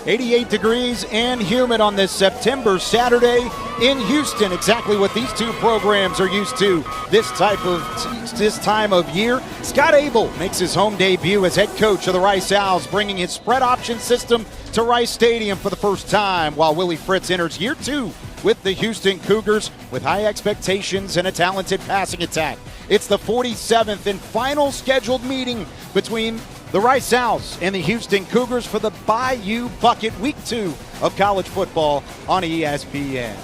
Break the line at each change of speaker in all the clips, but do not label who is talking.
'88 degrees and humid on this September Saturday in Houston. Exactly what these two programs are used to this time of year. Scott Abel makes his home debut as head coach of the Rice Owls, bringing his spread option system to Rice Stadium for the first time, while Willie Fritz enters year 2 with the Houston Cougars with high expectations and a talented passing attack. It's the 47th and final scheduled meeting between the Rice Owls and the Houston Cougars for the Bayou Bucket Week 2 of college football on ESPN.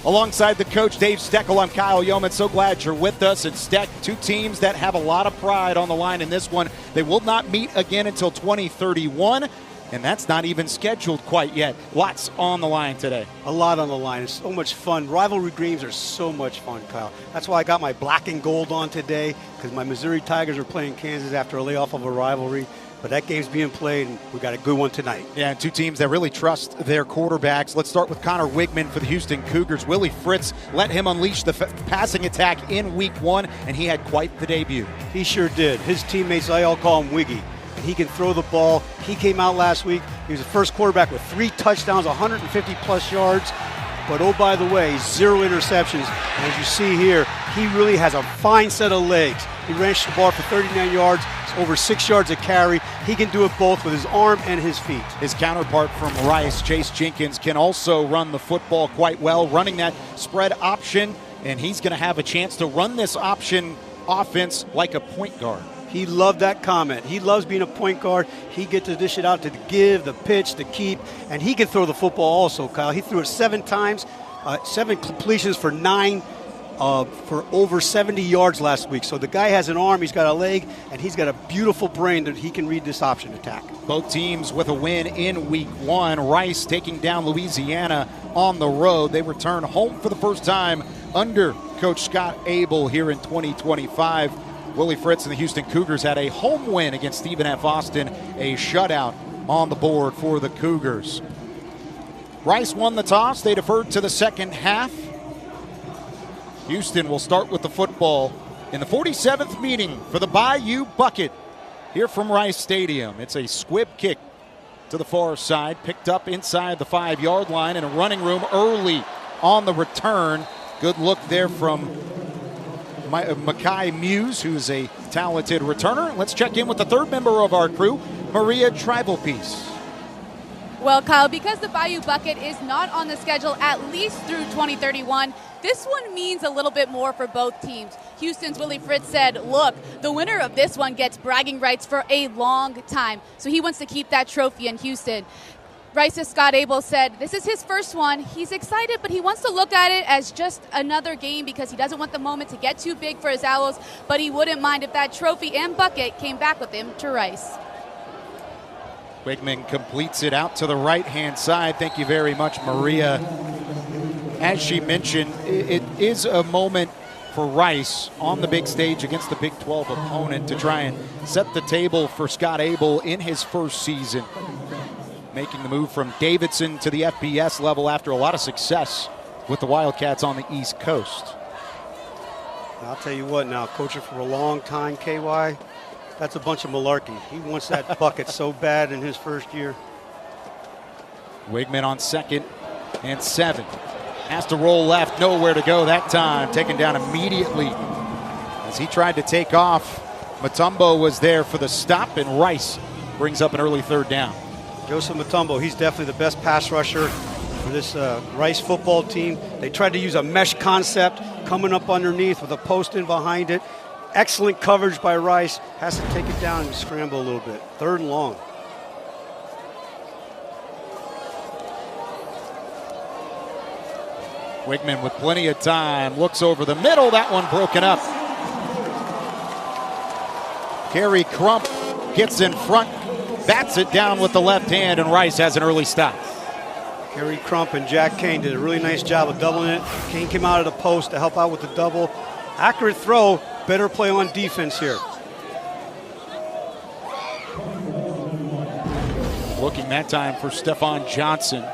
Alongside the coach, Dave Steckel, I'm Kyle Yeoman. So glad you're with us. And Steck, two teams that have a lot of pride on the line in this one. They will not meet again until 2031. And that's not even scheduled quite yet. Lots on the line today.
A lot on the line. It's so much fun. Rivalry games are so much fun, Kyle. That's why I got my black and gold on today, because my Missouri Tigers are playing Kansas after a layoff of a rivalry. But that game's being played, and we got a good one tonight.
Yeah, two teams that really trust their quarterbacks. Let's start with Connor Wigman for the Houston Cougars. Willie Fritz let him unleash the passing attack in week 1, and he had quite the debut.
He sure did. His teammates, I all call him Wiggy. He can throw the ball. He came out last week. He was the first quarterback with 3 touchdowns, 150-plus yards. But, oh, by the way, 0 interceptions. And as you see here, he really has a fine set of legs. He ran the ball for 39 yards, over 6 yards a carry. He can do it both with his arm and his feet.
His counterpart from Rice, Chase Jenkins, can also run the football quite well, running that spread option. And he's going to have a chance to run this option offense like a point guard.
He loved that comment. He loves being a point guard. He gets to dish it out to give, the pitch, the keep, and he can throw the football also, Kyle. He threw it 7 times, 7 completions for 9 for over 70 yards last week. So the guy has an arm, he's got a leg, and he's got a beautiful brain that he can read this option attack.
Both teams with a win in week 1. Rice taking down Louisiana on the road. They return home for the first time under Coach Scott Abel here in 2025. Willie Fritz and the Houston Cougars had a home win against Stephen F. Austin, a shutout on the board for the Cougars. Rice won the toss. They deferred to the second half. Houston will start with the football in the 47th meeting for the Bayou Bucket here from Rice Stadium. It's a squib kick to the far side, picked up inside the 5-yard line, and a running room early on the return. Good look there from Makai Muse, who's a talented returner. Let's check in with the third member of our crew, Maria Tribalpiece.
Well, Kyle, because the Bayou Bucket is not on the schedule at least through 2031, this one means a little bit more for both teams. Houston's Willie Fritz said, look, the winner of this one gets bragging rights for a long time. So he wants to keep that trophy in Houston. Rice's Scott Abel said this is his first one. He's excited, but he wants to look at it as just another game because he doesn't want the moment to get too big for his Owls, but he wouldn't mind if that trophy and bucket came back with him to Rice.
Wigman completes it out to the right-hand side. Thank you very much, Maria. As she mentioned, it is a moment for Rice on the big stage against the Big 12 opponent to try and set the table for Scott Abel in his first season, making the move from Davidson to the FBS level after a lot of success with the Wildcats on the East Coast.
I'll tell you what now, coaching for a long time, KY, that's a bunch of malarkey. He wants that bucket so bad in his first year.
Wigman on 2nd and 7. Has to roll left, nowhere to go that time. Taken down immediately as he tried to take off. Mutombo was there for the stop, and Rice brings up an early 3rd down.
Joseph Mutombo, he's definitely the best pass rusher for this Rice football team. They tried to use a mesh concept, coming up underneath with a post in behind it. Excellent coverage by Rice. Has to take it down and scramble a little bit. 3rd and long.
Wigman with plenty of time, looks over the middle. That one broken up. Kerry Crump gets in front, bats it down with the left hand, and Rice has an early stop.
Kerry Crump and Jack Kane did a really nice job of doubling it. Kane came out of the post to help out with the double. Accurate throw, better play on defense here.
Looking that time for Stephon Johnson.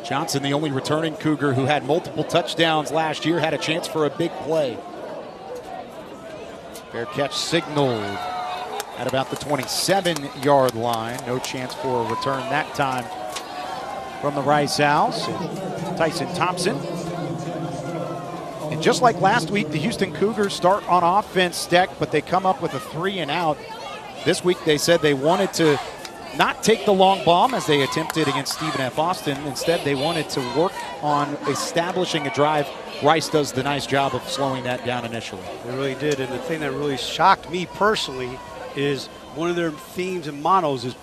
Johnson, the only returning Cougar who had multiple touchdowns last year, had a chance for a big play. Fair catch signaled at about the 27-yard line. No chance for a return that time from the Rice Owls. Tyson Thompson. And just like last week, the Houston Cougars start on offense, Steck, but they come up with a 3 and out. This week they said they wanted to not take the long bomb as they attempted against Stephen F. Austin. Instead, they wanted to work on establishing a drive. Rice does the nice job of slowing that down initially.
They really did, and the thing that really shocked me personally is one of their themes and mottos is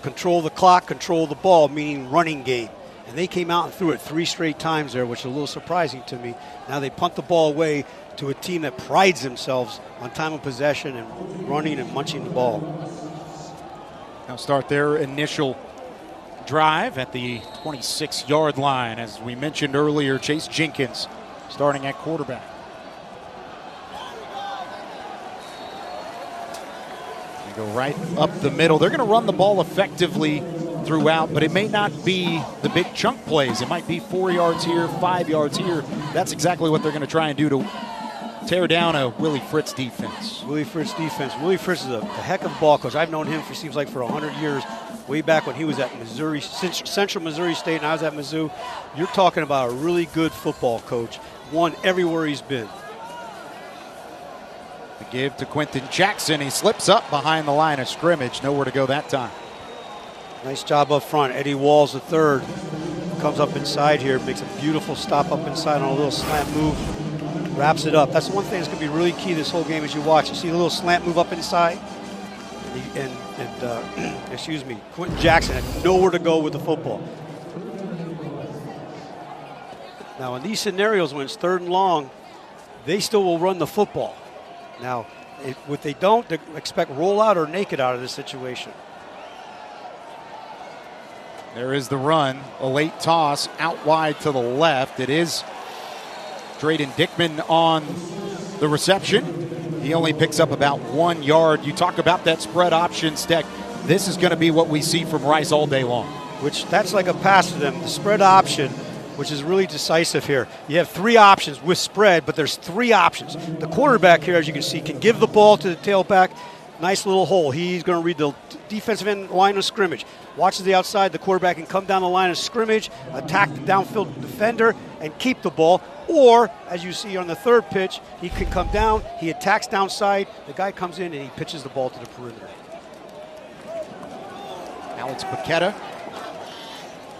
control the clock, control the ball, meaning running game. And they came out and threw it 3 straight times there, which is a little surprising to me. Now they punt the ball away to a team that prides themselves on time of possession and running and munching the ball.
Now start their initial drive at the 26-yard line. As we mentioned earlier, Chase Jenkins starting at quarterback. They go right up the middle. They're going to run the ball effectively throughout, but it may not be the big chunk plays. It might be 4 yards here, 5 yards here. That's exactly what they're going to try and do to tear down a Willie Fritz defense.
Willie Fritz defense. Willie Fritz is a heck of a ball coach. I've known him for seems like for 100 years, way back when he was at Missouri, Central Missouri State, and I was at Mizzou. You're talking about a really good football coach, won everywhere he's been.
The give to Quentin Jackson. He slips up behind the line of scrimmage. Nowhere to go that time.
Nice job up front. Eddie Walls, the third, comes up inside here, makes a beautiful stop up inside on a little slant move, wraps it up. That's one thing that's going to be really key this whole game as you watch. You see the little slant move up inside? Excuse me, Quentin Jackson had nowhere to go with the football. Now, in these scenarios, when it's 3rd and long, they still will run the football. Now, what they don't, they expect rollout or naked out of this situation.
There is the run, a late toss out wide to the left. It is Drayden Dickman on the reception. He only picks up about 1 yard. You talk about that spread option, Steck. This is going to be what we see from Rice all day long.
Which, that's like a pass to them. The spread option, which is really decisive here. You have 3 options with spread, but there's 3 options. The quarterback here, as you can see, can give the ball to the tailback. Nice little hole. He's going to read the defensive end line of scrimmage. Watches the outside. The quarterback can come down the line of scrimmage, attack the downfield defender, and keep the ball. Or, as you see on the 3rd pitch, he can come down. He attacks downside. The guy comes in and he pitches the ball to the perimeter.
Alex Paqueta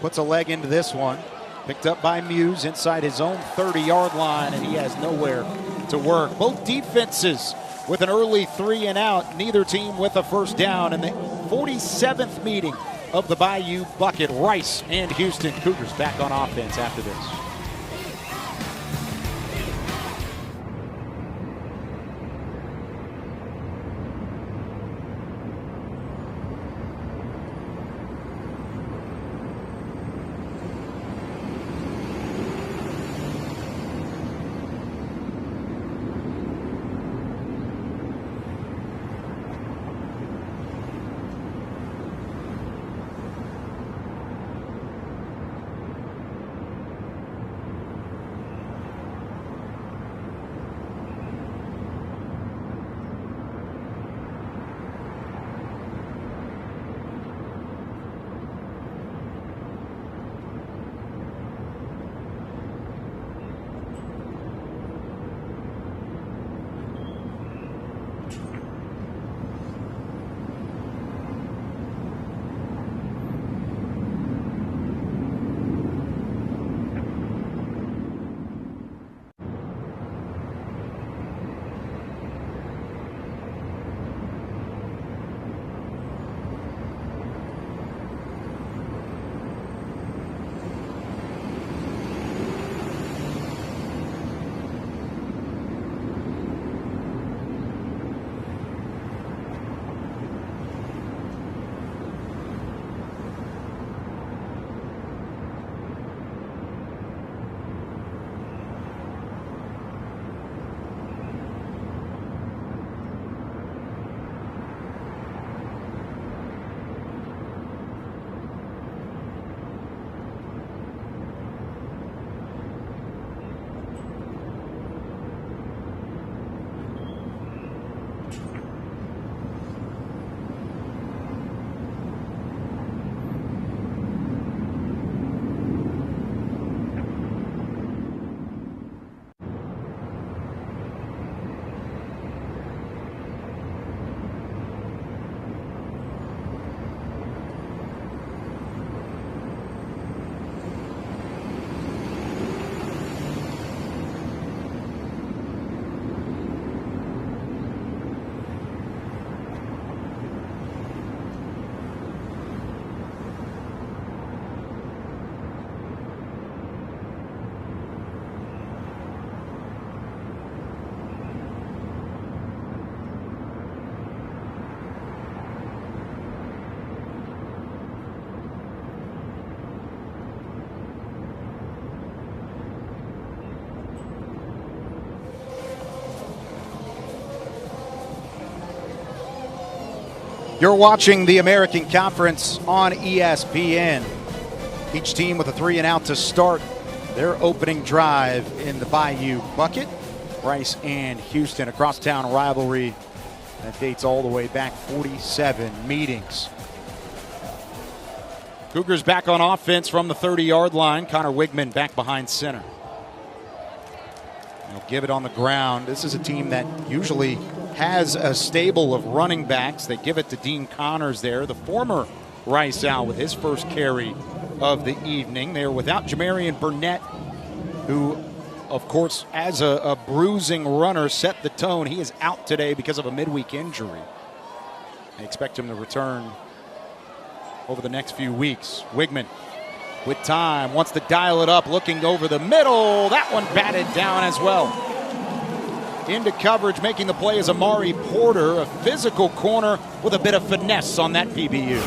puts a leg into this one. Picked up by Muse inside his own 30-yard line, and he has nowhere to work. Both defenses with an early 3 and out. Neither team with a first down in the 47th meeting of the Bayou Bucket. Rice and Houston Cougars back on offense after this. You're watching the American Conference on ESPN. Each team with a 3 and out to start their opening drive in the Bayou Bucket. Rice and Houston, a crosstown rivalry that dates all the way back 47 meetings. Cougars back on offense from the 30-yard line. Connor Wigman back behind center. They'll give it on the ground. This is a team that usually has a stable of running backs. They give it to Dean Connors there, the former Rice Owl, with his first carry of the evening. They are without Jamarian Burnett, who, of course, as a bruising runner, set the tone. He is out today because of a midweek injury. They expect him to return over the next few weeks. Wigman with time, wants to dial it up, looking over the middle. That one batted down as well. Into coverage, making the play is Amari Porter, a physical corner with a bit of finesse on that PBU.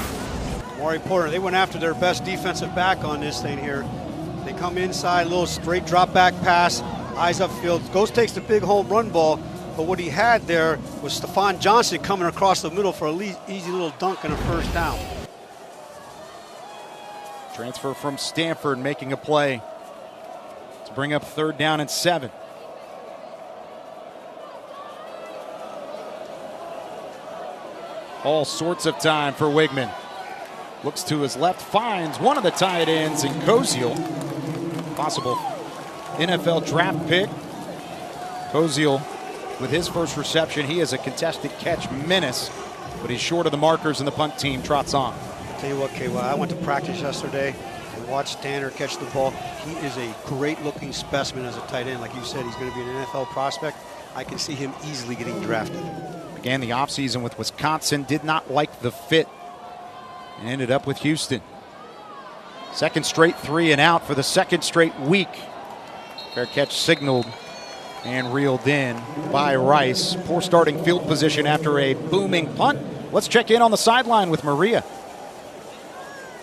Amari Porter, they went after their best defensive back on this thing here. They come inside, a little straight drop back pass, eyes upfield. Ghost takes the big home run ball, but what he had there was Stephon Johnson coming across the middle for an easy little dunk and a first down.
Transfer from Stanford, making a play to bring up 3rd down and 7. All sorts of time for Wigman. Looks to his left, finds one of the tight ends in Koziel. Possible NFL draft pick. Koziel with his first reception. He is a contested catch menace, but he's short of the markers and the punt team trots on.
Tell you what, KY, I went to practice yesterday and watched Tanner catch the ball. He is a great-looking specimen as a tight end. Like you said, he's going to be an NFL prospect. I can see him easily getting drafted.
Began the offseason with Wisconsin, did not like the fit, and ended up with Houston. Second straight 3 and out for the second straight week. Fair catch signaled and reeled in by Rice. Poor starting field position after a booming punt. Let's check in on the sideline with Maria.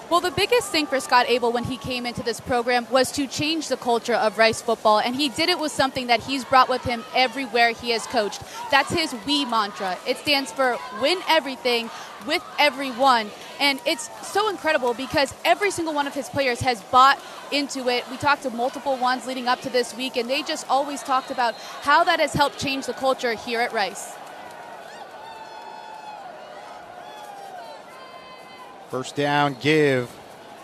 Well, the biggest thing for Scott Abel when he came into this program was to change the culture of Rice football, and he did it with something that he's brought with him everywhere he has coached. That's his WE mantra. It stands for win everything with everyone, and it's so incredible because every single one of his players has bought into it. We talked to multiple ones leading up to this week, and they just always talked about how that has helped change the culture here at Rice.
First down, give.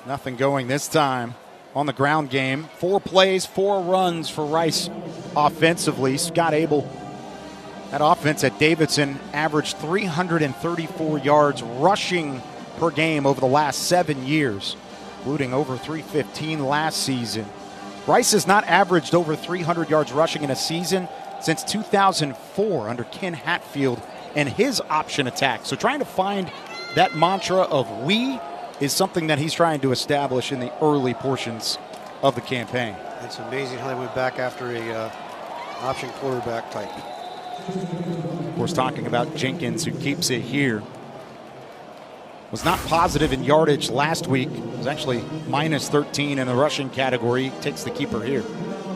Nothing going this time on the ground game. 4 plays, 4 runs for Rice offensively. Scott Abel, that offense at Davidson, averaged 334 yards rushing per game over the last 7 years, including over 315 last season. Rice has not averaged over 300 yards rushing in a season since 2004 under Ken Hatfield and his option attack. So trying to find that mantra of we is something that he's trying to establish in the early portions of the campaign.
It's amazing how they went back after a option quarterback type.
Of course, talking about Jenkins, who keeps it here. Was not positive in yardage last week. Was actually minus 13 in the rushing category. Takes the keeper here.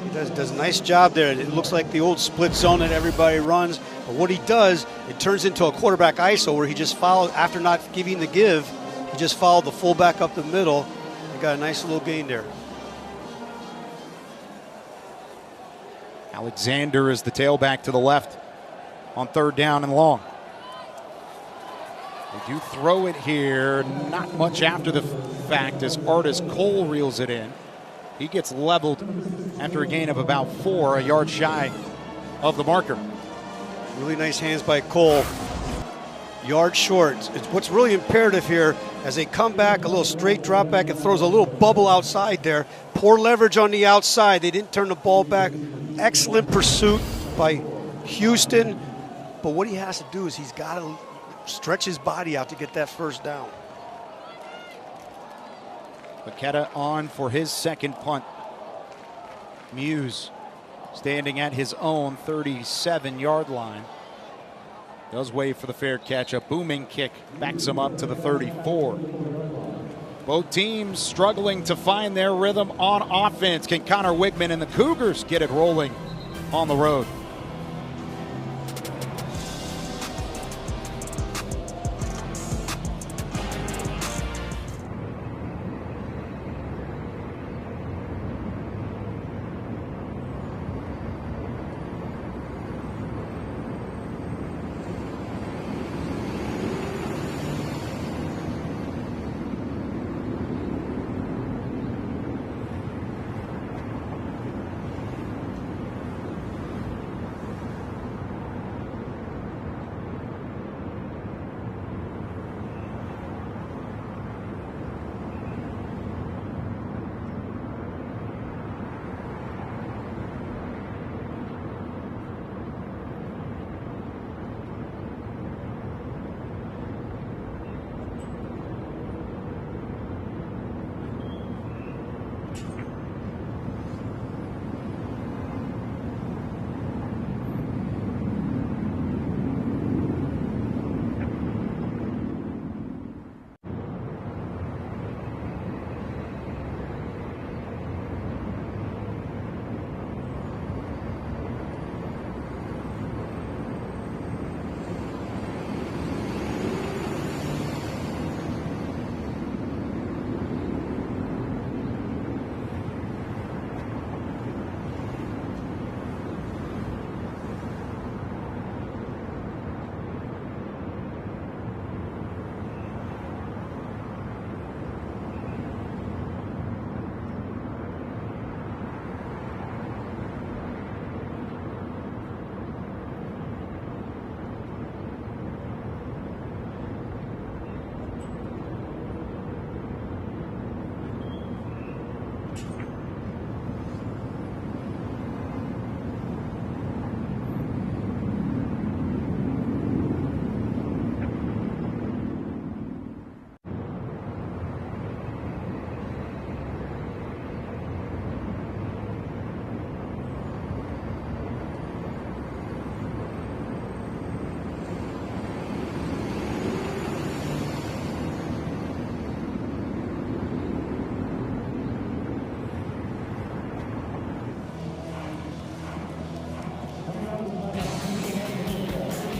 He does a nice job there. It looks like the old split zone that everybody runs. But what he does, it turns into a quarterback ISO where he just followed, after not giving the give, he just followed the fullback up the middle and got a nice little gain there.
Alexander is the tailback to the left on 3rd down and long. They do throw it here, not much after the fact as Artis Cole reels it in. He gets leveled after a gain of about 4, a yard shy of the marker.
Really nice hands by Cole. Yard short. It's what's really imperative here as they come back, a little straight drop back and throws a little bubble outside there. Poor leverage on the outside. They didn't turn the ball back. Excellent pursuit by Houston. But what he has to do is he's got to stretch his body out to get that first down.
Paqueta on for his second punt. Muse standing at his own 37-yard line. Does wait for the fair catch. A booming kick backs him up to the 34. Both teams struggling to find their rhythm on offense. Can Connor Wigman and the Cougars get it rolling on the road?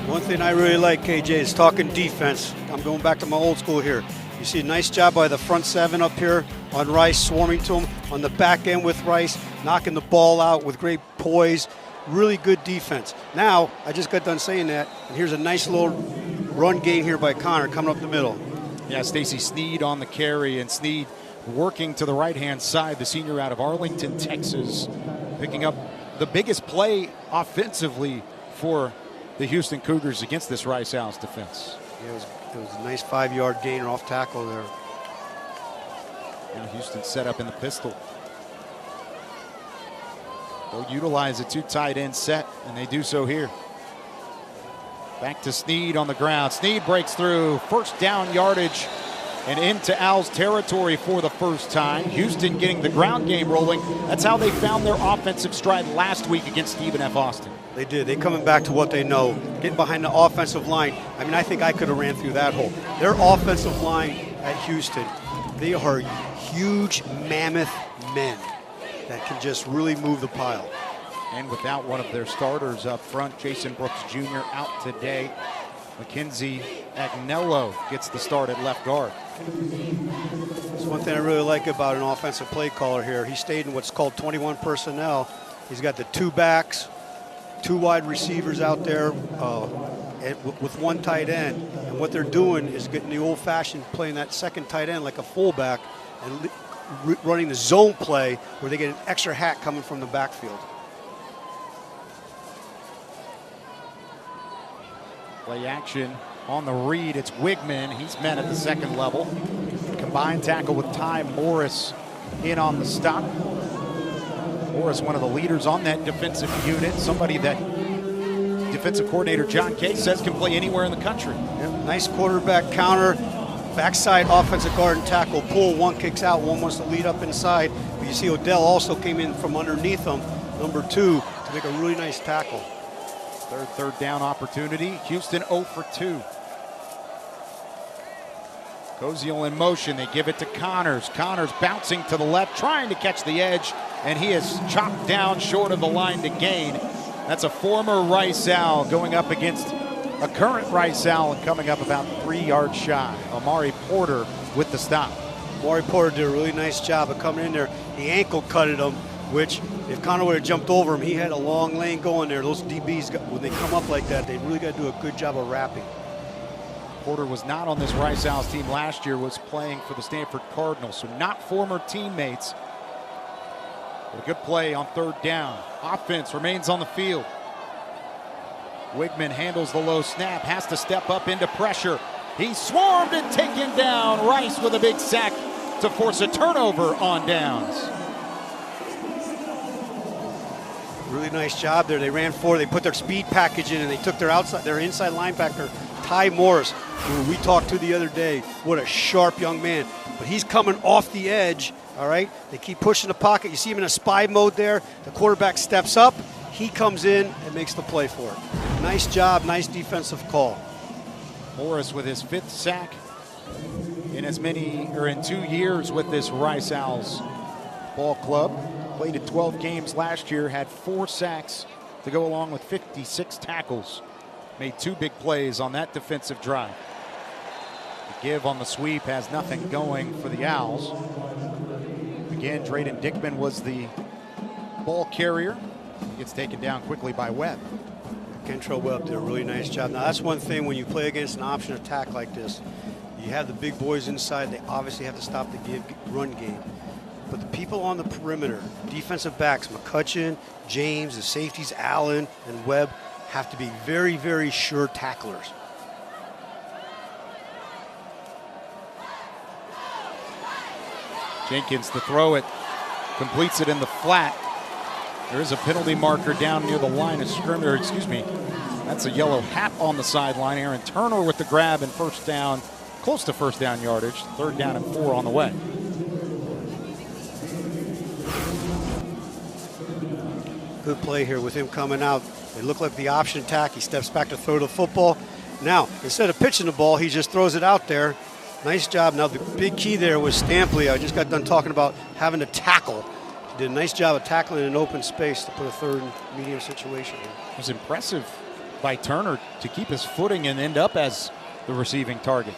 One thing I really like, KJ, is talking defense. I'm going back to my old school here. You see a nice job by the front seven up here on Rice, swarming to him. On the back end with Rice, knocking the ball out with great poise. Really good defense. Now, I just got done saying that, and here's a nice little run game here by Connor coming up the middle.
Yeah, Stacy Sneed on the carry, and Sneed working to the right-hand side, the senior out of Arlington, Texas, picking up the biggest play offensively for the Houston Cougars against this Rice Owls defense.
Yeah, it was a nice 5-yard gainer off tackle there.
Now Houston set up in the pistol. They'll utilize a 2 tight end set, and they do so here. Back to Sneed on the ground. Sneed breaks through, first down yardage, and into Owls territory for the first time. Houston getting the ground game rolling. That's how they found their offensive stride last week against Stephen F. Austin.
They did. They're coming back to what they know, getting behind the offensive line. I mean, I think I could have ran through that hole. Their offensive line at Houston, they are huge, mammoth men that can just really move the pile.
And without one of their starters up front, Jason Brooks Jr. out today. Mackenzie Agnello gets the start at left guard.
That's one thing I really like about an offensive play caller here. He stayed in what's called 21 personnel. He's got the 2 backs, 2 wide receivers out there with 1 tight end. And what they're doing is getting the old-fashioned playing that second tight end like a fullback and running the zone play where they get an extra hat coming from the backfield.
Play action on the read. It's Wigman. He's met at the second level. Combined tackle with Ty Morris in on the stop. Morris, one of the leaders on that defensive unit. Somebody that defensive coordinator John Kay says can play anywhere in the country.
Yeah, nice quarterback counter. Backside offensive guard and tackle pull. One kicks out, one wants to lead up inside. But you see Odell also came in from underneath him, number 2, to make a really nice tackle.
Third down opportunity. Houston 0 for 2. Koziel in motion. They give it to Connors. Connors bouncing to the left, trying to catch the edge, and he is chopped down short of the line to gain. That's a former Rice Owl going up against a current Rice Owl and coming up about 3 yards shy. Amari Porter with the stop.
Amari Porter did a really nice job of coming in there. He ankle cutted him, which if Connor would have jumped over him, he had a long lane going there. Those DBs, when they come up like that, they really got to do a good job of wrapping.
Porter was not on this Rice Owls team last year, was playing for the Stanford Cardinals, so not former teammates. But a good play on 3rd down. Offense remains on the field. Wigman handles the low snap, has to step up into pressure. He's swarmed and taken down. Rice with a big sack to force a turnover on downs.
Really nice job there. They ran forward. They put their speed package in, and they took their inside linebacker, Ty Morris, who we talked to the other day. What a sharp young man. But he's coming off the edge, all right? They keep pushing the pocket. You see him in a spy mode there. The quarterback steps up. He comes in and makes the play for it. Nice job, nice defensive call.
Morris with his 5th sack in in 2 years with this Rice Owls ball club. Played in 12 games last year, had 4 sacks to go along with 56 tackles. Made 2 big plays on that defensive drive. The give on the sweep has nothing going for the Owls. Again, Drayden Dickman was the ball carrier. He gets taken down quickly by Webb.
Kentrell Webb did a really nice job. Now that's one thing when you play against an option attack like this. You have the big boys inside. They obviously have to stop the run game. But the people on the perimeter, defensive backs, McCutcheon, James, the safeties, Allen, and Webb, have to be very, very sure tacklers.
Jenkins to throw it, completes it in the flat. There is a penalty marker down near the line of scrimmage, that's a yellow hat on the sideline. Aaron Turner with the grab and first down, close to first down yardage. 3rd down and 4 on the way.
Good play here with him coming out. They look like the option attack. He steps back to throw the football. Now, instead of pitching the ball, he just throws it out there. Nice job. Now, the big key there was Stampley. I just got done talking about having to tackle. He did a nice job of tackling in an open space to put a 3rd and medium situation in.
It was impressive by Turner to keep his footing and end up as the receiving target.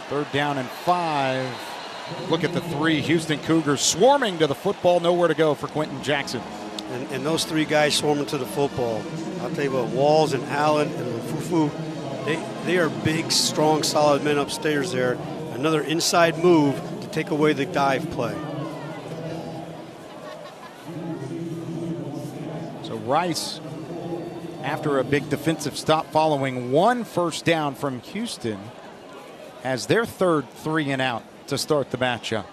3rd down and 5. Look at the 3 Houston Cougars swarming to the football. Nowhere to go for Quentin Jackson.
And those 3 guys swarming to the football. I'll tell you what, Walls and Allen and Fufu, they are big, strong, solid men upstairs there. Another inside move to take away the dive play.
So Rice, after a big defensive stop following 1 first down from Houston, has their 3rd 3 and out to start the matchup.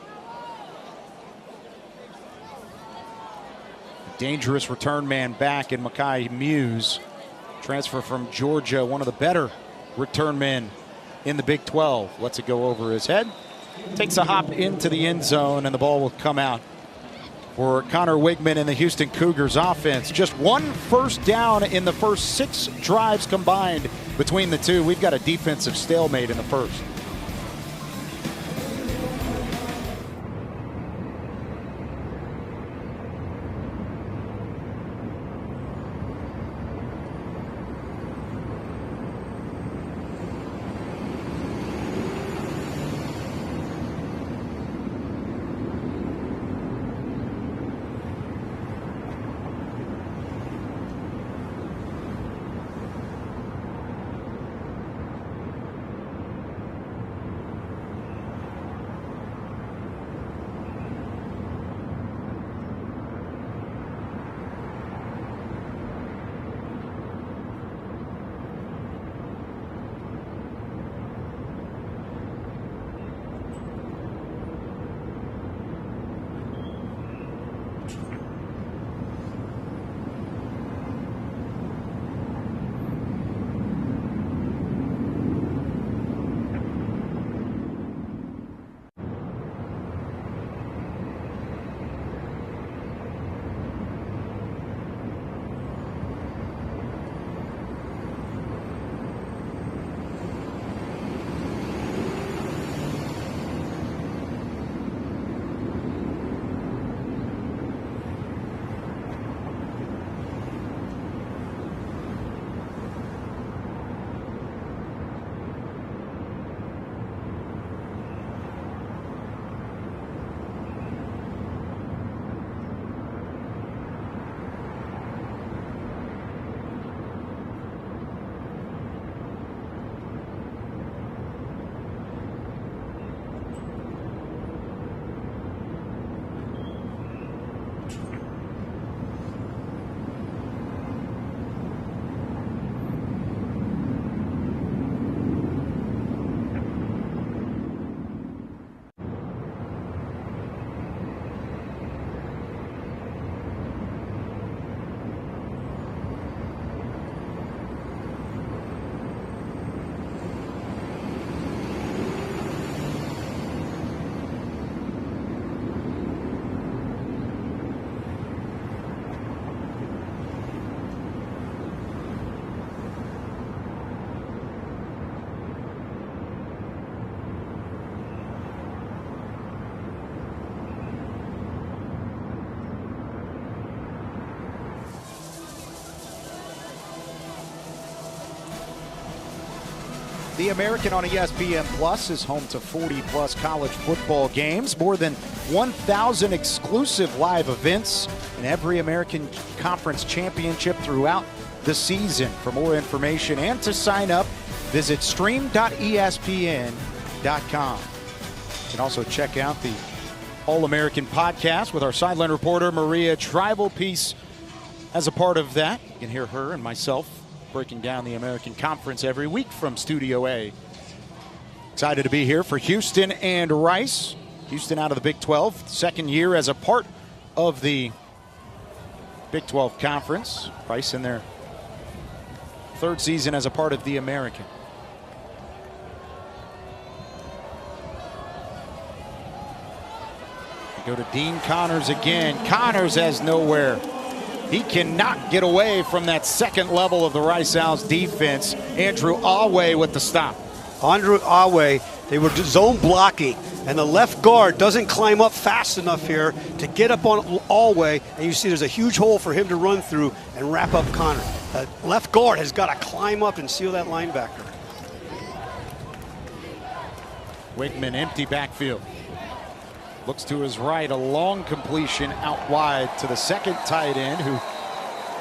Dangerous return man back in Makai Muse. Transfer from Georgia, one of the better return men in the Big 12. Lets it go over his head. Takes a hop into the end zone, and the ball will come out for Connor Wigman and the Houston Cougars offense. Just 1 first down in the first 6 drives combined between the two. We've got a defensive stalemate in the first. The American on ESPN Plus is home to 40-plus college football games, more than 1,000 exclusive live events, and every American Conference championship throughout the season. For more information and to sign up, visit stream.espn.com. You can also check out the All-American podcast with our sideline reporter, Maria Tribal-Piece, as a part of that. You can hear her and myself breaking down the American Conference every week from Studio A. Excited to be here for Houston and Rice. Houston out of the Big 12, second year as a part of the Big 12 Conference. Rice in their third season as a part of the American. We go to Dean Connors again. Connors has nowhere. He cannot get away from that second level of the Rice Owls defense. Andrew Alway with the stop.
Andrew Alway, they were zone blocking, and the left guard doesn't climb up fast enough here to get up on Alway, and you see there's a huge hole for him to run through and wrap up Connor. left guard has got to climb up and seal that linebacker.
Wigman, empty backfield. Looks to his right, a long completion out wide to the second tight end, who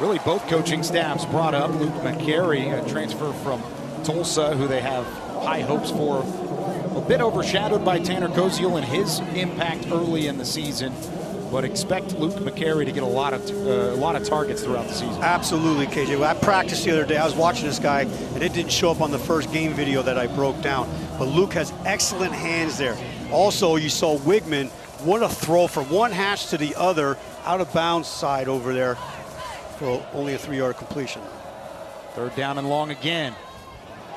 really both coaching staffs brought up. Luke McCary, a transfer from Tulsa, who they have high hopes for. A bit overshadowed by Tanner Koziel and his impact early in the season, but expect Luke McCary to get a lot of targets throughout the season.
Absolutely, KJ. I practiced the other day. I was watching this guy, and it didn't show up on the first game video that I broke down. But Luke has excellent hands there. Also, you saw Wigman, what a throw from one hatch to the other, out of bounds side over there for only a 3-yard completion.
Third down and long again.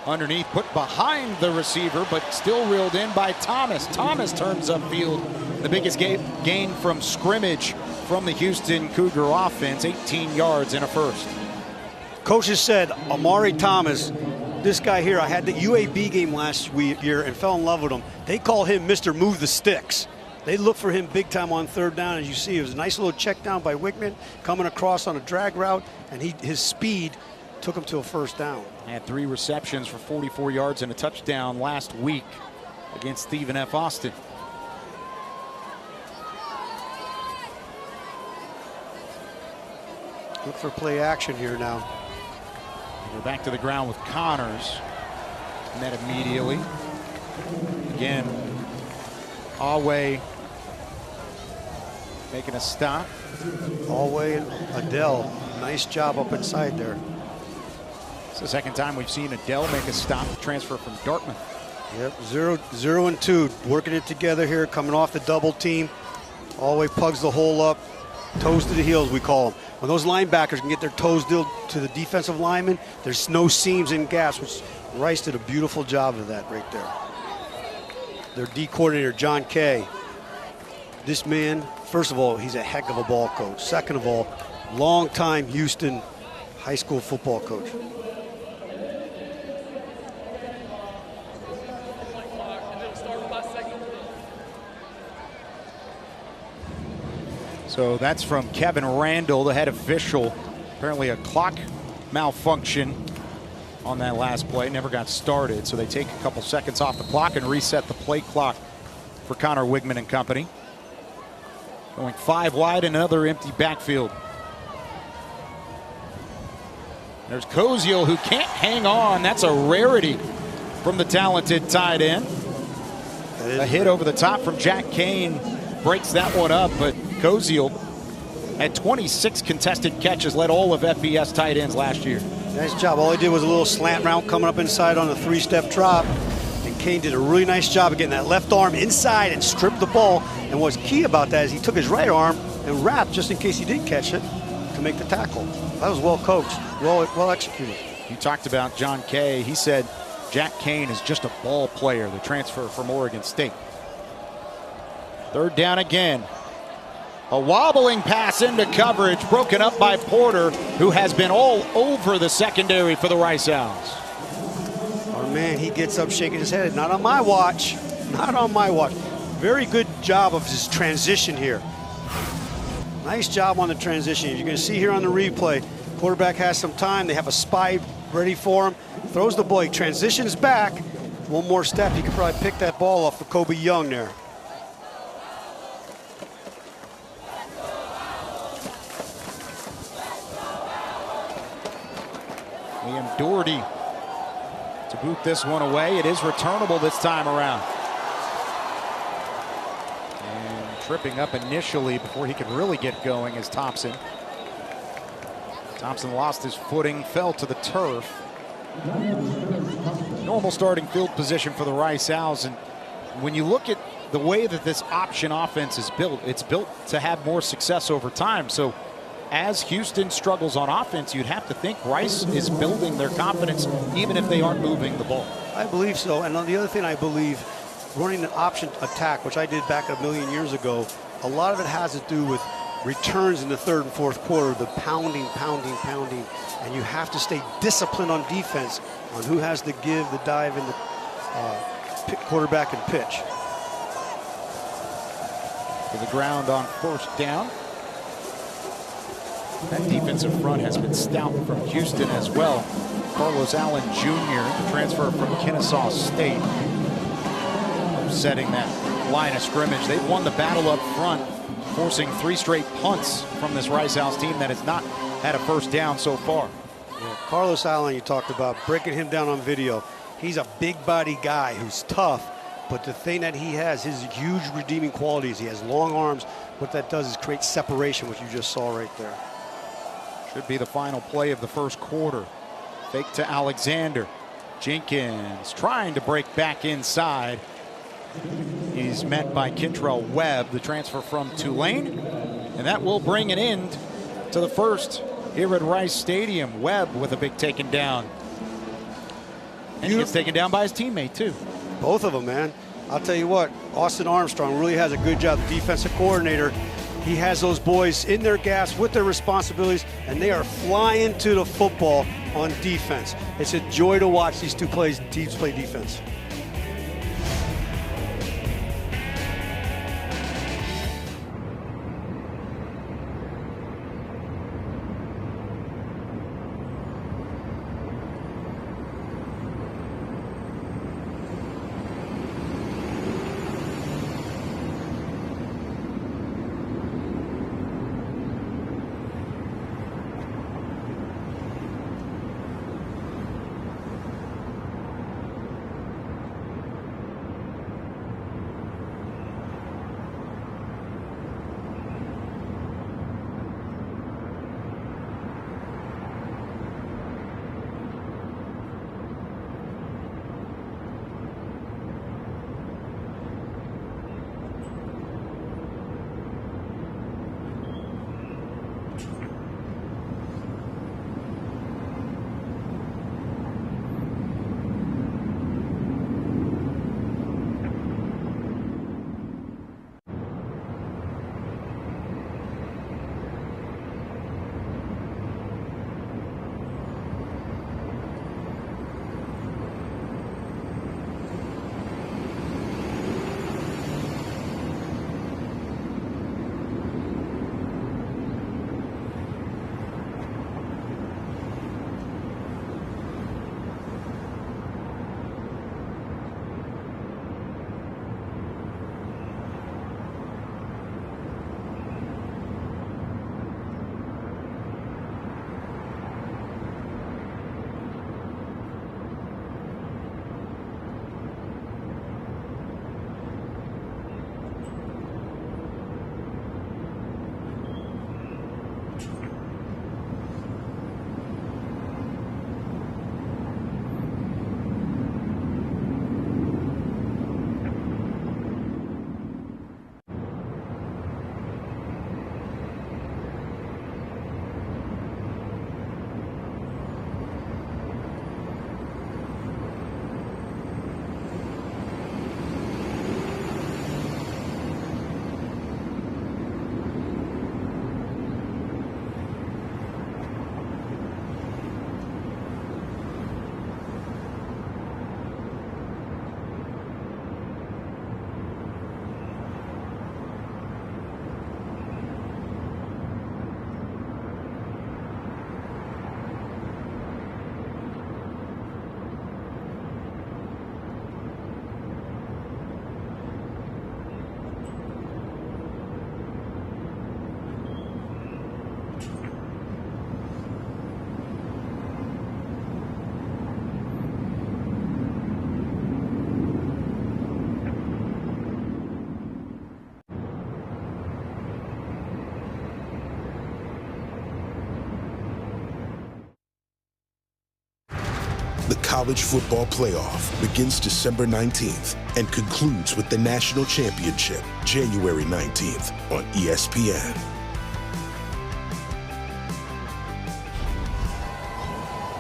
Underneath, put behind the receiver, but still reeled in by Thomas. Thomas turns upfield. The biggest gain from scrimmage from the Houston Cougar offense, 18 yards and a first.
Coaches said, Amari Thomas, this guy here, I had the UAB game last year and fell in love with him. They call him Mr. Move the Sticks. They look for him big time on third down. As you see, it was a nice little check down by Wigman, coming across on a drag route, and his speed took him to a first down.
Had 3 receptions for 44 yards and a touchdown last week against Stephen F. Austin.
Look for play action here now.
We're back to the ground with Connors. Met immediately. Again, Awe making a stop.
Awe and Adele, nice job up inside there.
It's the second time we've seen Adele make a stop, transfer from Dartmouth.
Yep, 0 and 2, working it together here, coming off the double team. Awe pugs the hole up, toes to the heels, we call them. When those linebackers can get their toes to the defensive lineman, there's no seams and gaps, which Rice did a beautiful job of that right there. Their D coordinator, John Kay. This man, first of all, he's a heck of a ball coach. Second of all, long-time Houston high school football coach.
So that's from Kevin Randall, the head official. Apparently a clock malfunction on that last play. Never got started, so they take a couple seconds off the clock and reset the play clock for Connor Wigman and company. Going 5 wide and another empty backfield. There's Koziel, who can't hang on. That's a rarity from the talented tight end. A hit over the top from Jack Kane breaks that one up, but Koziel had 26 contested catches, led all of FBS tight ends last year.
Nice job. All he did was a little slant route coming up inside on a 3-step drop. And Kane did a really nice job of getting that left arm inside and stripped the ball. And what's key about that is he took his right arm and wrapped just in case he did catch it to make the tackle. That was well coached, well executed.
You talked about John Kay. He said Jack Kane is just a ball player, the transfer from Oregon State. Third down again. A wobbling pass into coverage, broken up by Porter, who has been all over the secondary for the Rice Owls.
Oh man, he gets up shaking his head. Not on my watch. Not on my watch. Very good job of his transition here. Nice job on the transition. You're going to see here on the replay, quarterback has some time. They have a spy ready for him. Throws the ball. He transitions back. One more step. He could probably pick that ball off for Kobe Young there.
Liam Doherty to boot this one away. It is returnable this time around. And tripping up initially before he could really get going is Thompson. Thompson lost his footing, fell to the turf. Normal starting field position for the Rice Owls. And when you look at the way that this option offense is built, it's built to have more success over time. So as Houston struggles on offense, you'd have to think Rice is building their confidence even if they aren't moving the ball.
I believe so. And on the other thing, I believe running an option attack, which I did back a million years ago, a lot of it has to do with returns in the third and fourth quarter, the pounding, and you have to stay disciplined on defense on who has the give, the dive, and the quarterback and pitch.
To the ground on first down. That defensive front has been stout from Houston as well. Carlos Allen Jr., the transfer from Kennesaw State, setting that line of scrimmage. They've won the battle up front, forcing 3 straight punts from this Rice Owls team that has not had a first down so far.
Yeah, Carlos Allen, you talked about breaking him down on video. He's a big body guy who's tough, but the thing that he has, his huge redeeming qualities, he has long arms. What that does is create separation, which you just saw right there.
Should be the final play of the first quarter. Fake to Alexander. Jenkins trying to break back inside. He's met by Kentrell Webb, the transfer from Tulane. And that will bring an end to the first here at Rice Stadium. Webb with a big taken down. And he gets taken down by his teammate, too.
Both of them, man. I'll tell you what, Austin Armstrong really has a good job. The defensive coordinator, he has those boys in their gas with their responsibilities, and they are flying to the football on defense. It's a joy to watch these two teams play defense.
The College Football Playoff begins December 19th and concludes with the National Championship January 19th on ESPN.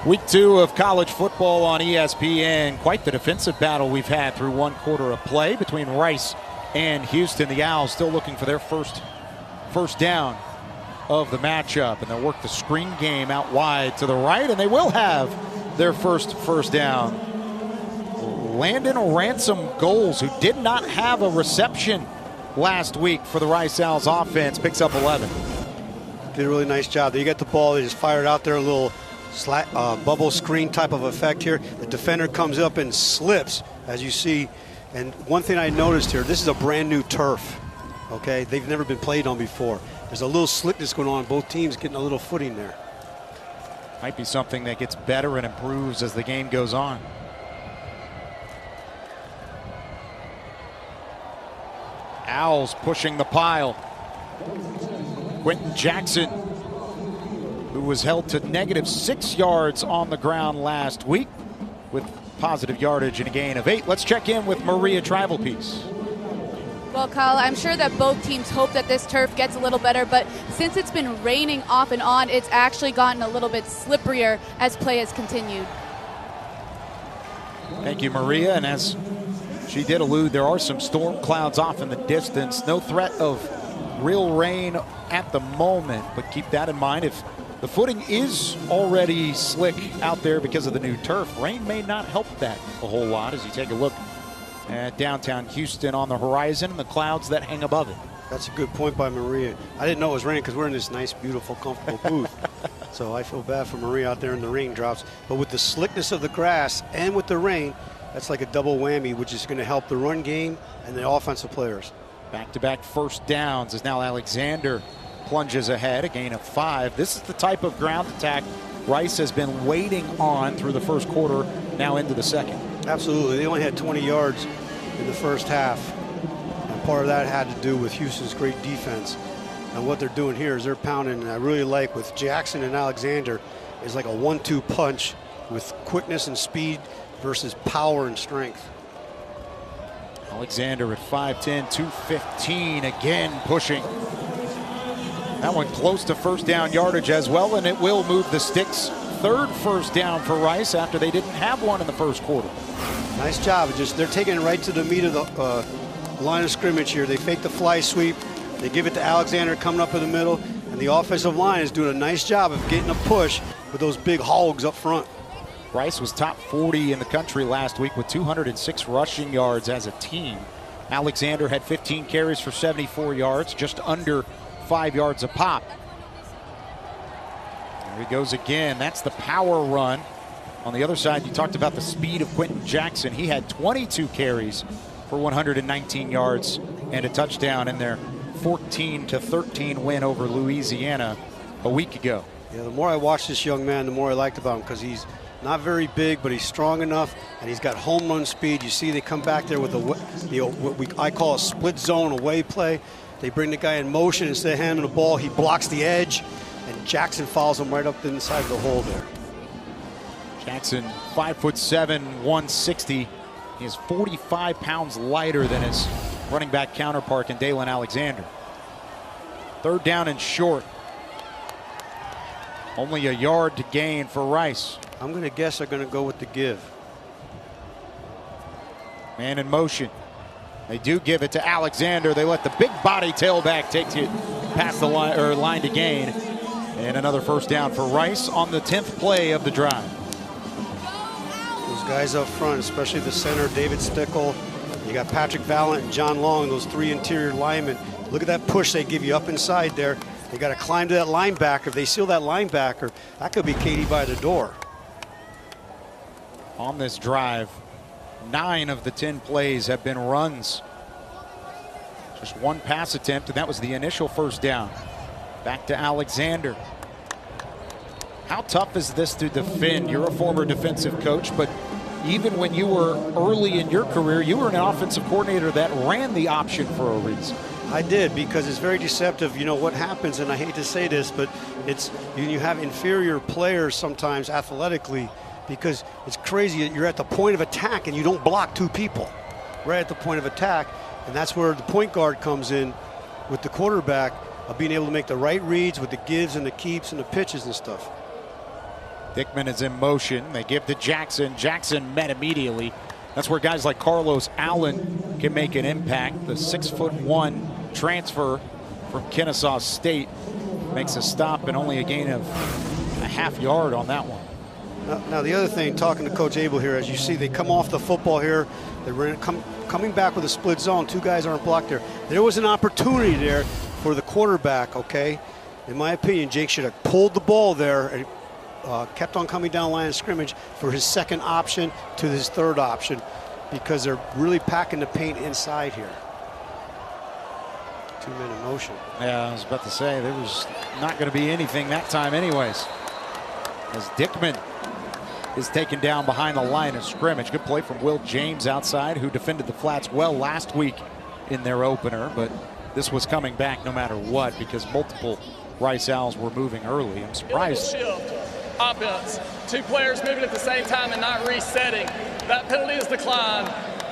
Week 2 of college football on ESPN. Quite the defensive battle we've had through one quarter of play between Rice and Houston. The Owls still looking for their first down of the matchup, and they'll work the screen game out wide to the right, and they will have their first down. Landon Ransom Goals, who did not have a reception last week for the Rice Owls offense, picks up 11.
did a really nice job. They get the ball, they just fire it out there, a little bubble screen type of effect here. The defender comes up and slips, as you see. And one thing I noticed here, this is a brand new turf, okay? They've never been played on before. There's a little slickness going on, both teams getting a little footing there.
Might be something that gets better and improves as the game goes on. Owls pushing the pile. Quentin Jackson, who was held to -6 yards on the ground last week with positive yardage and a gain of 8. Let's check in with Maria Trivalpiece.
Well, Kyle, I'm sure that both teams hope that this turf gets a little better, but since it's been raining off and on, it's actually gotten a little bit slipperier as play has continued.
Thank you, Maria. And as she did allude, there are some storm clouds off in the distance. No threat of real rain at the moment, but keep that in mind. If the footing is already slick out there because of the new turf, rain may not help that a whole lot as you take a look at downtown Houston on the horizon and the clouds that hang above it.
That's a good point by Maria. I didn't know it was raining because we're in this nice, beautiful, comfortable booth. So I feel bad for Maria out there in the raindrops. But with the slickness of the grass and with the rain, that's like a double whammy, which is going to help the run game and the offensive players.
Back-to-back first downs as now Alexander plunges ahead, a gain of 5. This is the type of ground attack Rice has been waiting on through the first quarter, now into the second.
Absolutely. They only had 20 yards in the first half. And part of that had to do with Houston's great defense. And what they're doing here is they're pounding, and I really like with Jackson and Alexander, is like a 1-2 punch with quickness and speed versus power and strength.
Alexander at 5'10", 215, again pushing. That one close to first down yardage as well, and it will move the sticks. Third first down for Rice after they didn't have one in the first quarter.
Nice job. Just they're taking it right to the meat of the line of scrimmage here. They fake the fly sweep. They give it to Alexander coming up in the middle, and the offensive line is doing a nice job of getting a push with those big hogs up front.
Rice was top 40 in the country last week with 206 rushing yards as a team. Alexander had 15 carries for 74 yards, just under 5 yards a pop. There he goes again. That's the power run. On the other side, you talked about the speed of Quentin Jackson. He had 22 carries for 119 yards and a touchdown in their 14-13 win over Louisiana a week ago.
Yeah, the more I watched this young man, the more I liked about him because he's not very big, but he's strong enough, and he's got home run speed. You see they come back there with I call a split zone away play. They bring the guy in motion. Instead of handing the ball, he blocks the edge, and Jackson follows him right up inside the hole there.
Jackson, 5'7", 160. He is 45 pounds lighter than his running back counterpart in Dalen Alexander. Third down and short. Only a yard to gain for Rice.
I'm going to guess they're going to go with the give.
Man in motion. They do give it to Alexander. They let the big body tailback take it past the line to gain. And another first down for Rice on the 10th play of the drive.
Those guys up front, especially the center, David Stickle. You got Patrick Vallant and John Long, those three interior linemen. Look at that push they give you up inside there. They got to climb to that linebacker. If they seal that linebacker, that could be Katie by the door.
On this drive, 9 of the 10 plays have been runs. Just one pass attempt, and that was the initial first down. Back to Alexander. How tough is this to defend? You're a former defensive coach, but even when you were early in your career, you were an offensive coordinator that ran the option for a reason.
I did, because it's very deceptive. You know what happens, and I hate to say this, but it's you have inferior players sometimes athletically, because it's crazy. You're at the point of attack and you don't block 2 people right at the point of attack, and that's where the point guard comes in with the quarterback of being able to make the right reads with the gives and the keeps and the pitches and stuff.
Dickman is in motion. They give to Jackson. Jackson met immediately. That's where guys like Carlos Allen can make an impact. The 6'1" transfer from Kennesaw State makes a stop and only a gain of a half yard on that one.
Now the other thing, talking to Coach Abel here, as you see, they come off the football here. They're coming back with a split zone. 2 guys aren't blocked there. There was an opportunity there for the quarterback, okay? In my opinion, Jake should have pulled the ball there and kept on coming down line of scrimmage for his second option to his third option, because they're really packing the paint inside here. 2-minute motion.
Yeah, I was about to say, there was not going to be anything that time anyways, as Dickman is taken down behind the line of scrimmage. Good play from Will James outside, who defended the flats well last week in their opener, but this was coming back no matter what because multiple Rice Owls were moving early. I'm surprised.
Shift, offense, 2 players moving at the same time and not resetting. That penalty is declined.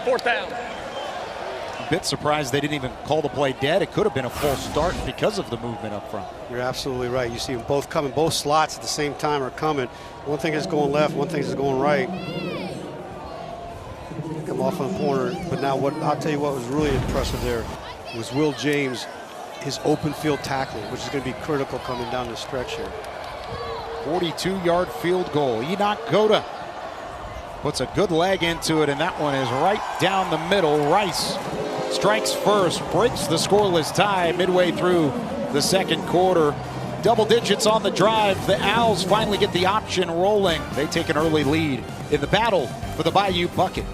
4th down.
A bit surprised they didn't even call the play dead. It could have been a full start because of the movement up front.
You're absolutely right. You see them both coming, both slots at the same time are coming. One thing is going left, one thing is going right. Come off on the corner, but now what I'll tell you what was really impressive there was Will James, his open field tackling, which is going to be critical coming down the stretch here.
42-yard field goal. Enoch Goda puts a good leg into it, and that one is right down the middle. Rice strikes first, breaks the scoreless tie midway through the second quarter. Double digits on the drive. The Owls finally get the option rolling. They take an early lead in the battle for the Bayou Bucket.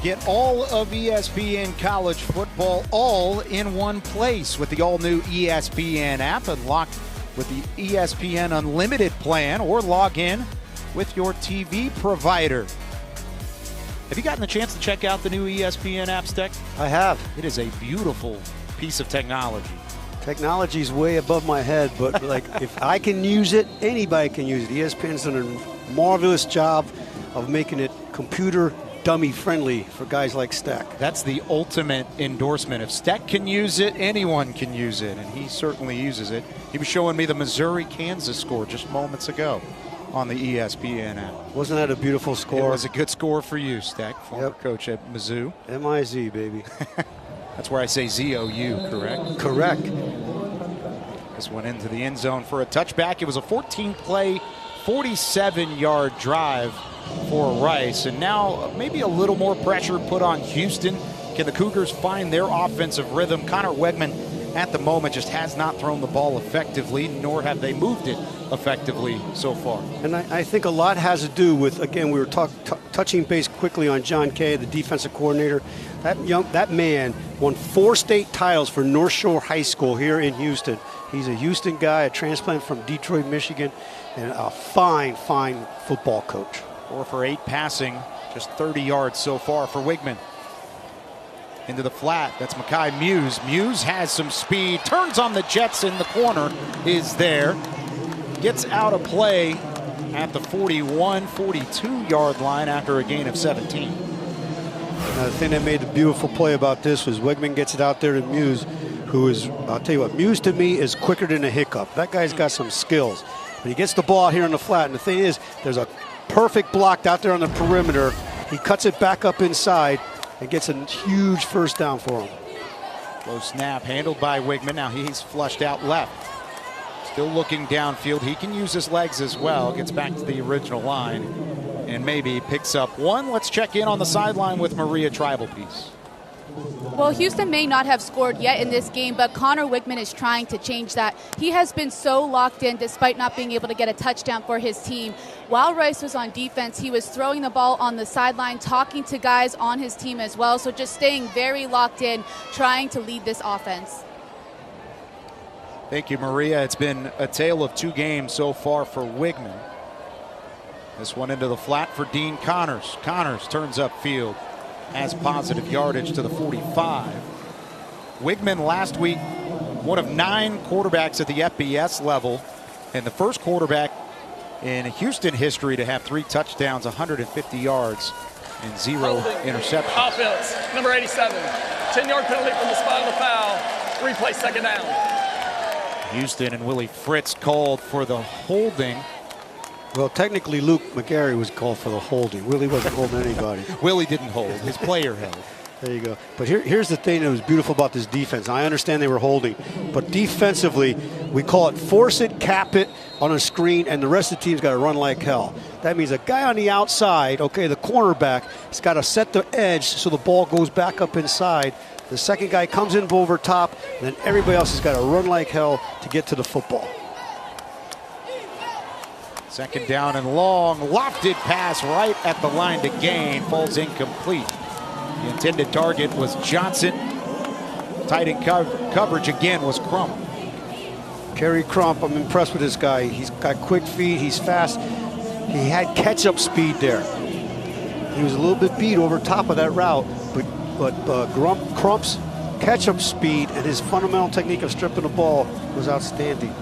Get all of ESPN college football all in one place with the all-new ESPN app. Unlock with the ESPN Unlimited plan or log in with your TV provider. Have you gotten the chance to check out the new ESPN app, Steck?
I have.
It is a beautiful piece of technology.
Technology's way above my head, but like if I can use it, anybody can use it. ESPN's done a marvelous job of making it computer dummy friendly for guys like Steck.
That's the ultimate endorsement. If Steck can use it, anyone can use it, and he certainly uses it. He was showing me the Missouri-Kansas score just moments ago on the ESPN app.
Wasn't that a beautiful score?
It was a good score for you, Steck, former coach at Mizzou.
M-I-Z, baby.
That's where I say Z-O-U, correct?
Correct.
This went into the end zone for a touchback. It was a 14-play, 47-yard drive for Rice, and now maybe a little more pressure put on Houston. Can the Cougars find their offensive rhythm? Connor Wegman at the moment just has not thrown the ball effectively, nor have they moved it effectively so far.
And I think a lot has to do with, again, we were touching base quickly on John Kay, the defensive coordinator. That man won 4 state titles for North Shore High School here in Houston. He's a Houston guy, a transplant from Detroit, Michigan, and a fine football coach.
4 for 8 passing, just 30 yards so far for Wigman. Into the flat, that's Makai Muse. Muse has some speed, turns on the jets in the corner, is there. Gets out of play at the 41, 42-yard line after a gain of 17.
Now, the thing that made the beautiful play about this was Wigman gets it out there to Muse, who is, I'll tell you what, Muse to me is quicker than a hiccup. That guy's got some skills. But he gets the ball out here on the flat, and the thing is, there's a perfect block out there on the perimeter. He cuts it back up inside and gets a huge first down for him.
Low snap handled by Wigman. Now he's flushed out left. Still looking downfield. He can use his legs as well. Gets back to the original line and maybe picks up one. Let's check in on the sideline with Maria Tribalpiece.
Well, Houston may not have scored yet in this game, but Connor Wigman is trying to change that. He has been so locked in despite not being able to get a touchdown for his team. While Rice was on defense, he was throwing the ball on the sideline, talking to guys on his team as well. So just staying very locked in, trying to lead this offense.
Thank you, Maria. It's been a tale of 2 games so far for Wigman. This one into the flat for Dean Connors. Connors turns upfield. Has positive yardage to the 45. Wigman last week, one of 9 quarterbacks at the FBS level, and the first quarterback in Houston history to have 3 touchdowns, 150 yards, and 0 interceptions.
Offense, number 87. 10-yard penalty from the spot of the foul. Replay, second down.
Houston and Willie Fritz called for the holding.
Well, technically, Luke McGarry was called for the holding. Willie wasn't holding anybody.
Willie didn't hold. His player held.
There you go. But here's the thing that was beautiful about this defense. I understand they were holding, but defensively, we call it force it, cap it on a screen, and the rest of the team's got to run like hell. That means a guy on the outside, okay, the cornerback, has got to set the edge so the ball goes back up inside. The second guy comes in over top, and then everybody else has got to run like hell to get to the football.
Second down and long, lofted pass right at the line to gain, falls incomplete. The intended target was Johnson. Tight end coverage again was Crump.
Kerry Crump, I'm impressed with this guy. He's got quick feet, he's fast. He had catch-up speed there. He was a little bit beat over top of that route, but Crump's catch-up speed and his fundamental technique of stripping the ball was outstanding.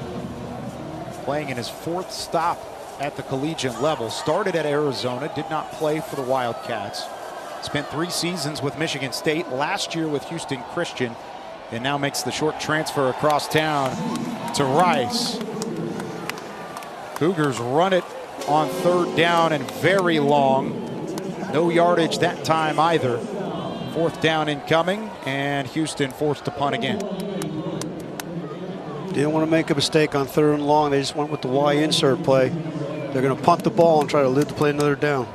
Playing in his 4th stop at the collegiate level. Started at Arizona, did not play for the Wildcats. Spent 3 seasons with Michigan State, last year with Houston Christian, and now makes the short transfer across town to Rice. Cougars run it on 3rd down and very long. No yardage that time either. 4th down incoming, and Houston forced to punt again.
Didn't want to make a mistake on 3rd and long. They just went with the Y insert play. They're going to punt the ball and try to live to play another down.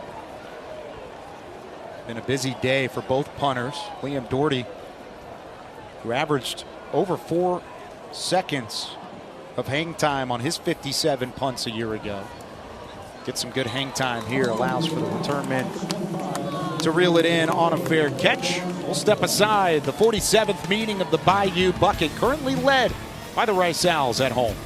Been a busy day for both punters. Liam Doherty, who averaged over 4 seconds of hang time on his 57 punts a year ago. Gets some good hang time here, allows for the return men to reel it in on a fair catch. We'll step aside. The 47th meeting of the Bayou Bucket, currently led by the Rice Owls at home.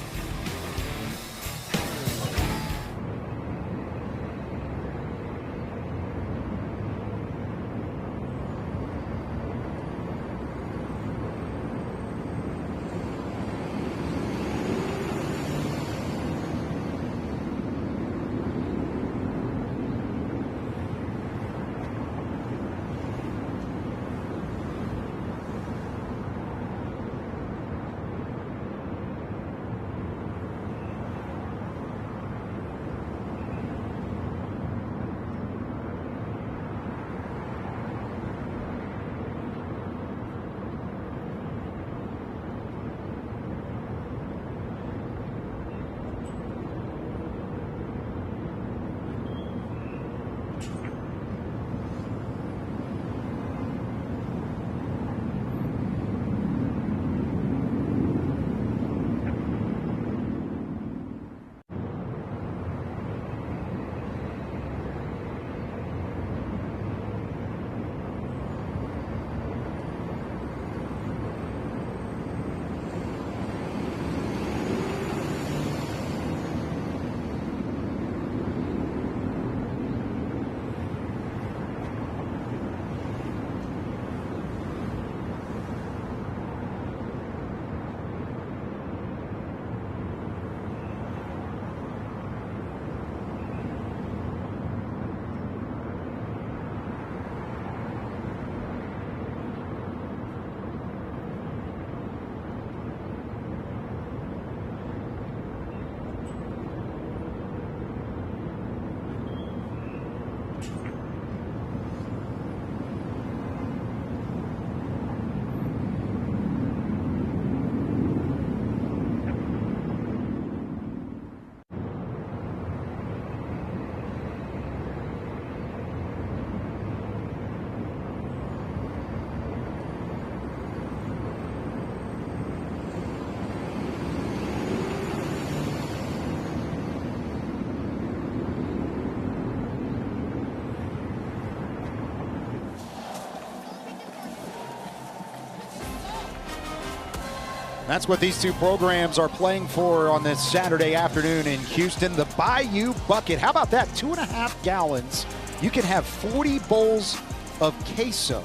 That's what these two programs are playing for on this Saturday afternoon in Houston. The Bayou Bucket. How about that? 2.5 gallons. You can have 40 bowls of queso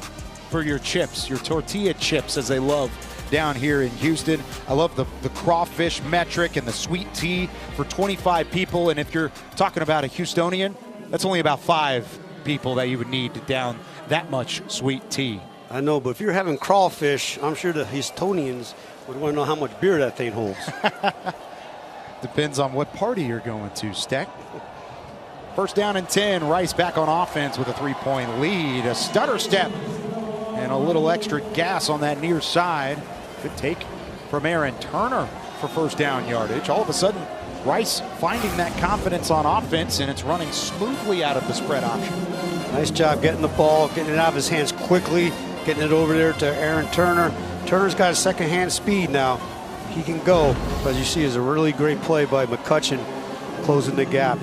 for your chips, your tortilla chips, as they love down here in Houston. I love the crawfish metric and the sweet tea for 25 people. And if you're talking about a Houstonian, that's only about 5 people that you would need to down that much sweet tea.
I know, but if you're having crawfish, I'm sure the Houstonians would want to know how much beer that thing holds.
Depends on what party you're going to, Steck. First down and 10. Rice back on offense with a 3-point lead. A stutter step and a little extra gas on that near side. Good take from Aaron Turner for first down yardage. All of a sudden, Rice finding that confidence on offense, and it's running smoothly out of the spread option.
Nice job getting the ball, getting it out of his hands quickly, getting it over there to Aaron Turner. Turner's got a second-hand speed now. He can go. As you see, is a really great play by McCutcheon closing the gap.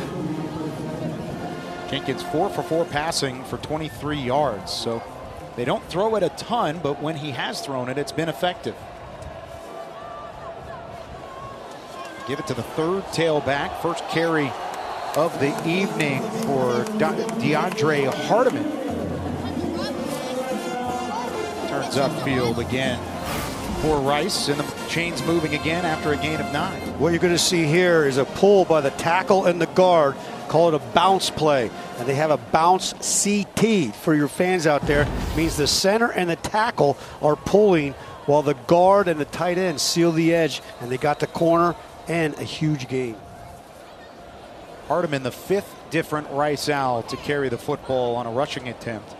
Jenkins 4 for 4 passing for 23 yards. So they don't throw it a ton, but when he has thrown it, it's been effective. Give it to the third tailback. First carry of the evening for DeAndre Hardiman. Turns upfield again for Rice, and the chains moving again after a gain of 9.
What you're going to see here is a pull by the tackle and the guard. Call it a bounce play, and they have a bounce CT for your fans out there. It means the center and the tackle are pulling while the guard and the tight end seal the edge, and they got the corner and a huge gain.
Hardiman, the 5th different Rice Owl to carry the football on a rushing attempt.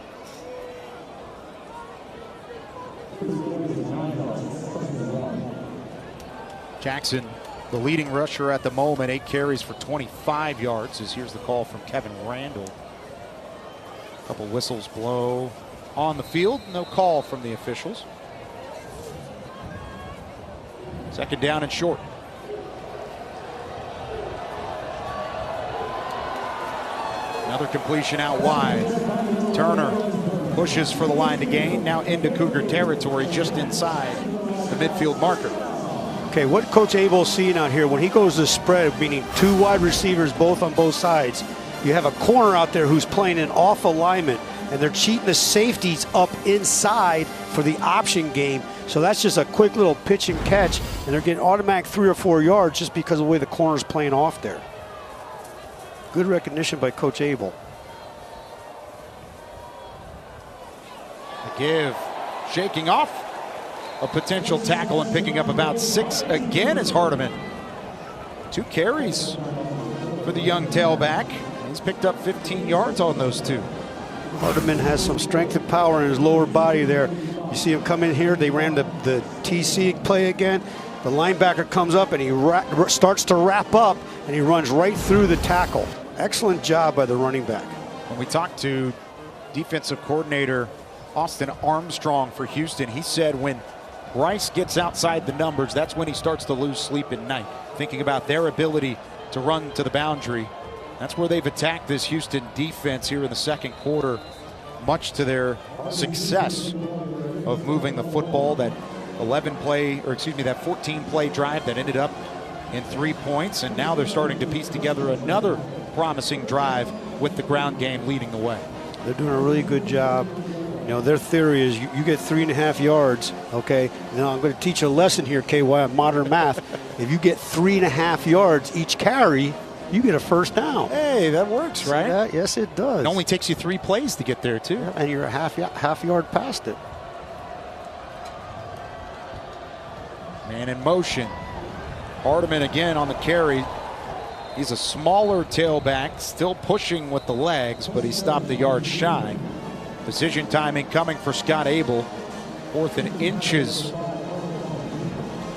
Jackson, the leading rusher at the moment, 8 carries for 25 yards. As here's the call from Kevin Randall. A couple whistles blow on the field. No call from the officials. Second down and short. Another completion out wide. Turner pushes for the line to gain. Now into Cougar territory, just inside the midfield marker.
Okay, what Coach Abel's seeing out here, when he goes to spread, meaning 2 wide receivers both on both sides, you have a corner out there who's playing an off alignment, and they're cheating the safeties up inside for the option game. So that's just a quick little pitch and catch, and they're getting automatic 3 or 4 yards just because of the way the corner's playing off there. Good recognition by Coach Abel.
A give, shaking off a potential tackle and picking up about 6 again is Hardiman. 2 carries for the young tailback. He's picked up 15 yards on those 2.
Hardiman has some strength and power in his lower body there. You see him come in here. They ran the TC play again. The linebacker comes up and he starts to wrap up, and he runs right through the tackle. Excellent job by the running back.
When we talked to defensive coordinator Austin Armstrong for Houston, he said when Rice gets outside the numbers, that's when he starts to lose sleep at night, thinking about their ability to run to the boundary. That's where they've attacked this Houston defense here in the second quarter, much to their success of moving the football. That 14-play drive that ended up in 3 points, and now they're starting to piece together another promising drive with the ground game leading the way.
They're doing a really good job. You know, their theory is you get 3.5 yards, okay? Now I'm going to teach you a lesson here, KY, on modern math. If you get 3.5 yards each carry, you get a first down.
Hey, that works, right?
Yeah, yes, it does.
It only takes you 3 plays to get there, too.
Yeah, and you're a half yard past it.
Man in motion. Hardiman again on the carry. He's a smaller tailback, still pushing with the legs, but he stopped the yard shy. Decision timing coming for Scott Abel. 4th and inches.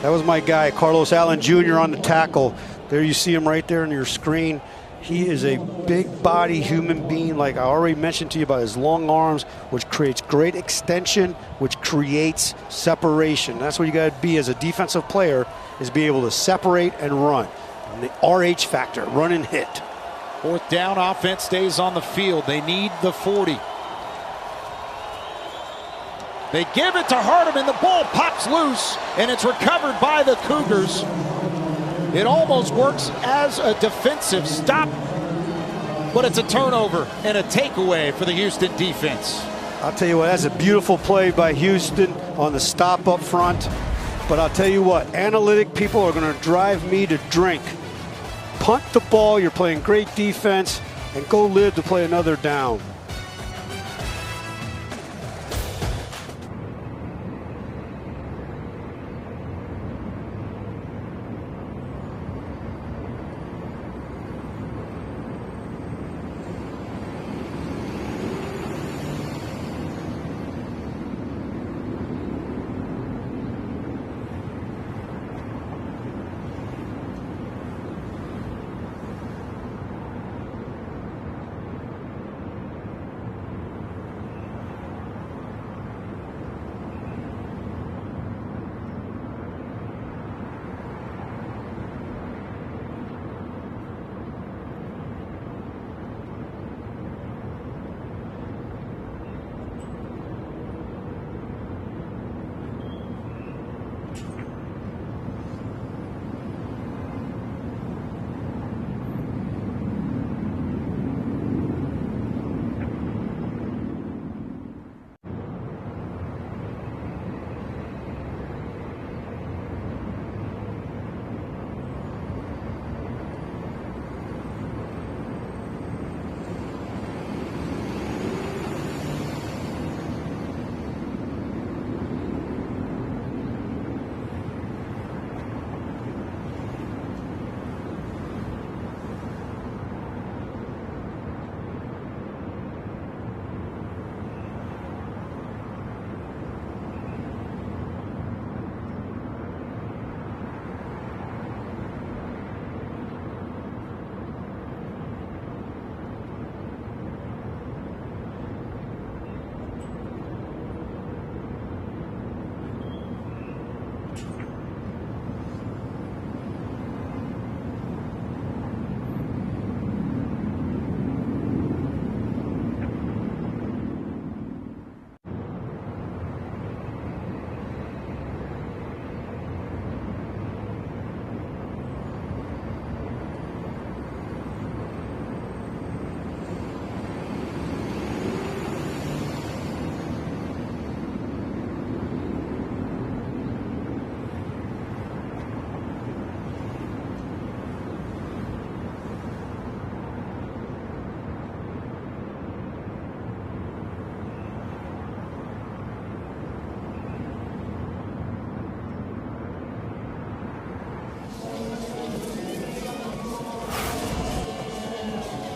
That was my guy, Carlos Allen Jr. on the tackle. There you see him right there on your screen. He is a big body human being, like I already mentioned to you about his long arms, which creates great extension, which creates separation. That's what you got to be as a defensive player, is be able to separate and run. And the RH factor, run and hit.
4th down, offense stays on the field. They need the 40. They give it to Hardeman. The ball pops loose, and it's recovered by the Cougars. It almost works as a defensive stop, but it's a turnover and a takeaway for the Houston defense.
I'll tell you what, that's a beautiful play by Houston on the stop up front. But I'll tell you what, analytic people are going to drive me to drink. Punt the ball, you're playing great defense, and go live to play another down.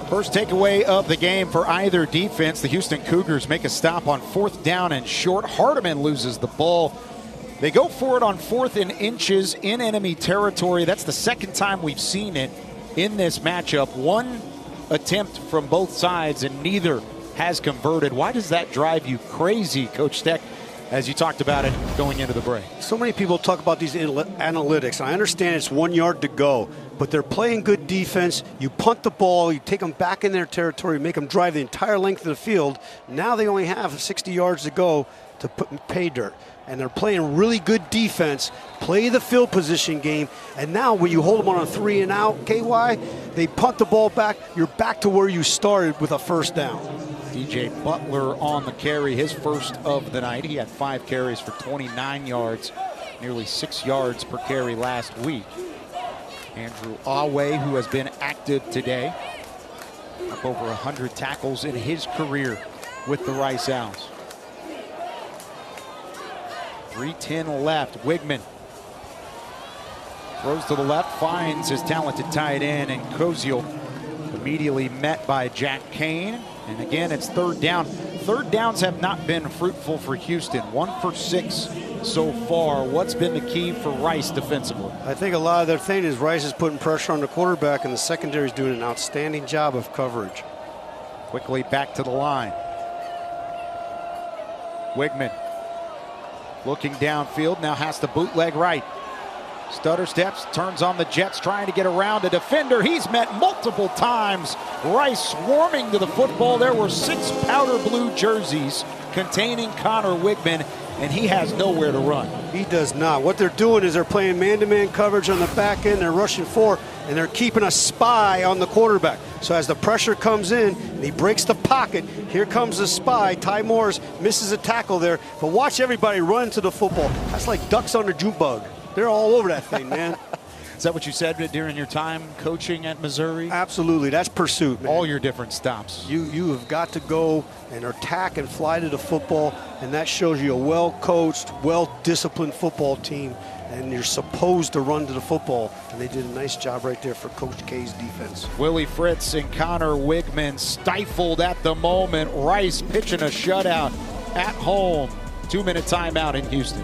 First takeaway of the game for either defense. The Houston Cougars make a stop on 4th down and short. Hardeman loses the ball. They go for it on 4th and inches in enemy territory. That's the second time we've seen it in this matchup. One attempt from both sides and neither has converted. Why does that drive you crazy, Coach Steck, as you talked about it going into the break?
So many people talk about these analytics. I understand it's 1 yard to go, but they're playing good defense. You punt the ball, you take them back in their territory, make them drive the entire length of the field. Now they only have 60 yards to go to put pay dirt. And they're playing really good defense, play the field position game, and now when you hold them on a 3 and out, KY, they punt the ball back, you're back to where you started with a first down.
DJ Butler on the carry, his first of the night. He had 5 carries for 29 yards, nearly 6 yards per carry last week. Andrew Awe, who has been active today, up over 100 tackles in his career with the Rice Owls. 3:10 left. Wigman throws to the left, finds his talented tight end, and Koziel immediately met by Jack Kane. And again, it's 3rd down. 3rd downs have not been fruitful for Houston. 1 for 6 so far. What's been the key for Rice defensively?
I think a lot of their thing is Rice is putting pressure on the quarterback, and the secondary is doing an outstanding job of coverage.
Quickly back to the line. Wigman looking downfield, now has to bootleg right. Stutter steps, turns on the Jets, trying to get around a defender. He's met multiple times. Rice swarming to the football. There were 6 powder blue jerseys containing Connor Wigman. and he has nowhere to run.
He does not. What they're doing is they're playing man-to-man coverage on the back end. They're rushing 4, and they're keeping a spy on the quarterback. So as the pressure comes in and he breaks the pocket, here comes the spy. Ty Morris misses a tackle there, but watch everybody run to the football. That's like ducks under June bug. They're all over that thing, man.
Is that what you said during your time coaching at Missouri?
Absolutely. That's pursuit, man.
All your different stops.
You have got to go and attack and fly to the football, and that shows you a well-coached, well-disciplined football team, and you're supposed to run to the football, and they did a nice job right there for Coach K's defense.
Willie Fritz and Connor Wigman stifled at the moment. Rice pitching a shutout at home. 2-minute timeout in Houston.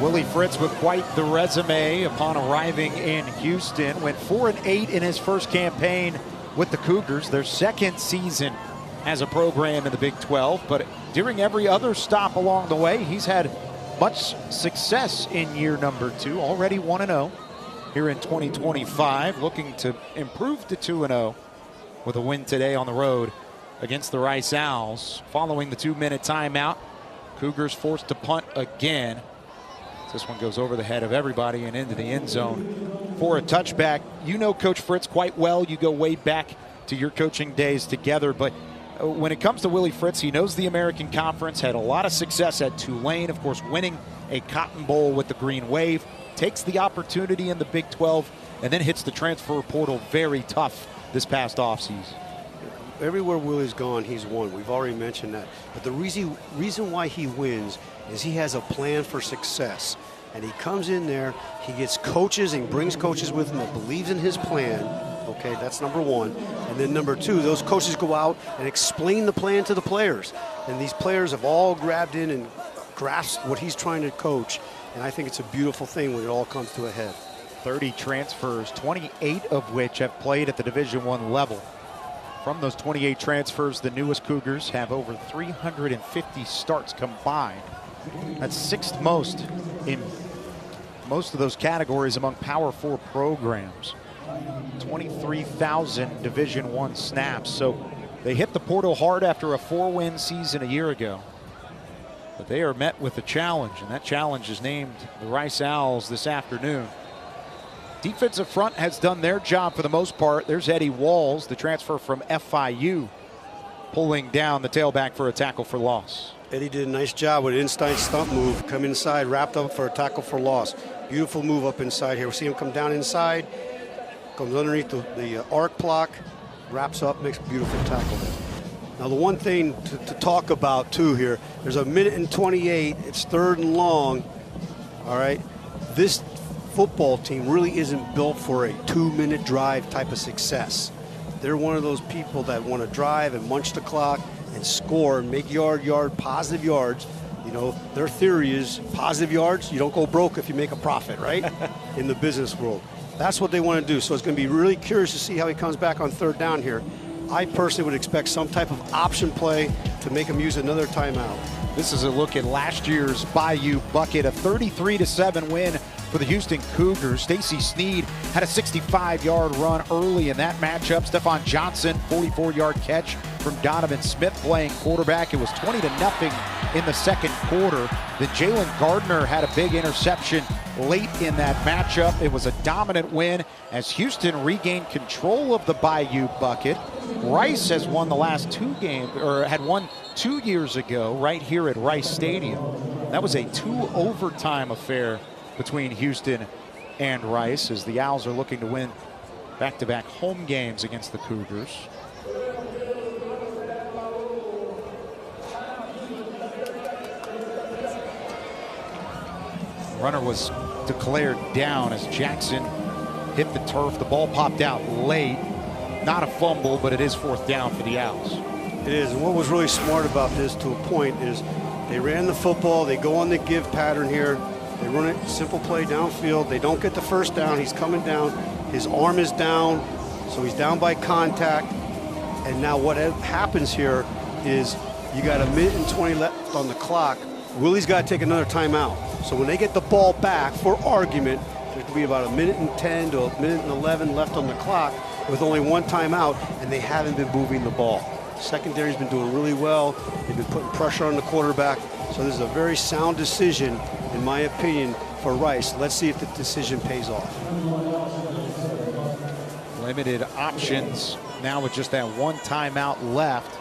Willie Fritz with quite the resume upon arriving in Houston. Went 4-8 in his first campaign with the Cougars, their second season as a program in the Big 12. But during every other stop along the way, he's had much success in year number 2. Already 1-0 here in 2025. Looking to improve to 2-0 with a win today on the road against the Rice Owls. Following the 2-minute timeout, Cougars forced to punt again. This one goes over the head of everybody and into the end zone for a touchback. You know Coach Fritz quite well. You go way back to your coaching days together. But when it comes to Willie Fritz, he knows the American Conference, had a lot of success at Tulane, of course, winning a Cotton Bowl with the Green Wave. Takes the opportunity in the Big 12 and then hits the transfer portal very tough this past offseason.
Everywhere Willie's gone, he's won. We've already mentioned that. But the reason why he wins is he has a plan for success. And he comes in there, he gets coaches and brings coaches with him that believes in his plan. Okay, that's number one. And then number two, those coaches go out and explain the plan to the players. And these players have all grabbed in and grasped what he's trying to coach. And I think it's a beautiful thing when it all comes to a head.
30 transfers, 28 of which have played at the Division I level. From those 28 transfers, the newest Cougars have over 350 starts combined. That's sixth most in most of those categories among Power 4 programs. 23,000 Division I snaps. So they hit the portal hard after a 4-win season a year ago. But they are met with a challenge, and that challenge is named the Rice Owls this afternoon. Defensive front has done their job for the most part. There's Eddie Walls, the transfer from FIU, pulling down the tailback for a tackle for loss.
Eddie did a nice job with an inside stump move, come inside, wrapped up for a tackle for loss. Beautiful move up inside here. We see him come down inside, comes underneath the arc block, wraps up, makes a beautiful tackle. Now the one thing to talk about too here, there's a minute and 28, it's 3rd and long, all right? This football team really isn't built for a 2-minute drive type of success. They're one of those people that want to drive and munch the clock and score and make positive yards. You know, their theory is positive yards, you don't go broke if you make a profit, right? In the business world. That's what they want to do. So it's going to be really curious to see how he comes back on 3rd down here. I personally would expect some type of option play to make him use another timeout.
This is a look at last year's Bayou Bucket, a 33-7 win for the Houston Cougars. Stacy Sneed had a 65-yard run early in that matchup. Stephon Johnson, 44-yard catch from Donovan Smith playing quarterback. It was 20-0 in the second quarter. Then Jalen Gardner had a big interception late in that matchup. It was a dominant win as Houston regained control of the Bayou Bucket. Rice has won the last 2 games, or had won 2 years ago right here at Rice Stadium. That was a 2-overtime affair between Houston and Rice as the Owls are looking to win back-to-back home games against the Cougars. Runner was declared down as Jackson hit the turf. The ball popped out late. Not a fumble, but it is 4th down for the Owls.
It is. And what was really smart about this to a point is they ran the football. They go on the give pattern here. They run it, simple play downfield. They don't get the 1st down. He's coming down. His arm is down, so he's down by contact. And now what happens here is you got a minute and 20 left on the clock. Willie's got to take another timeout. So when they get the ball back, for argument, there's going to be about a minute and 10 to a minute and 11 left on the clock with only 1 timeout, and they haven't been moving the ball. Secondary's been doing really well. They've been putting pressure on the quarterback. So this is a very sound decision, in my opinion, for Rice. Let's see if the decision pays off.
Limited options now with just that 1 timeout left.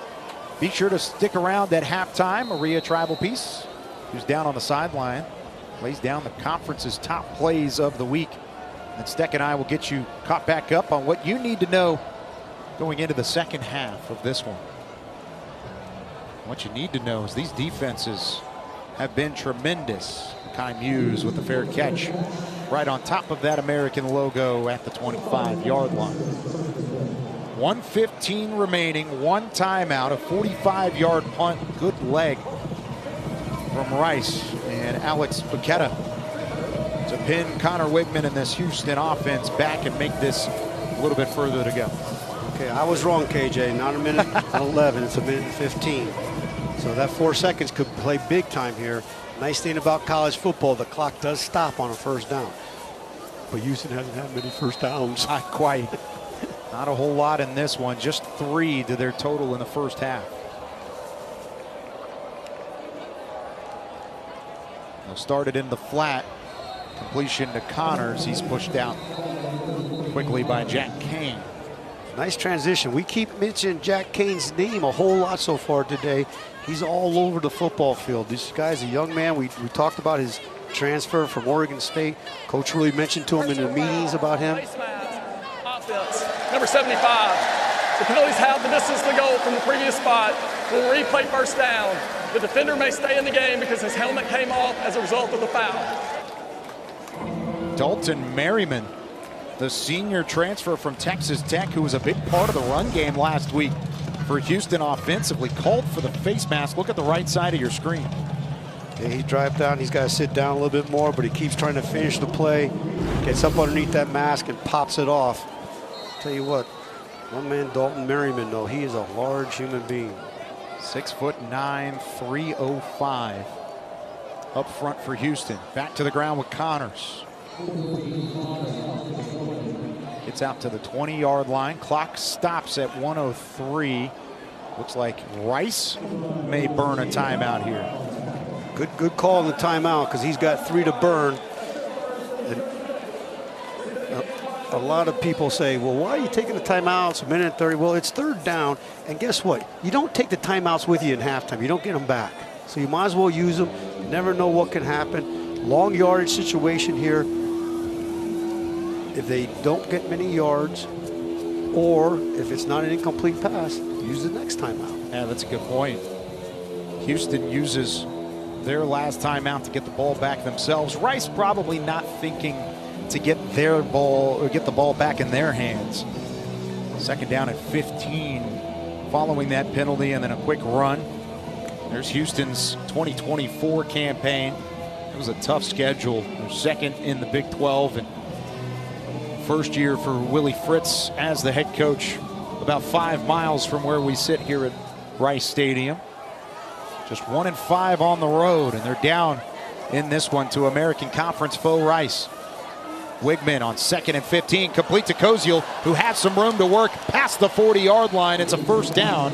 Be sure to stick around at halftime. Maria Tribal Peace, who's down on the sideline, lays down the conference's top plays of the week. And Steck and I will get you caught back up on what you need to know going into the second half of this one. What you need to know is these defenses have been tremendous. Kai Muse with the fair catch right on top of that American logo at the 25-yard line. 1:15 remaining, 1 timeout, a 45-yard punt, good leg from Rice and Alex Paqueta to pin Connor Wigman and this Houston offense back and make this a little bit further to go.
Okay, I was wrong, KJ. Not a minute and 11. It's a minute and 15. So that 4 seconds could play big time here. Nice thing about college football, the clock does stop on a 1st down. But Houston hasn't had many 1st downs.
Not quite. Not a whole lot in this one. Just 3 to their total in the first half. They'll start it in the flat. Completion to Connors. He's pushed out quickly by Jack Kane.
Nice transition. We keep mentioning Jack Kane's name a whole lot so far today. He's all over the football field. This guy's a young man. We talked about his transfer from Oregon State. Coach really mentioned to him in the meetings about him.
Offense, number 75. The penalties have the distance to go from the previous spot. We'll replay 1st down. The defender may stay in the game because his helmet came off as a result of the foul.
Dalton Merriman, the senior transfer from Texas Tech, who was a big part of the run game last week for Houston offensively, called for the face mask. Look at the right side of your screen.
Yeah, he drives down. He's got to sit down a little bit more, but he keeps trying to finish the play. Gets up underneath that mask and pops it off. Tell you what, one man, Dalton Merriman, though, he is a large human being.
6'9", 305. Up front for Houston. Back to the ground with Connors. Gets out to the 20-yard line. Clock stops at 1:03. Looks like Rice may burn a timeout here.
Good call on the timeout because he's got 3 to burn. And a lot of people say, well, why are you taking the timeouts? It's a minute and 30. Well, it's third down. And guess what? You don't take the timeouts with you in halftime. You don't get them back. So you might as well use them. You never know what can happen. Long yardage situation here. If they don't get many yards, or if it's not an incomplete pass, use the next timeout.
Yeah, that's a good point. Houston uses their last timeout to get the ball back themselves. Rice probably not thinking to get their ball or get the ball back in their hands. Second down at 15 following that penalty, and then a quick run. There's Houston's 2024 campaign. It was a tough schedule. They're second in the Big 12, and first year for Willie Fritz as the head coach, about 5 miles from where we sit here at Rice Stadium. Just 1-5 on the road, and they're down in this one to American Conference foe Rice. Wigman on 2nd and 15, complete to Koziel, who has some room to work past the 40-yard line. It's a first down.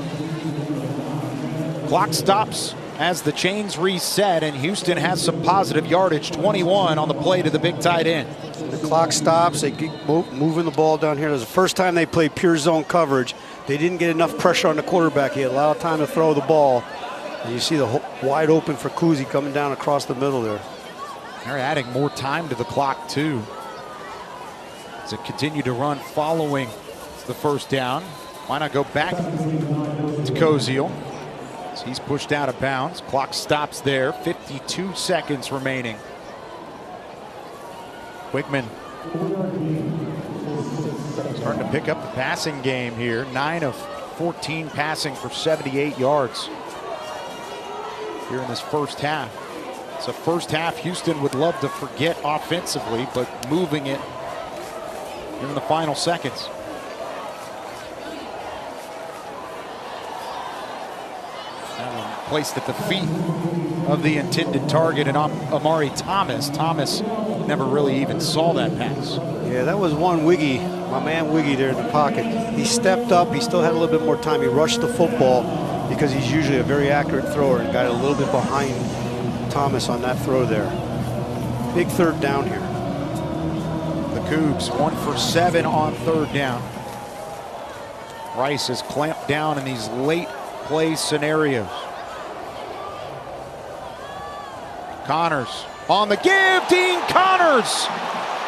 Clock stops as the chains reset, and Houston has some positive yardage, 21 on the play to the big tight end.
The clock stops. They keep moving the ball down here. It was the first time they played pure zone coverage. They didn't get enough pressure on the quarterback. He had a lot of time to throw the ball. And you see the wide open for Kuzi coming down across the middle there.
They're adding more time to the clock, too, as it continued to run following the first down. Why not go back to Koziel? So he's pushed out of bounds. Clock stops there. 52 seconds remaining. Wigman starting to pick up the passing game here. 9 of 14 passing for 78 yards here in this first half. It's a first half Houston would love to forget offensively, but moving it in the final seconds. That one placed at the feet of the intended target, and Amari Thomas. Thomas never really even saw that pass.
Yeah, that was one Wiggy, my man Wiggy there in the pocket. He stepped up. He still had a little bit more time. He rushed the football because he's usually a very accurate thrower, and got a little bit behind Thomas on that throw there. Big third down here.
The Cougs 1 for 7 on third down. Rice has clamped down in these late play scenarios. Connors on the give. Dean Connors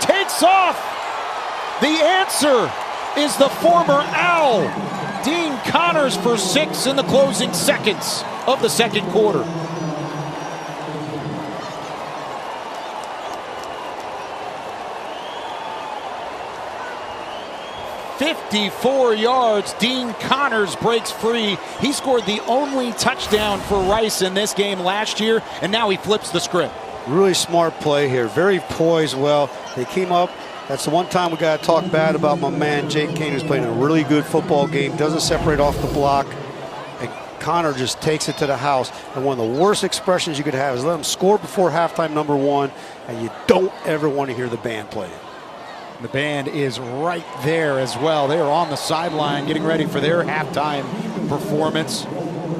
takes off. The answer is the former Owl, Dean Connors, for 6 in the closing seconds of the second quarter. "54 yards, Dean Connors breaks free. He scored the only touchdown for Rice in this game last year, and now he flips the script."
Really smart play here. Very poised well. They came up. That's the one time we got to talk bad about my man Jake Kane, who's playing a really good football game. Doesn't separate off the block. And Connor just takes it to the house. And one of the worst expressions you could have is let him score before halftime number 1, and you don't ever want to hear the band play.
The band is right there as well. They are on the sideline getting ready for their halftime performance.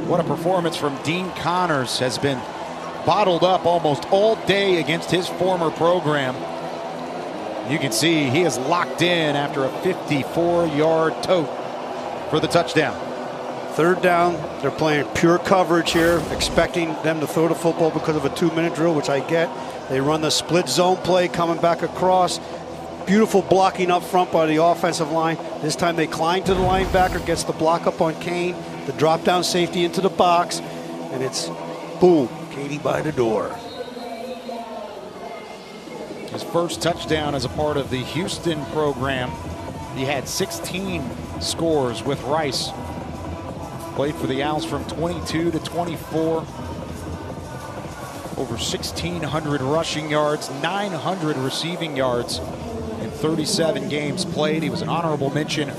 What a performance from Dean Connors. Has been bottled up almost all day against his former program. You can see he is locked in after a 54-yard tote for the touchdown.
Third down, they're playing pure coverage here, expecting them to throw the football because of a 2-minute drill, which I get. They run the split zone play coming back across. Beautiful blocking up front by the offensive line. This time they climb to the linebacker, gets the block up on Kane, the drop down safety into the box, and it's boom, Katie by the door.
His first touchdown as a part of the Houston program. He had 16 scores with Rice. Played for the Owls from 22 to 24. Over 1,600 rushing yards, 900 receiving yards in 37 games played. He was an honorable mention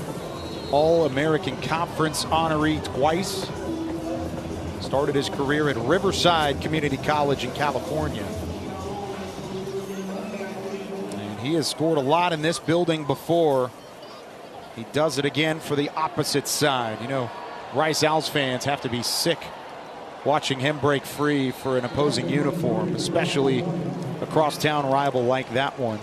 All-American Conference honoree twice. Started his career at Riverside Community College in California. And he has scored a lot in this building before. He does it again for the opposite side. You know, Rice Owls fans have to be sick watching him break free for an opposing uniform, especially a crosstown rival like that one.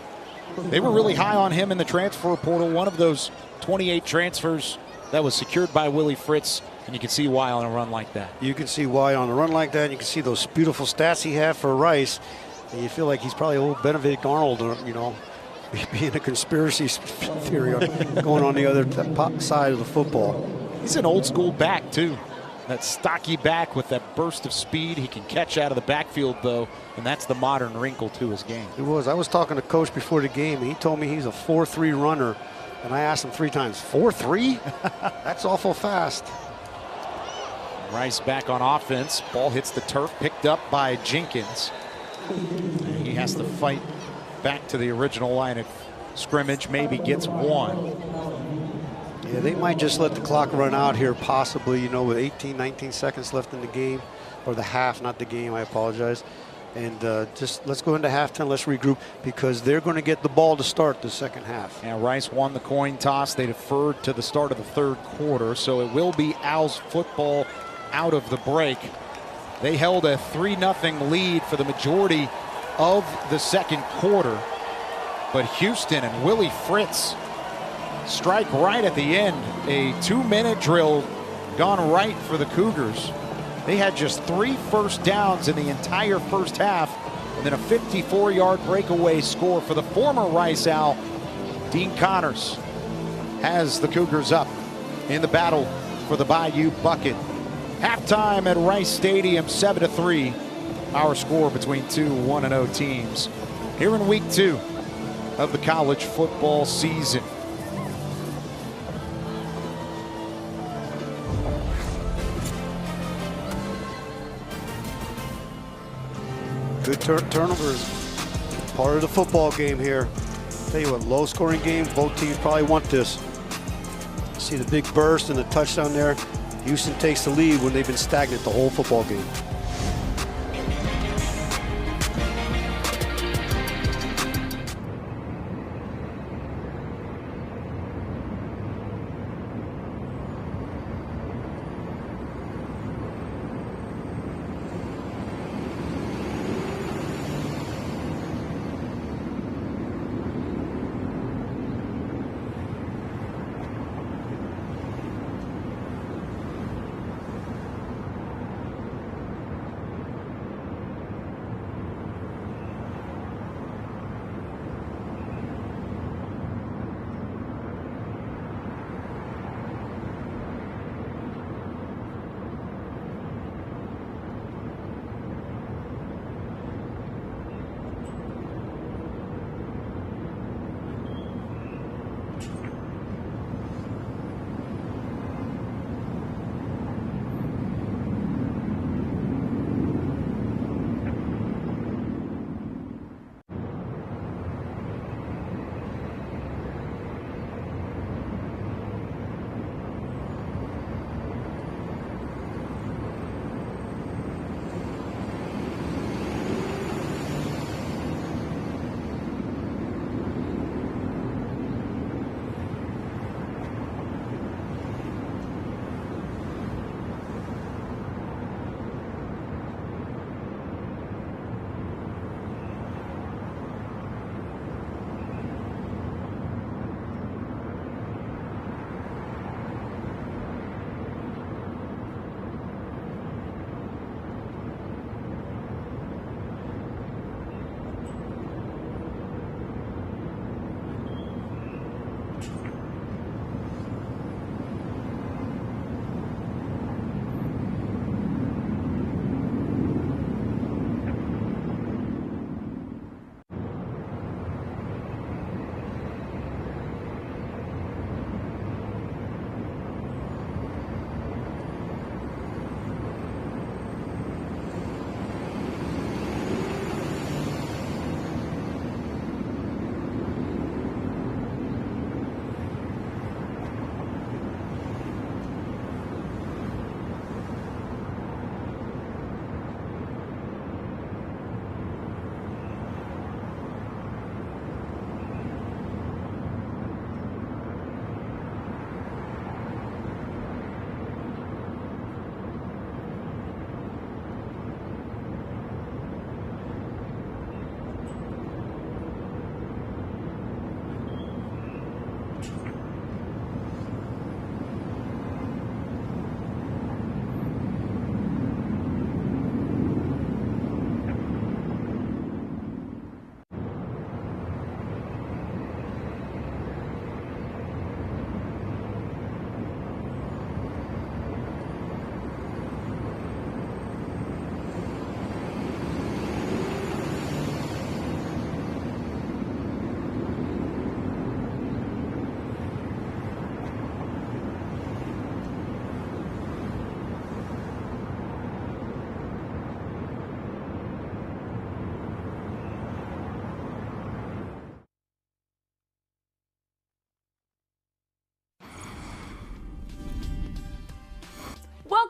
They were really high on him in the transfer portal, one of those 28 transfers that was secured by Willie Fritz, and you can see why on a run like that.
You can see why on a run like that. You can see those beautiful stats he had for Rice, and you feel like he's probably old Benedict Arnold, you know, being a conspiracy theory going on the other side of the football.
He's an old school back too. That stocky back with that burst of speed. He can catch out of the backfield though, and that's the modern wrinkle to his game.
It was. I was talking to Coach before the game, and he told me he's a 4.3 runner, and I asked him 3 times, 4.3? That's awful fast.
Rice back on offense. Ball hits the turf, picked up by Jenkins. And he has to fight back to the original line of scrimmage, maybe gets one.
Yeah, they might just let the clock run out here, possibly, you know, with 18, 19 seconds left in the game, or the half, not the game, I apologize. And just let's go into halftime, let's regroup, because they're going to get the ball to start the second half.
Yeah, Rice won the coin toss. They deferred to the start of the third quarter, so it will be Owls football out of the break. They held a 3-0 lead for the majority of the second quarter, but Houston and Willie Fritz strike right at the end. A 2-minute drill gone right for the Cougars. They had just 3 first downs in the entire first half, and then a 54-yard breakaway score for the former Rice Owl. Dean Connors has the Cougars up in the battle for the Bayou Bucket. Halftime at Rice Stadium, 7-3. Our score between two 1-0 teams here in week 2 of the college football season.
Good turnovers, part of the football game here. Tell you what, low-scoring game, both teams probably want this. See the big burst and the touchdown there. Houston takes the lead when they've been stagnant the whole football game.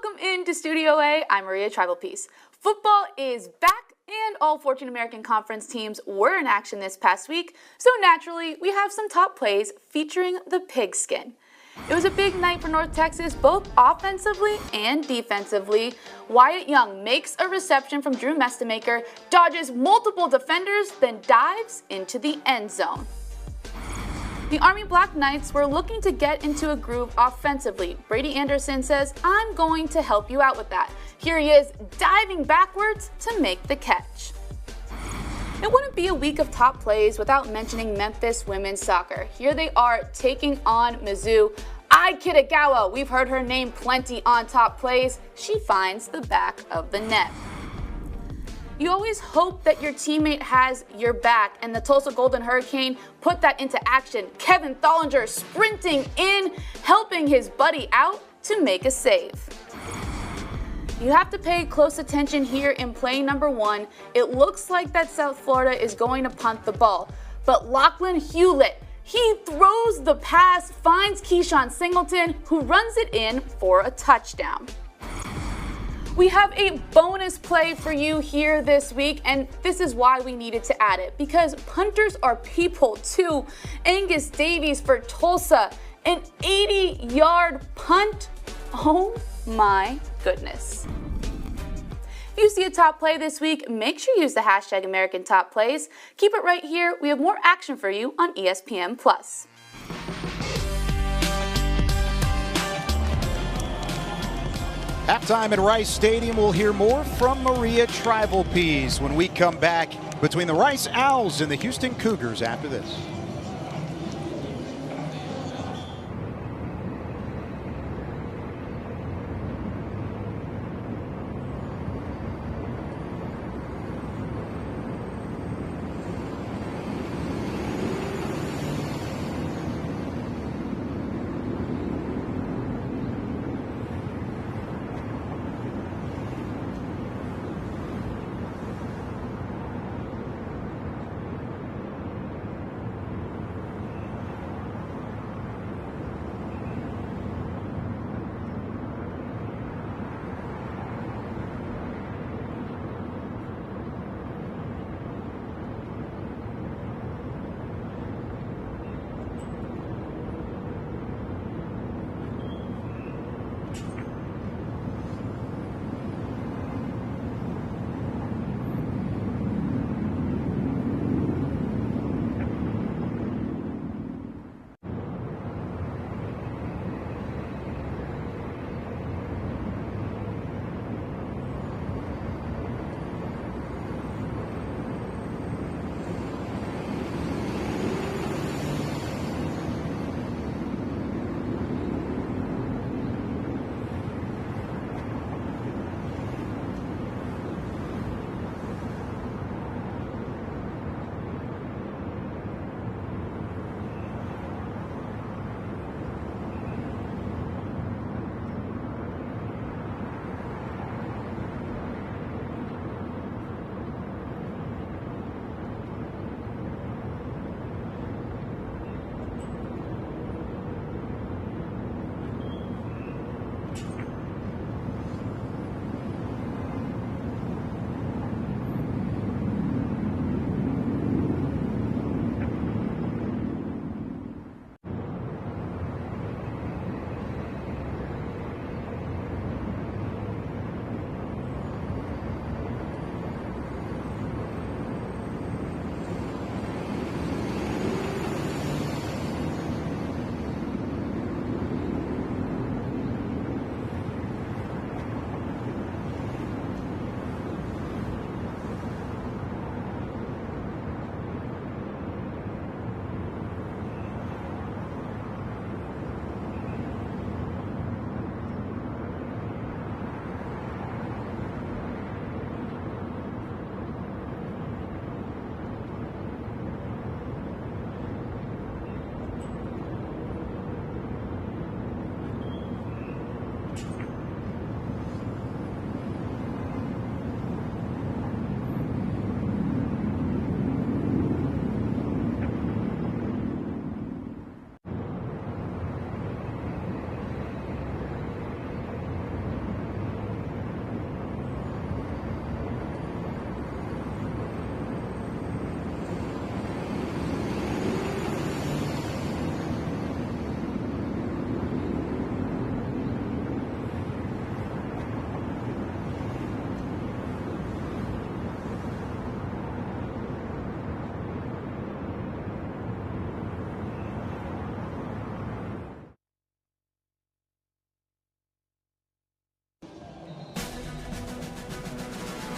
Welcome into Studio A. I'm Maria Tribal-Peace. Football is back, and all 14 American Conference teams were in action this past week, so naturally, we have some top plays featuring the pigskin. It was a big night for North Texas, both offensively and defensively. Wyatt Young makes a reception from Drew Mestemaker, dodges multiple defenders, then dives into the end zone. The Army Black Knights were looking to get into a groove offensively. Brady Anderson says, "I'm going to help you out with that." Here he is, diving backwards to make the catch. It wouldn't be a week of top plays without mentioning Memphis women's soccer. Here they are taking on Mizzou. Ai Kitagawa, we've heard her name plenty on top plays. She finds the back of the net. You always hope that your teammate has your back, and the Tulsa Golden Hurricane put that into action. Kevin Thollinger sprinting in, helping his buddy out to make a save. You have to pay close attention here in play number 1. It looks like that South Florida is going to punt the ball, but Lachlan Hewlett, he throws the pass, finds Keyshawn Singleton, who runs it in for a touchdown. We have a bonus play for you here this week, and this is why we needed to add it, because punters are people too. Angus Davies for Tulsa, an 80-yard punt. Oh my goodness. If you see a top play this week, make sure you use the hashtag American Top Plays. Keep it right here. We have more action for you on ESPN+.
Halftime at Rice Stadium, we'll hear more from Maria Tribal-Peace when we come back between the Rice Owls and the Houston Cougars after this.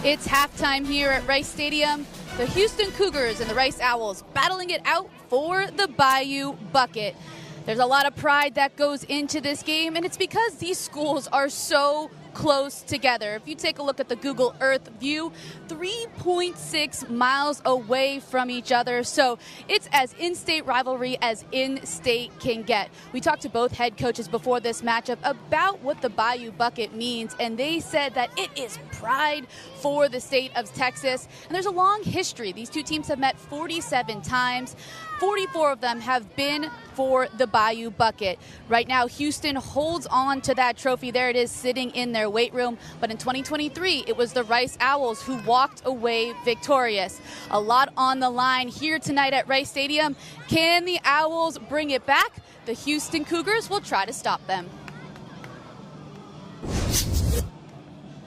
It's halftime here at Rice Stadium. The Houston Cougars and the Rice Owls battling it out for the Bayou Bucket. There's a lot of pride that goes into this game, and it's because these schools are so close together. If you take a look at the Google Earth view, 3.6 miles away from each other. So it's as in-state rivalry as in-state can get. We talked to both head coaches before this matchup about what the Bayou Bucket means, and they said that it is pride for the state of Texas. And there's a long history. These two teams have met 47 times. 44 of them have been for the Bayou Bucket. Right now, Houston holds on to that trophy. There it is sitting in their weight room. But in 2023, it was the Rice Owls who walked away victorious. A lot on the line here tonight at Rice Stadium. Can the Owls bring it back? The Houston Cougars will try to stop them.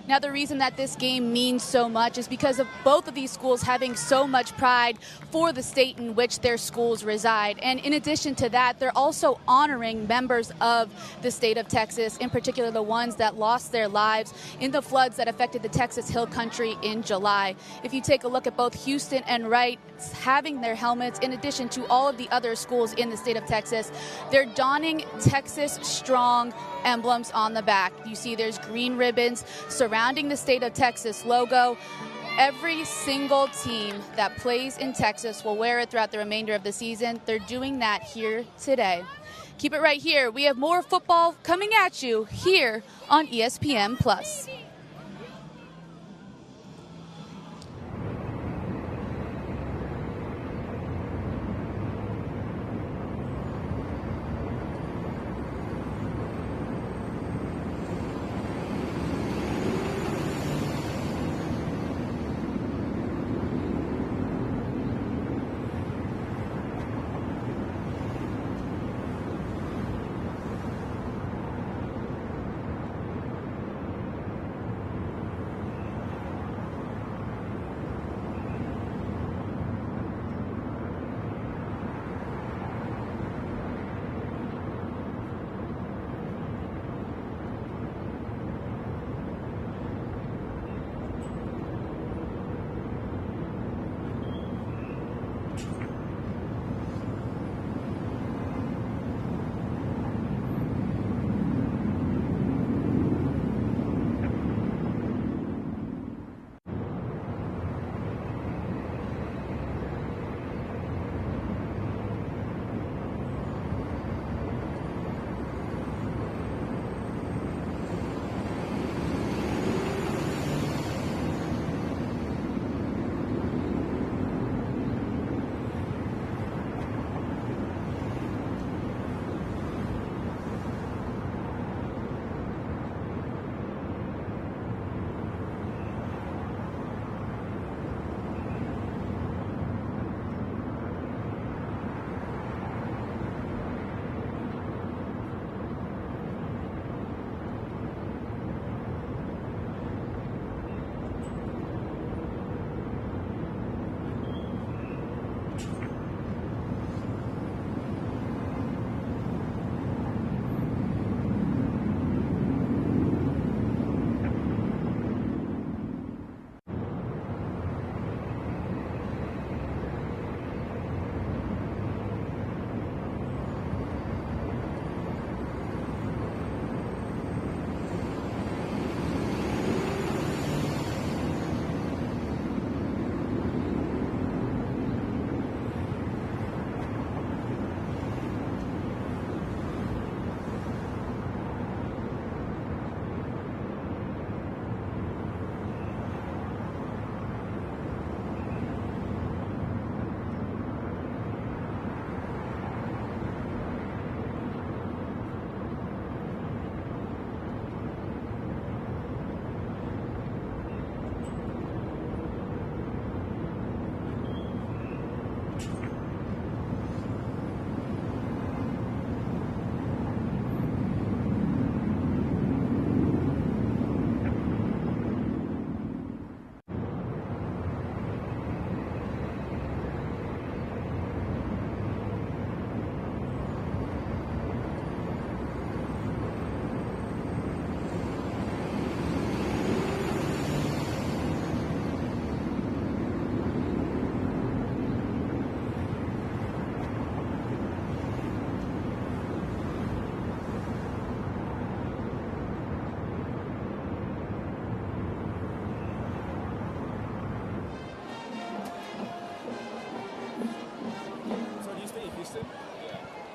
Now, the reason that this game means so much is because of both of these schools having so much pride for the state in which their schools reside. And in addition to that, they're also honoring members of the state of Texas, in particular the ones that lost their lives in the floods that affected the Texas Hill Country in July. If you take a look at both Houston and Rice having their helmets, in addition to all of the other schools in the state of Texas, they're donning Texas Strong emblems on the back. You see there's green ribbons surrounding the state of Texas logo. Every single team that plays in Texas will wear it throughout the remainder of the season. They're doing that here today. Keep it right here. We have more football coming at you here on ESPN+.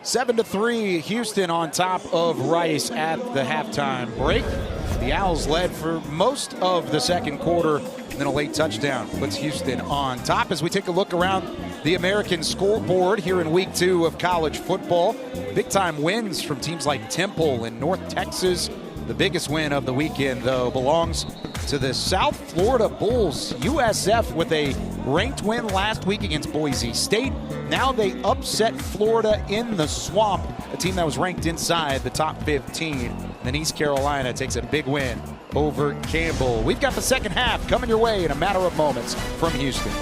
7-3, Houston on top of Rice at the halftime break. The Owls led for most of the second quarter, and then a late touchdown puts Houston on top. As we take a look around the American scoreboard here in week 2 of college football, big-time wins from teams like Temple and North Texas. The biggest win of the weekend, though, belongs to the South Florida Bulls. USF with a ranked win last week against Boise State. Now they upset Florida in the Swamp, a team that was ranked inside the top 15. Then East Carolina takes a big win over Campbell. We've got the second half coming your way in a matter of moments from Houston.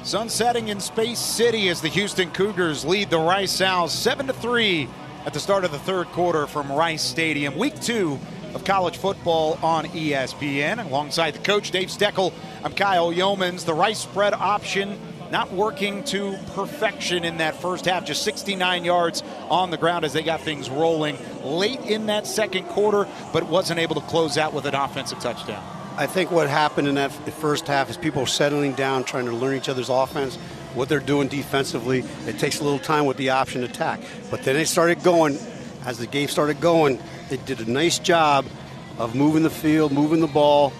Sun setting in Space City as the Houston Cougars lead the Rice Owls 7-3 at the start of the third quarter from Rice Stadium. Week 2 of college football on ESPN. Alongside the coach, Dave Steckel, I'm Kyle Yeomans. The Rice spread option not working to perfection in that first half. Just 69 yards on the ground as they got things rolling late in that second quarter, but wasn't able to close out with an offensive touchdown.
I think what happened in that first half is people settling down, trying to learn each other's offense, what they're doing defensively. It takes a little time with the option attack. But then they started going, as the game started going, they did a nice job of moving the field, moving the ball,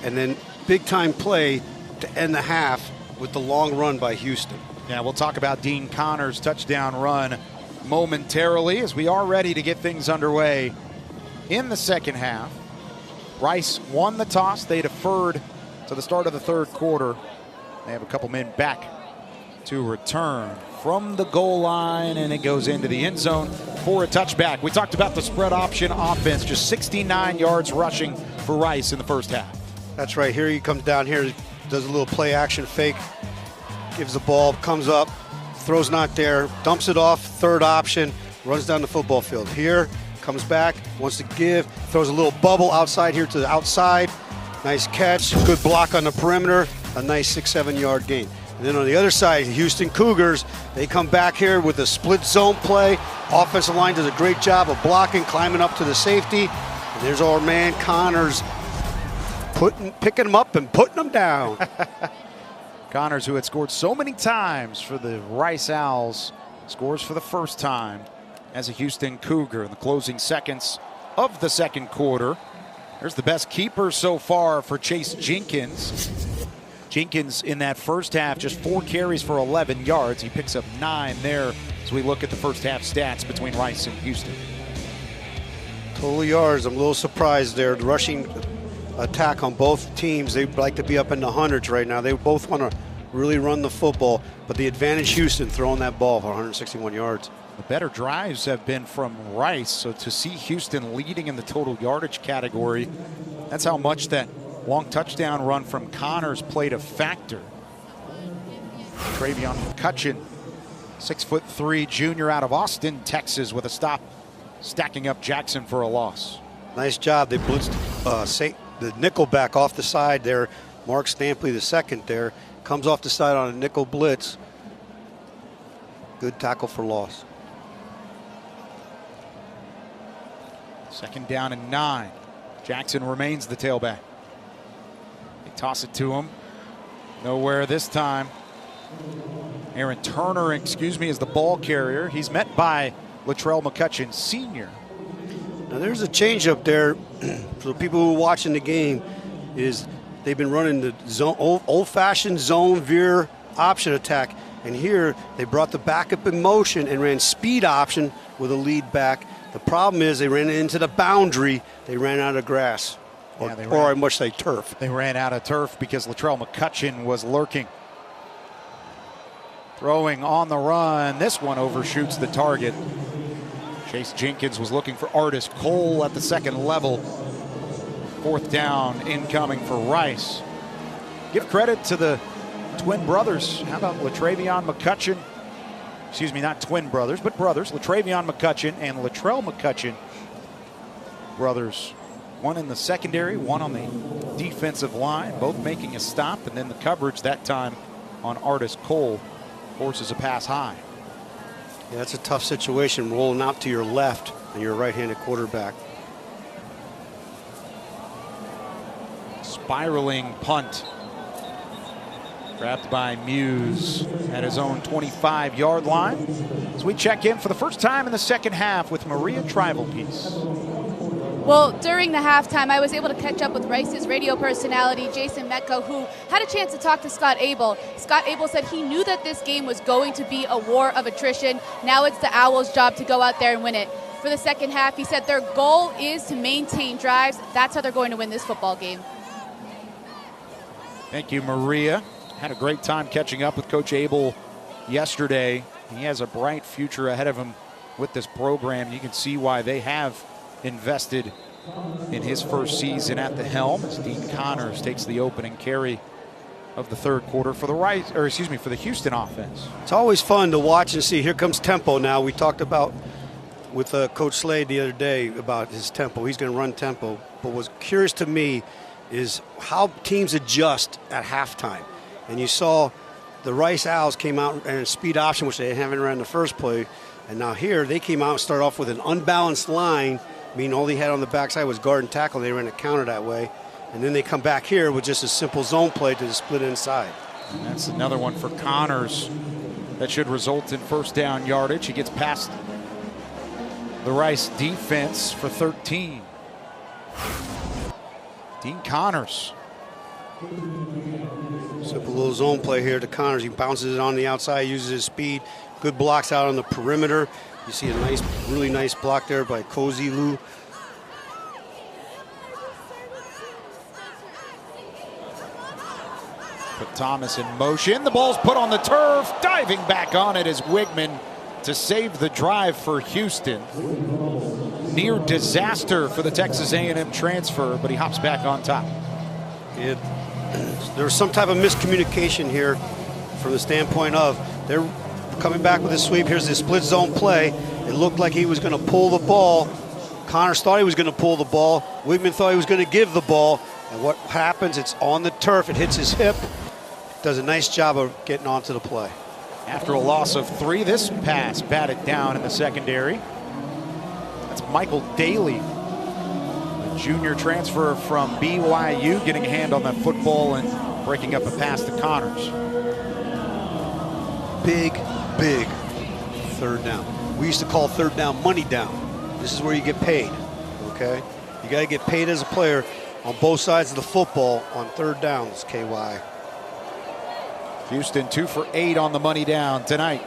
and then big-time play to end the half with the long run by Houston.
Yeah, we'll talk about Dean Connors' touchdown run momentarily as we are ready to get things underway in the second half. Rice won the toss. They deferred to the start of the third quarter. They have a couple men back to return from the goal line, and it goes into the end zone for a touchback. We talked about the spread option offense, just 69 yards rushing for Rice in the first half.
That's right. Here he comes down here, does a little play action fake, gives the ball, comes up, throws not there, dumps it off, third option, runs down the football field. Here, comes back, wants to give, throws a little bubble outside here to the outside. Nice catch, good block on the perimeter, a nice 6-7 yard gain. And then on the other side, Houston Cougars, they come back here with a split zone play. Offensive line does a great job of blocking, climbing up to the safety. And there's our man Connors picking him up and putting him down.
Connors, who had scored so many times for the Rice Owls, scores for the first time as a Houston Cougar in the closing seconds of the second quarter. There's the best keeper so far for Chase Jenkins. Jenkins in that first half, just 4 carries for 11 yards. He picks up 9 there as we look at the first half stats between Rice and Houston.
Total yards, I'm a little surprised there. The rushing attack on both teams, they'd like to be up in the hundreds right now. They both want to really run the football, but the advantage Houston throwing that ball for 161 yards.
The better drives have been from Rice, so to see Houston leading in the total yardage category, that's how much that long touchdown run from Connors played a factor. Travion McCutcheon, 6'3" junior out of Austin, Texas, with a stop, stacking up Jackson for a loss.
Nice job. They blitzed the nickel back off the side there. Mark Stampley, the second there, comes off the side on a nickel blitz. Good tackle for loss.
Second down and 9. Jackson remains the tailback. They toss it to him. Nowhere this time. Aaron Turner, is the ball carrier. He's met by Latrell McCutcheon Sr.
Now there's a change up there for the people who are watching the game. Is they've been running the zone, old-fashioned zone veer option attack, and here they brought the backup in motion and ran speed option with a lead back. The problem is they ran into the boundary. They ran out of grass, or I must say turf.
They ran out of turf because Latrell McCutcheon was lurking. Throwing on the run. This one overshoots the target. Chase Jenkins was looking for Artis Cole at the second level. Fourth down incoming for Rice. Give credit to the twin brothers. How about Latravion McCutcheon? Excuse me, not twin brothers, but brothers. Latravion McCutcheon and Latrell McCutcheon. Brothers. One in the secondary, one on the defensive line, both making a stop, and then the coverage that time on Artis Cole forces a pass high.
Yeah, that's a tough situation, rolling out to your left and you're a right-handed quarterback.
Spiraling punt. Grabbed by Muse at his own 25-yard line. As we check in for the first time in the second half with Maria Trivalpiece.
Well, during the halftime, I was able to catch up with Rice's radio personality, Jason Metco, who had a chance to talk to Scott Abel. Scott Abel said he knew that this game was going to be a war of attrition. Now it's the Owls' job to go out there and win it. For the second half, he said their goal is to maintain drives. That's how they're going to win this football game.
Thank you, Maria. Had a great time catching up with Coach Abel yesterday. He has a bright future ahead of him with this program. You can see why they have invested in his first season at the helm as Dean Connors takes the opening carry of the third quarter for the Houston offense.
It's always fun to watch and see. Here comes tempo now. We talked about with Coach Slade the other day about his tempo. He's going to run tempo. But what's curious to me is how teams adjust at halftime. And you saw the Rice Owls came out and speed option, which they haven't ran in the first play. And now here they came out and started off with an unbalanced line, meaning all they had on the backside was guard and tackle. They ran a counter that way. And then they come back here with just a simple zone play to the split inside.
And that's another one for Connors that should result in first down yardage. He gets past the Rice defense for 13. Dean Connors
Simple little zone play here to Connors. He bounces it on the outside, uses his speed. Good blocks out on the perimeter. You see a nice, really nice block there by Cozy Lou.
Put Thomas in motion. The ball's put on the turf. Diving back on it is Wigman to save the drive for Houston. Near disaster for the Texas A&M transfer, but he hops back on top.
There was some type of miscommunication here from the standpoint of they're coming back with a sweep. Here's the split zone play. It looked like he was going to pull the ball. Connors thought he was going to pull the ball. Wigman thought he was going to give the ball. And what happens, it's on the turf. It hits his hip. Does a nice job of getting onto the play.
After a loss of 3, this pass batted down in the secondary. That's Michael Daly, a junior transfer from BYU, getting a hand on that football and breaking up a pass to Connors.
Big third down. We used to call third down money down. This is where you get paid, okay? You got to get paid as a player on both sides of the football on third downs, KY.
Houston 2 for 8 on the money down tonight.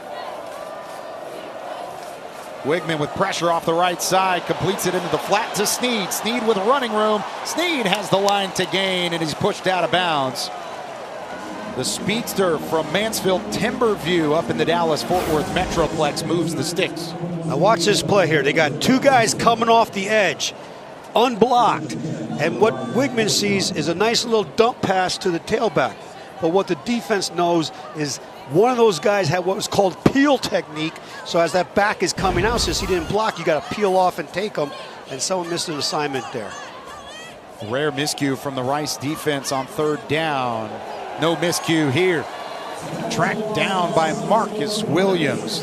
Wigman with pressure off the right side, completes it into the flat to Snead. Snead with running room. Snead has the line to gain, and he's pushed out of bounds. The speedster from Mansfield Timberview up in the Dallas-Fort Worth Metroplex moves the sticks.
Now watch this play here. They got 2 guys coming off the edge, unblocked. And what Wigman sees is a nice little dump pass to the tailback. But what the defense knows is one of those guys had what was called peel technique. So as that back is coming out, since he didn't block, you got to peel off and take him. And someone missed an assignment there.
Rare miscue from the Rice defense on third down. No miscue here. Tracked down by Marcus Williams.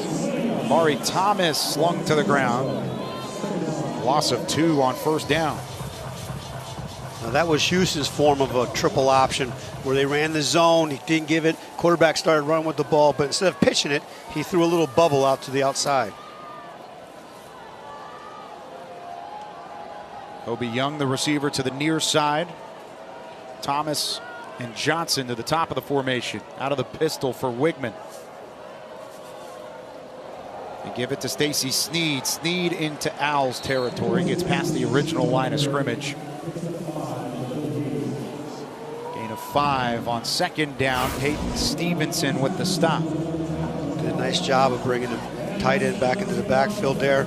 Mari Thomas slung to the ground. Loss of 2 on first down.
Now that was Houston's form of a triple option where they ran the zone. He didn't give it. Quarterback started running with the ball, but instead of pitching it, he threw a little bubble out to the outside.
Obi Young, the receiver, to the near side. Thomas and Johnson to the top of the formation. Out of the pistol for Wigman. They give it to Stacy Snead. Snead into Owls territory. Gets past the original line of scrimmage. Gain of 5 on second down. Peyton Stevenson with the stop.
Did a nice job of bringing the tight end back into the backfield there.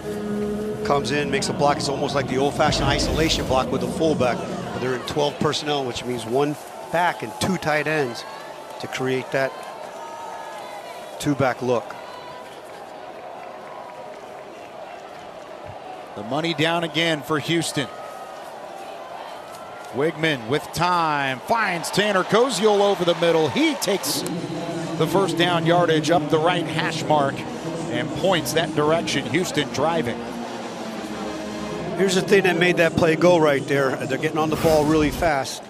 Comes in, makes a block. It's almost like the old-fashioned isolation block with the fullback. But they're in 12 personnel, which means 1 back and 2 tight ends to create that 2-back look.
The money down again for Houston. Wigman with time finds Tanner Koziel over the middle. He takes the first down yardage up the right hash mark and points that direction. Houston driving.
Here's the thing that made that play go right there. They're getting on the ball really fast.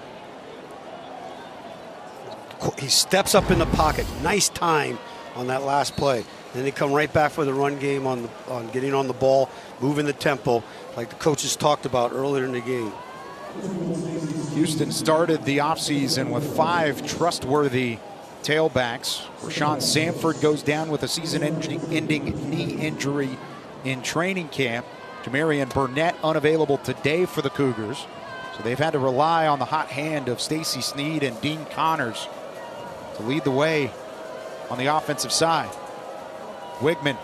He steps up in the pocket. Nice time on that last play. Then they come right back for the run game on getting on the ball, moving the tempo, like the coaches talked about earlier in the game.
Houston started the offseason with 5 trustworthy tailbacks. Rashawn Sanford goes down with a season-ending knee injury in training camp. Jamarian Burnett unavailable today for the Cougars. So they've had to rely on the hot hand of Stacy Snead and Dean Connors to lead the way on the offensive side. Wigman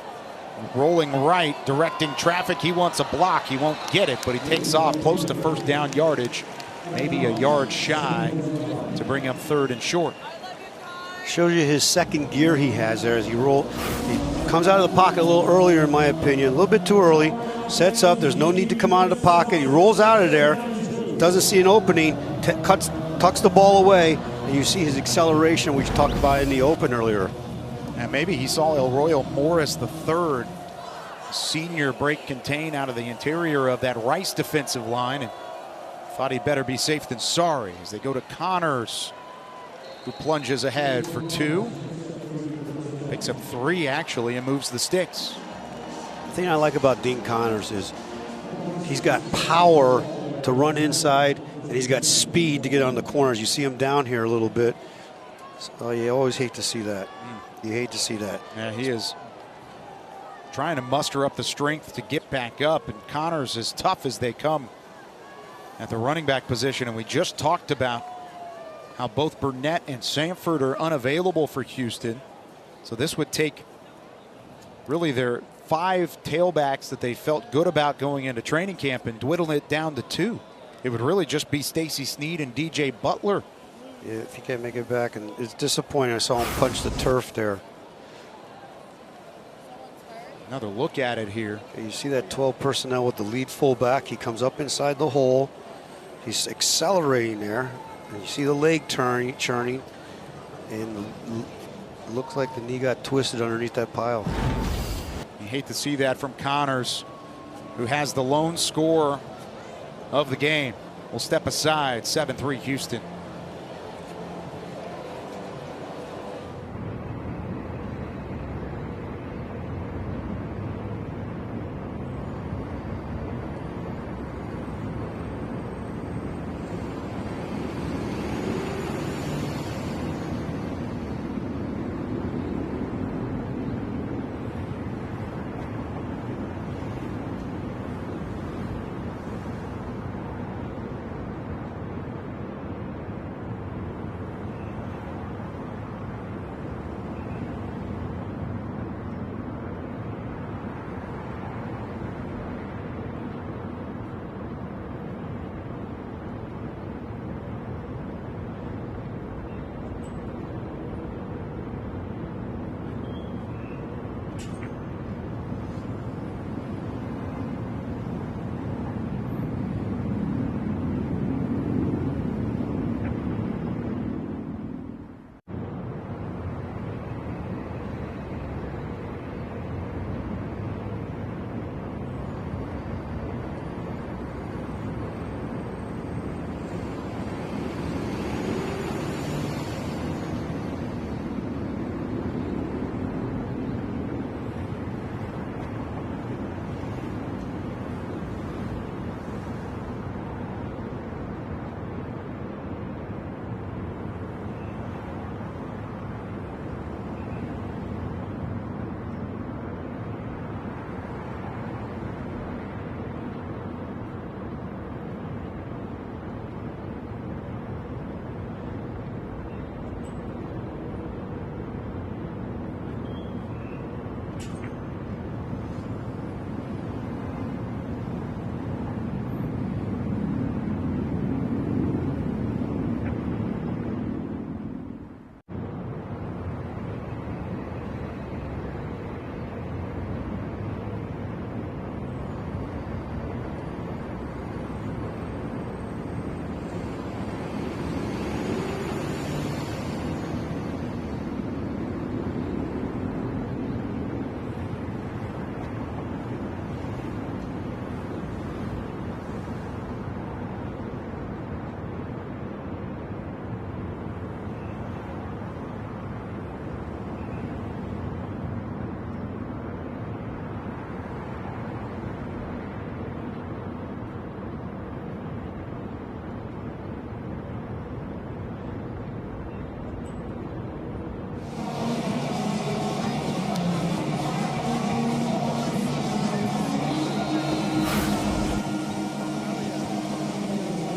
rolling right, directing traffic. He wants a block. He won't get it, but he takes off close to first down yardage. Maybe a yard shy to bring up 3rd and short.
Shows you his second gear he has there as he rolls. He comes out of the pocket a little earlier, in my opinion. A little bit too early. Sets up. There's no need to come out of the pocket. He rolls out of there. Doesn't see an opening. Tucks the ball away. And you see his acceleration, which we talked about in the open earlier.
And maybe he saw El Royal Morris III, senior, break contain out of the interior of that Rice defensive line and thought he'd better be safe than sorry as they go to Connors, who plunges ahead for 2. Picks up 3 actually and moves the sticks.
The thing I like about Dean Connors is he's got power to run inside. And he's got speed to get on the corners. You see him down here a little bit. So you always hate to see that. You hate to see that.
Yeah, he is trying to muster up the strength to get back up, and Connor's as tough as they come at the running back position. And we just talked about how both Burnett and Sanford are unavailable for Houston. So this would take really their 5 tailbacks that they felt good about going into training camp and dwindle it down to 2. It would really just be Stacy Snead and DJ Butler.
Yeah, if he can't make it back, and it's disappointing. I saw him punch the turf there.
Another look at it here.
You see that 12 personnel with the lead fullback. He comes up inside the hole. He's accelerating there. And you see the leg churning. And it looks like the knee got twisted underneath that pile.
You hate to see that from Connors, who has the lone score of the game. We'll step aside. 7-3 Houston.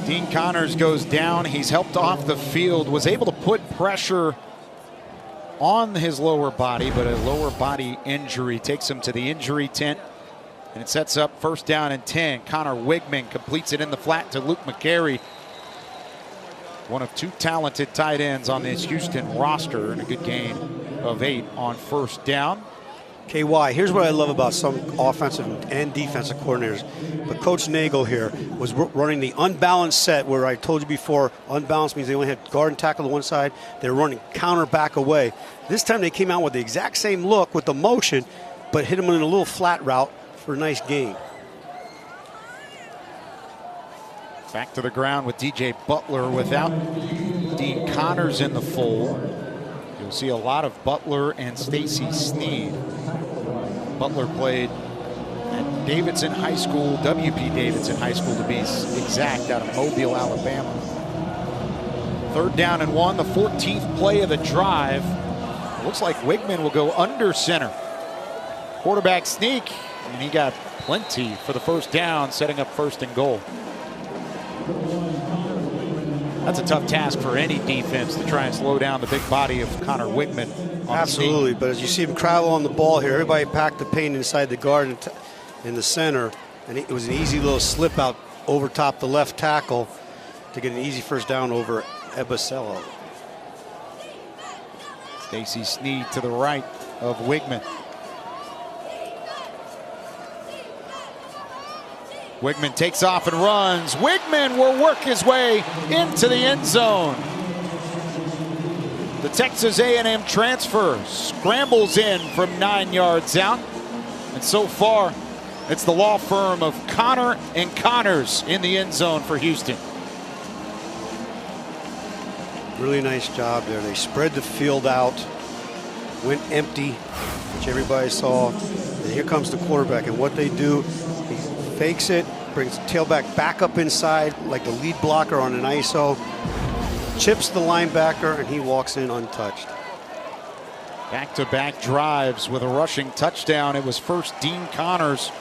Dean Connors goes down. He's helped off the field, was able to put pressure on his lower body, but a lower body injury takes him to the injury tent, and it sets up 1st down and 10. Connor Wigman completes it in the flat to Luke McCary, one of 2 talented tight ends on this Houston roster, and a good gain of 8 on 1st down.
KY, here's what I love about some offensive and defensive coordinators. But Coach Nagel here was running the unbalanced set, where I told you before, unbalanced means they only had guard and tackle to one side. They're running counter back away. This time they came out with the exact same look with the motion, but hit him in a little flat route for a nice gain.
Back to the ground with DJ Butler without Dean Connors in the fold. You'll see a lot of Butler and Stacy Snead. Butler played at Davidson High School, W.P. Davidson High School to be exact, out of Mobile, Alabama. 3rd down and 1, the 14th play of the drive. Looks like Wigman will go under center. Quarterback sneak, and he got plenty for the 1st down, setting up 1st and goal. That's a tough task for any defense to try and slow down the big body of Connor Wigman.
Absolutely, but as you see him travel on the ball here, everybody packed the paint inside the guard in the center, and it was an easy little slip out over top the left tackle to get an easy 1st down over Ebisello.
Stacy Sneed to the right of Wigman. Wigman takes off and runs. Wigman will work his way into the end zone. The Texas A&M transfer scrambles in from 9 yards out. And so far, it's the law firm of Connor and Connors in the end zone for Houston.
Really nice job there. They spread the field out, went empty, which everybody saw. And here comes the quarterback. And what they do, he fakes it, brings the tailback back up inside like the lead blocker on an ISO, chips the linebacker, and he walks in untouched.
Back-to-back drives with a rushing touchdown. It was first Dean Connors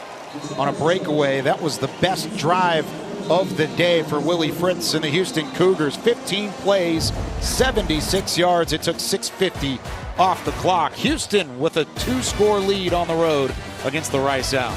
on a breakaway. That was the best drive of the day for Willie Fritz and the Houston Cougars. 15 plays, 76 yards. It took 6:50 off the clock. Houston with a 2-score lead on the road against the Rice Owls.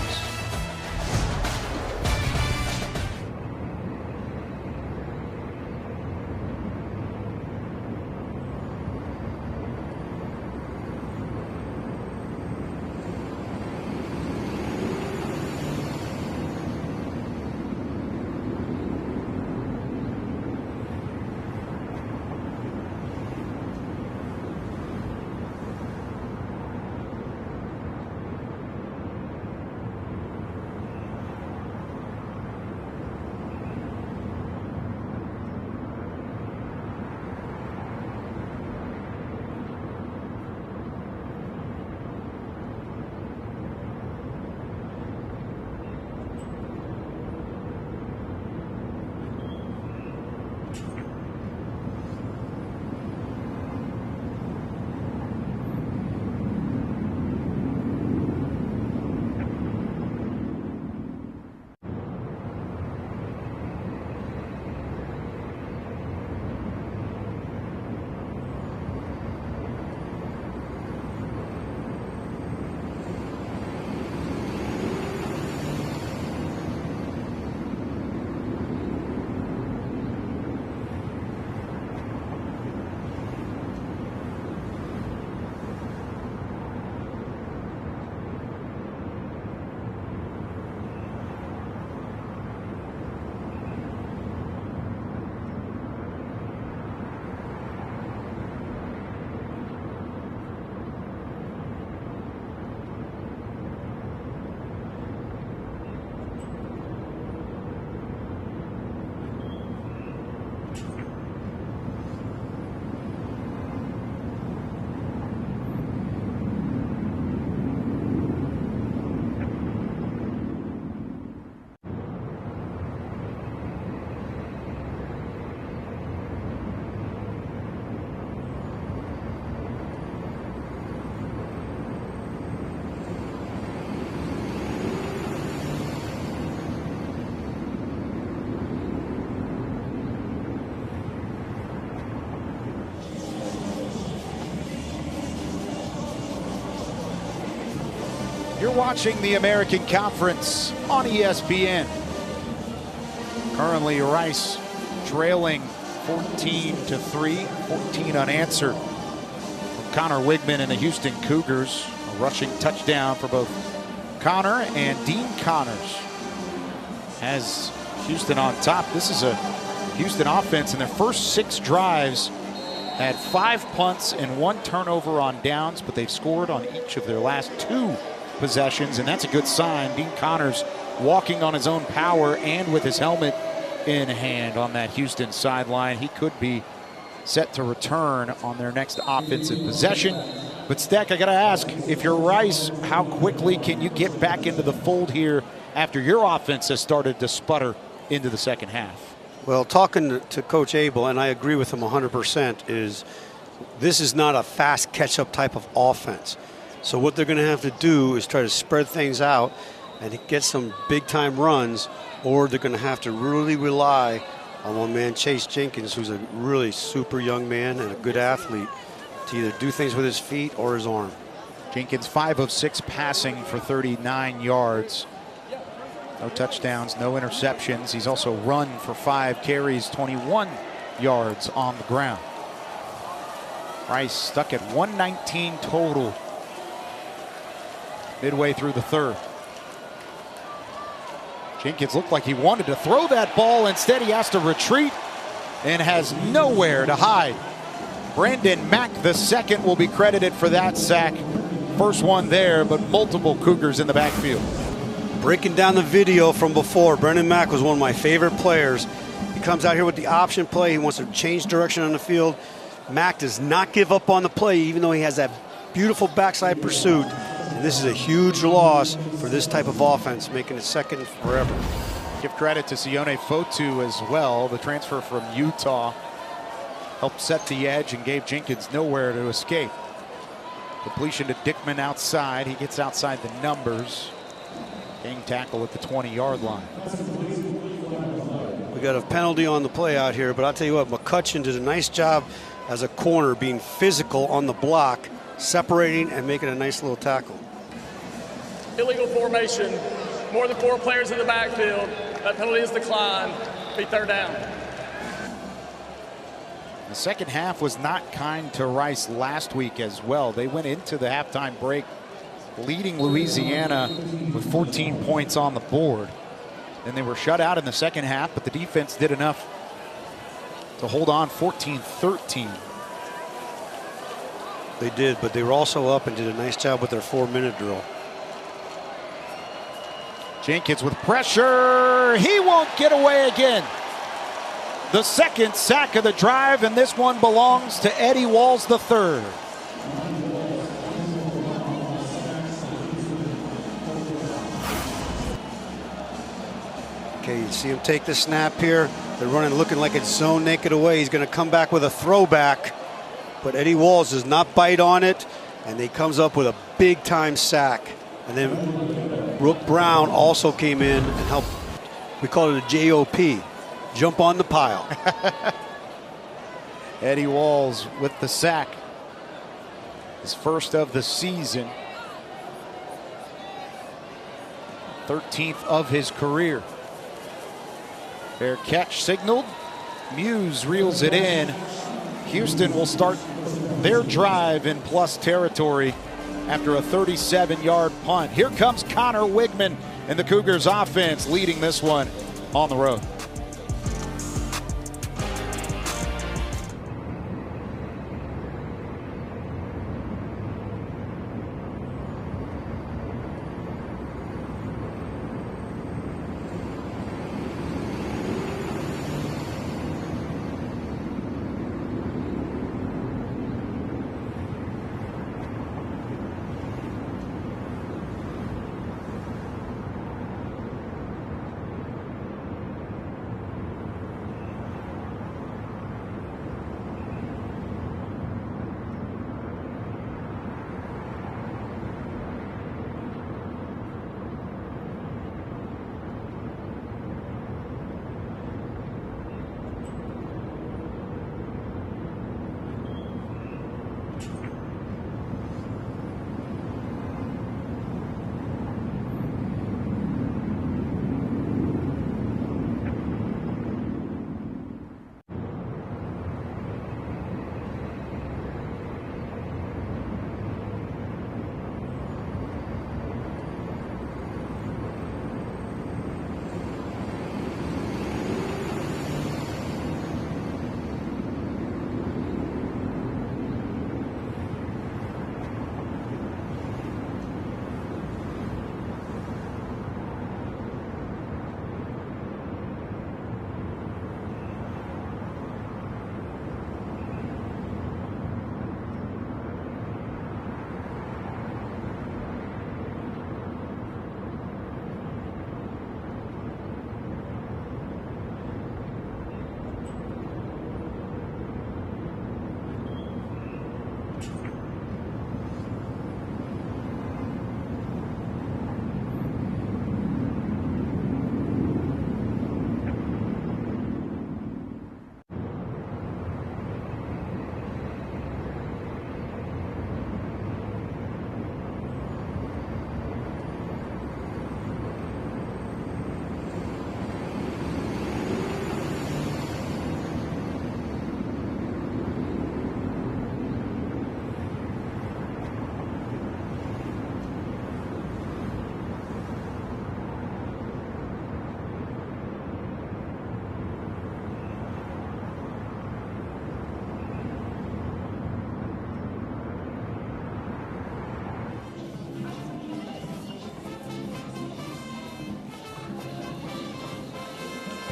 You're watching the American Conference on ESPN. Currently Rice trailing 14-3, 14 unanswered. From Connor Wigman and the Houston Cougars. A rushing touchdown for both Connor and Dean Connors. Has Houston on top. This is a Houston offense in their first 6 drives. Had 5 punts and 1 turnover on downs, but they've scored on each of their last 2 possessions, and that's a good sign. Dean Connors walking on his own power and with his helmet in hand on that Houston sideline. He could be set to return on their next offensive possession. But Steck, I gotta ask, if you're Rice, how quickly can you get back into the fold here after your offense has started to sputter into the second half?
Well, talking to Coach Abel, and I agree with him 100%, is this is not a fast catch-up type of offense. So what they're going to have to do is try to spread things out and get some big-time runs, or they're going to have to really rely on one man, Chase Jenkins, who's a really super young man and a good athlete, to either do things with his feet or his arm.
Jenkins 5 of 6 passing for 39 yards. No touchdowns, no interceptions. He's also run for 5 carries, 21 yards on the ground. Rice stuck at 119 total midway through the third. Jenkins looked like he wanted to throw that ball. Instead, he has to retreat and has nowhere to hide. Brandon Mack II will be credited for that sack. First one there, but multiple Cougars in the backfield.
Breaking down the video from before, Brandon Mack was one of my favorite players. He comes out here with the option play. He wants to change direction on the field. Mack does not give up on the play, even though he has that beautiful backside pursuit. And this is a huge loss for this type of offense, making it second forever.
Give credit to Sione Fotu as well. The transfer from Utah helped set the edge and gave Jenkins nowhere to escape. Completion to Dickman outside. He gets outside the numbers. Gang tackle at the 20-yard line.
We got a penalty on the play out here, but I'll tell you what, McCutcheon did a nice job as a corner, being physical on the block, separating and making a nice little tackle.
Illegal formation, more than 4 players in the backfield. That penalty is declined. Be third down.
The second half was not kind to Rice last week as well. They went into the halftime break leading Louisiana with 14 points on the board. Then they were shut out in the second half, but the defense did enough to hold on 14-13.
They did, but they were also up and did a nice job with their 4-minute drill.
Jenkins with pressure. He won't get away again. The second sack of the drive, and this one belongs to Eddie Walls III.
Okay, you see him take the snap here. They're running, looking like it's zone naked away. He's going to come back with a throwback, but Eddie Walls does not bite on it, and he comes up with a big-time sack. And then Rook Brown also came in and helped. We call it a JOP, jump on the pile.
Eddie Walls with the sack. His first of the season. 13th of his career. Fair catch signaled. Muse reels it in. Houston will start their drive in plus territory after a 37-yard punt. Here comes Connor Wigman and the Cougars offense leading this one on the road.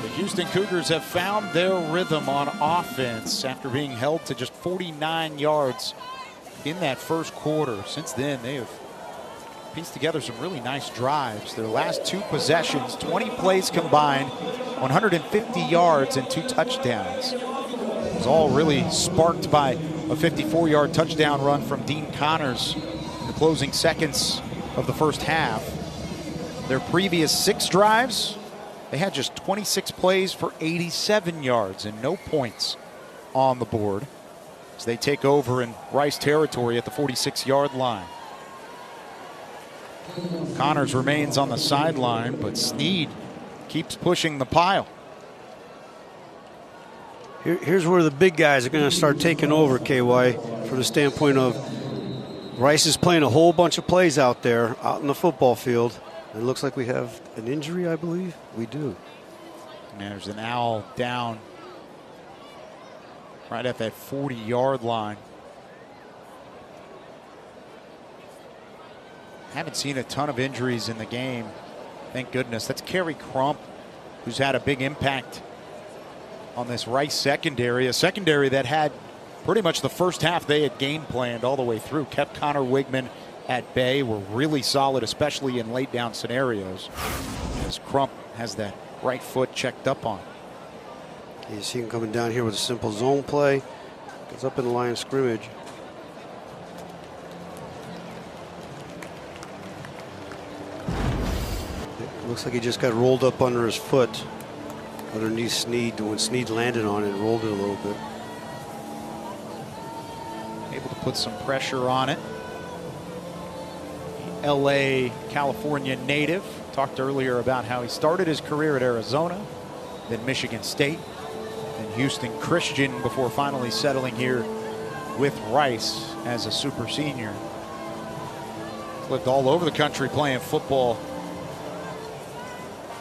The Houston Cougars have found their rhythm on offense after being held to just 49 yards in that first quarter. Since then, they have pieced together some really nice drives. Their last 2 possessions, 20 plays combined, 150 yards and 2 touchdowns. It was all really sparked by a 54-yard touchdown run from Dean Connors in the closing seconds of the first half. Their previous 6 drives, they had just 26 plays for 87 yards and no points on the board as they take over in Rice territory at the 46-yard line. Connors remains on the sideline, but Snead keeps pushing the pile.
Here's where the big guys are going to start taking over, KY, from the standpoint of Rice is playing a whole bunch of plays out there, out in the football field. It looks like we have an injury, I believe. We do.
And there's an owl down right at that 40-yard line. Haven't seen a ton of injuries in the game, thank goodness. That's Kerry Crump, who's had a big impact on this Rice secondary, a secondary that had pretty much the first half they had game planned all the way through, kept Connor Wigman at bay, were really solid, especially in late down scenarios, as Crump has that right foot checked up on.
You see him coming down here with a simple zone play, gets up in the line of scrimmage. It looks like he just got rolled up under his foot underneath Snead when Snead landed on it and rolled it a little bit.
Able to put some pressure on it. LA, California native. Talked earlier about how he started his career at Arizona, then Michigan State, then Houston Christian before finally settling here with Rice as a super senior. Lived all over the country playing football.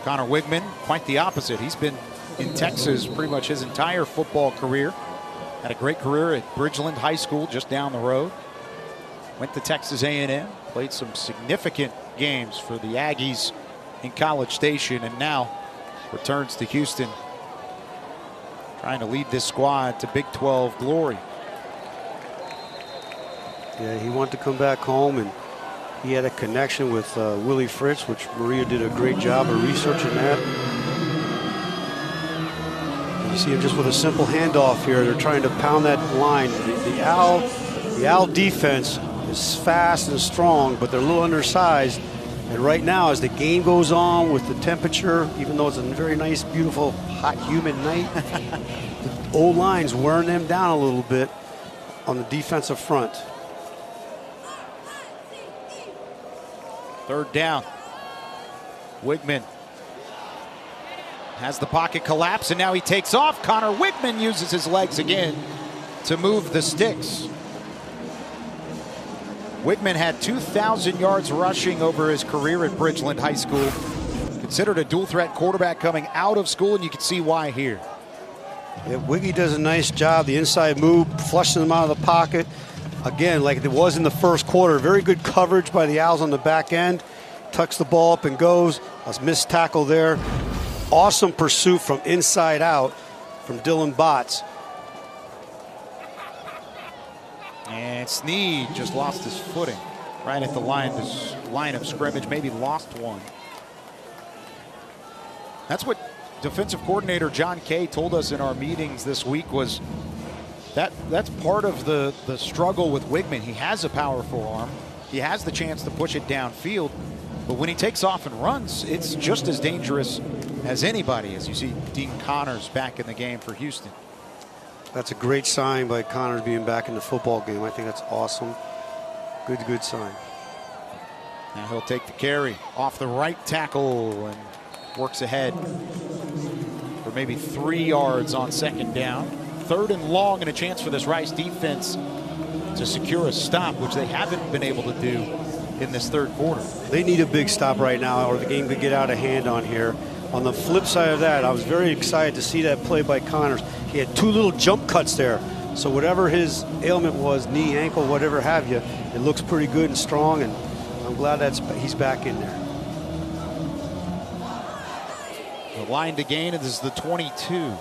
Connor Wigman, quite the opposite. He's been in Texas pretty much his entire football career. Had a great career at Bridgeland High School just down the road. Went to Texas A&M, played some significant games for the Aggies in College Station, and now returns to Houston, trying to lead this squad to Big 12 glory.
Yeah, he wanted to come back home, and he had a connection with Willie Fritz, which Maria did a great job of researching that. And you see him just with a simple handoff here. They're trying to pound that line. The Owl defense is fast and strong, but they're a little undersized. And right now, as the game goes on with the temperature, even though it's a very nice, beautiful, hot, humid night, the O-line's wearing them down a little bit on the defensive front.
Third down. Wigman has the pocket collapse, and now he takes off. Connor Wigman uses his legs again to move the sticks. Wigman had 2,000 yards rushing over his career at Bridgeland High School. Considered a dual-threat quarterback coming out of school, and you can see why here.
Yeah, Wiggy does a nice job. The inside move, flushing them out of the pocket. Again, like it was in the first quarter, very good coverage by the Owls on the back end. Tucks the ball up and goes. A missed tackle there. Awesome pursuit from inside out from Dylan Botts.
And Snead just lost his footing right at the line of scrimmage, maybe lost one. That's what defensive coordinator John Kay told us in our meetings this week, was that's part of the struggle with Wigman. He has a powerful arm. He has the chance to push it downfield, but when he takes off and runs, it's just as dangerous as anybody, as you see Dean Connors back in the game for Houston.
That's a great sign by Connors being back in the football game. I think that's awesome. Good sign.
Now he'll take the carry off the right tackle and works ahead for maybe 3 yards on second down. Third and long, and a chance for this Rice defense to secure a stop, which they haven't been able to do in this third quarter.
They need a big stop right now, or the game could get out of hand on here. On the flip side of that, I was very excited to see that play by Connors. He had 2 little jump cuts there. So whatever his ailment was, knee, ankle, whatever have you, it looks pretty good and strong, and I'm glad he's back in there.
The line to gain is the 22.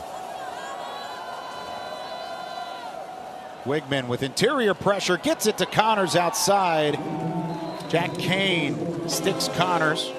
Wigman with interior pressure gets it to Connors outside. Jack Kane sticks Connors,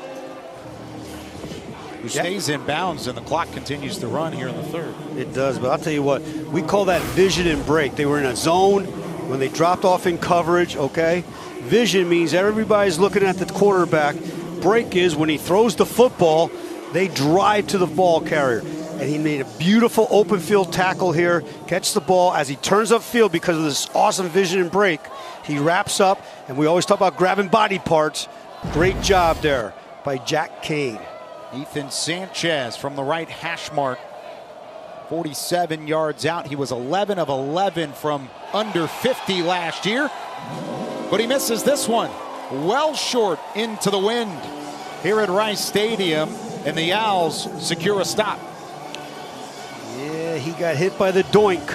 who stays in bounds, and the clock continues to run here in the third.
It does, but I'll tell you what, we call that vision and break. They were in a zone when they dropped off in coverage, okay? Vision means everybody's looking at the quarterback. Break is when he throws the football, they drive to the ball carrier. And he made a beautiful open field tackle here, catch the ball as he turns upfield because of this awesome vision and break. He wraps up, and we always talk about grabbing body parts. Great job there by Jack Kane.
Ethan Sanchez from the right hash mark, 47 yards out. He was 11 of 11 from under 50 last year, but he misses this one. Well short into the wind here at Rice Stadium, and the Owls secure a stop.
Yeah, he got hit by the doink.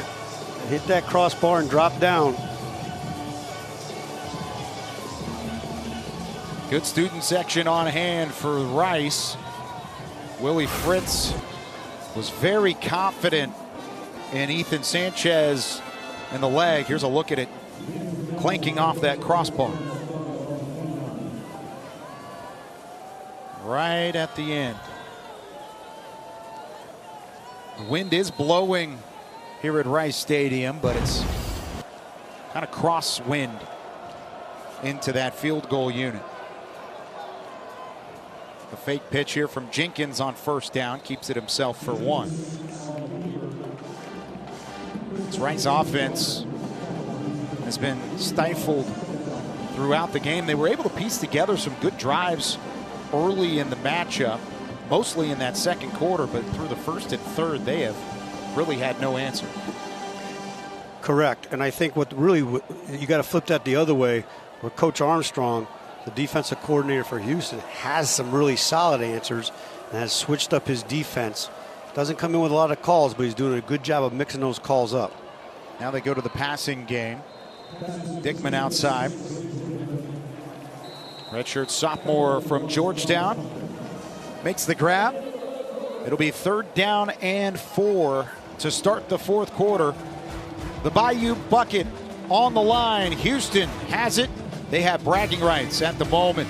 Hit that crossbar and dropped down.
Good student section on hand for Rice. Willie Fritz was very confident in Ethan Sanchez and the leg. Here's a look at it clanking off that crossbar. Right at the end. The wind is blowing here at Rice Stadium, but it's kind of crosswind into that field goal unit. A fake pitch here from Jenkins on first down, keeps it himself for one. This Rice offense has been stifled throughout the game. They were able to piece together some good drives early in the matchup, mostly in that second quarter, but through the first and third, they have really had no answer.
Correct. And I think what really, you got to flip that the other way, where Coach Armstrong, the defensive coordinator for Houston, has some really solid answers and has switched up his defense. Doesn't come in with a lot of calls, but he's doing a good job of mixing those calls up.
Now they go to the passing game. Dickman outside. Redshirt sophomore from Georgetown makes the grab. It'll be 3rd down and 4 to start the fourth quarter. The Bayou bucket on the line. Houston has it. They have bragging rights at the moment.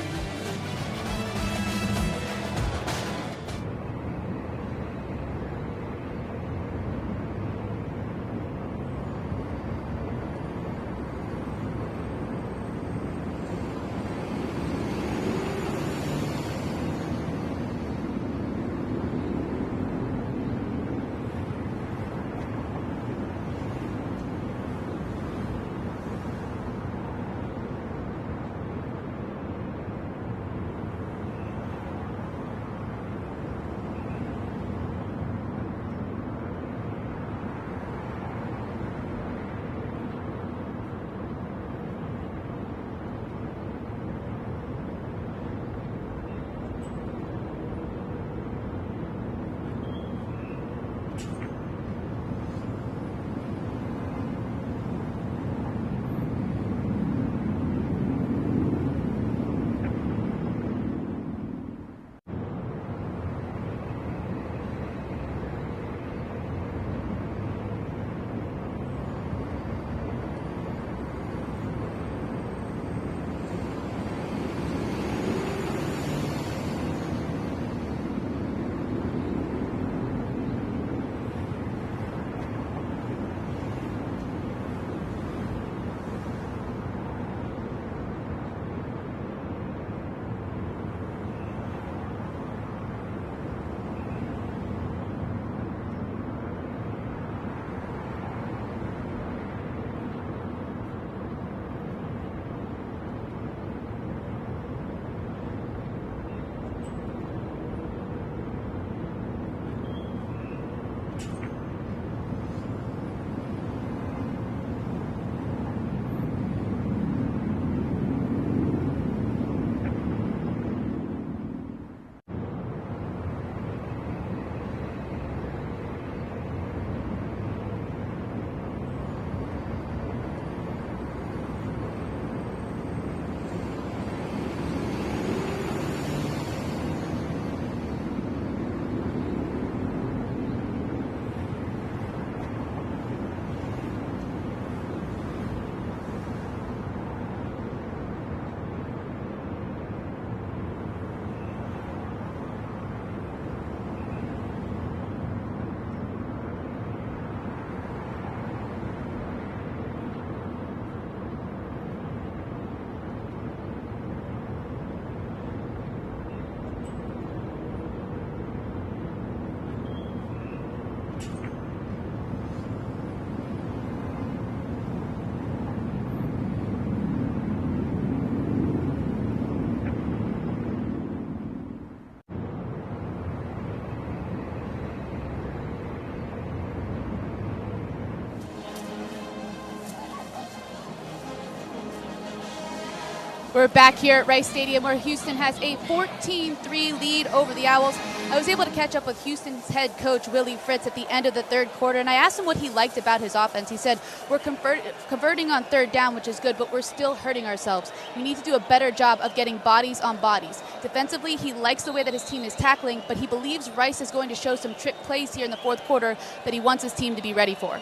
We're back here at Rice Stadium where Houston has a 14-3 lead over the Owls. I was able to catch up with Houston's head coach, Willie Fritz, at the end of the third quarter, and I asked him what he liked about his offense. He said, we're converting on third down, which is good, but we're still hurting ourselves. We need to do a better job of getting bodies on bodies. Defensively, he likes the way that his team is tackling, but he believes Rice is going to show some trick plays here in the fourth quarter that he wants his team to be ready for.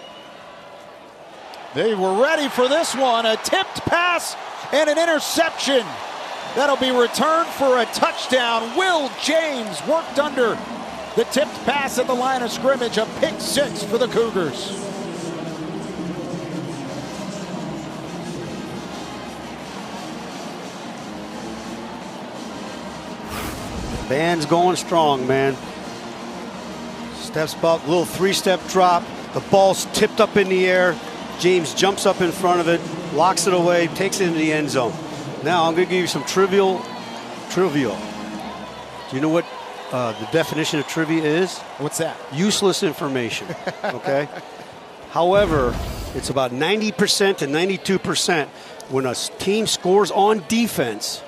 They were ready for this one. A tipped pass and an interception. That'll be returned for a touchdown. Will James worked under the tipped pass at the line of scrimmage. A pick 6 for the Cougars.
Band's going strong, man. Steps up, little 3-step drop. The ball's tipped up in the air. James jumps up in front of it, locks it away, takes it into the end zone. Now I'm going to give you some trivial. Do you know what the definition of trivia is?
What's that?
Useless information. Okay. However, it's about 90% to 92% when a team scores on defense,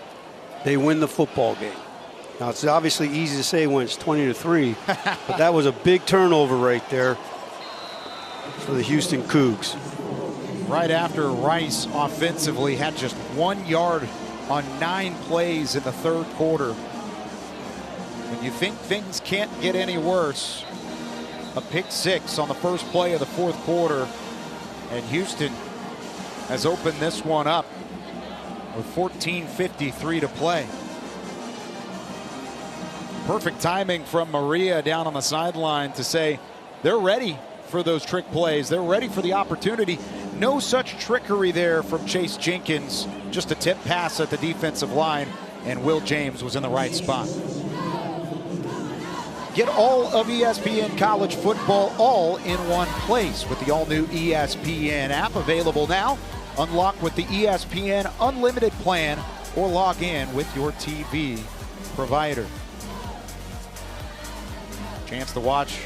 they win the football game. Now it's obviously easy to say when it's 20-3, but that was a big turnover right there for the Houston Cougs.
Right after Rice offensively had just 1 yard on 9 plays in the third quarter. When you think things can't get any worse, a pick 6 on the first play of the fourth quarter, and Houston has opened this one up with 14:53 to play. Perfect timing from Maria down on the sideline to say they're ready for those trick plays. They're ready for the opportunity. No such trickery there from Chase Jenkins. Just a tip pass at the defensive line, and Will James was in the right spot. Get all of ESPN college football all in one place with the all-new ESPN app, available now. Unlock with the ESPN Unlimited plan or log in with your TV provider. Chance to watch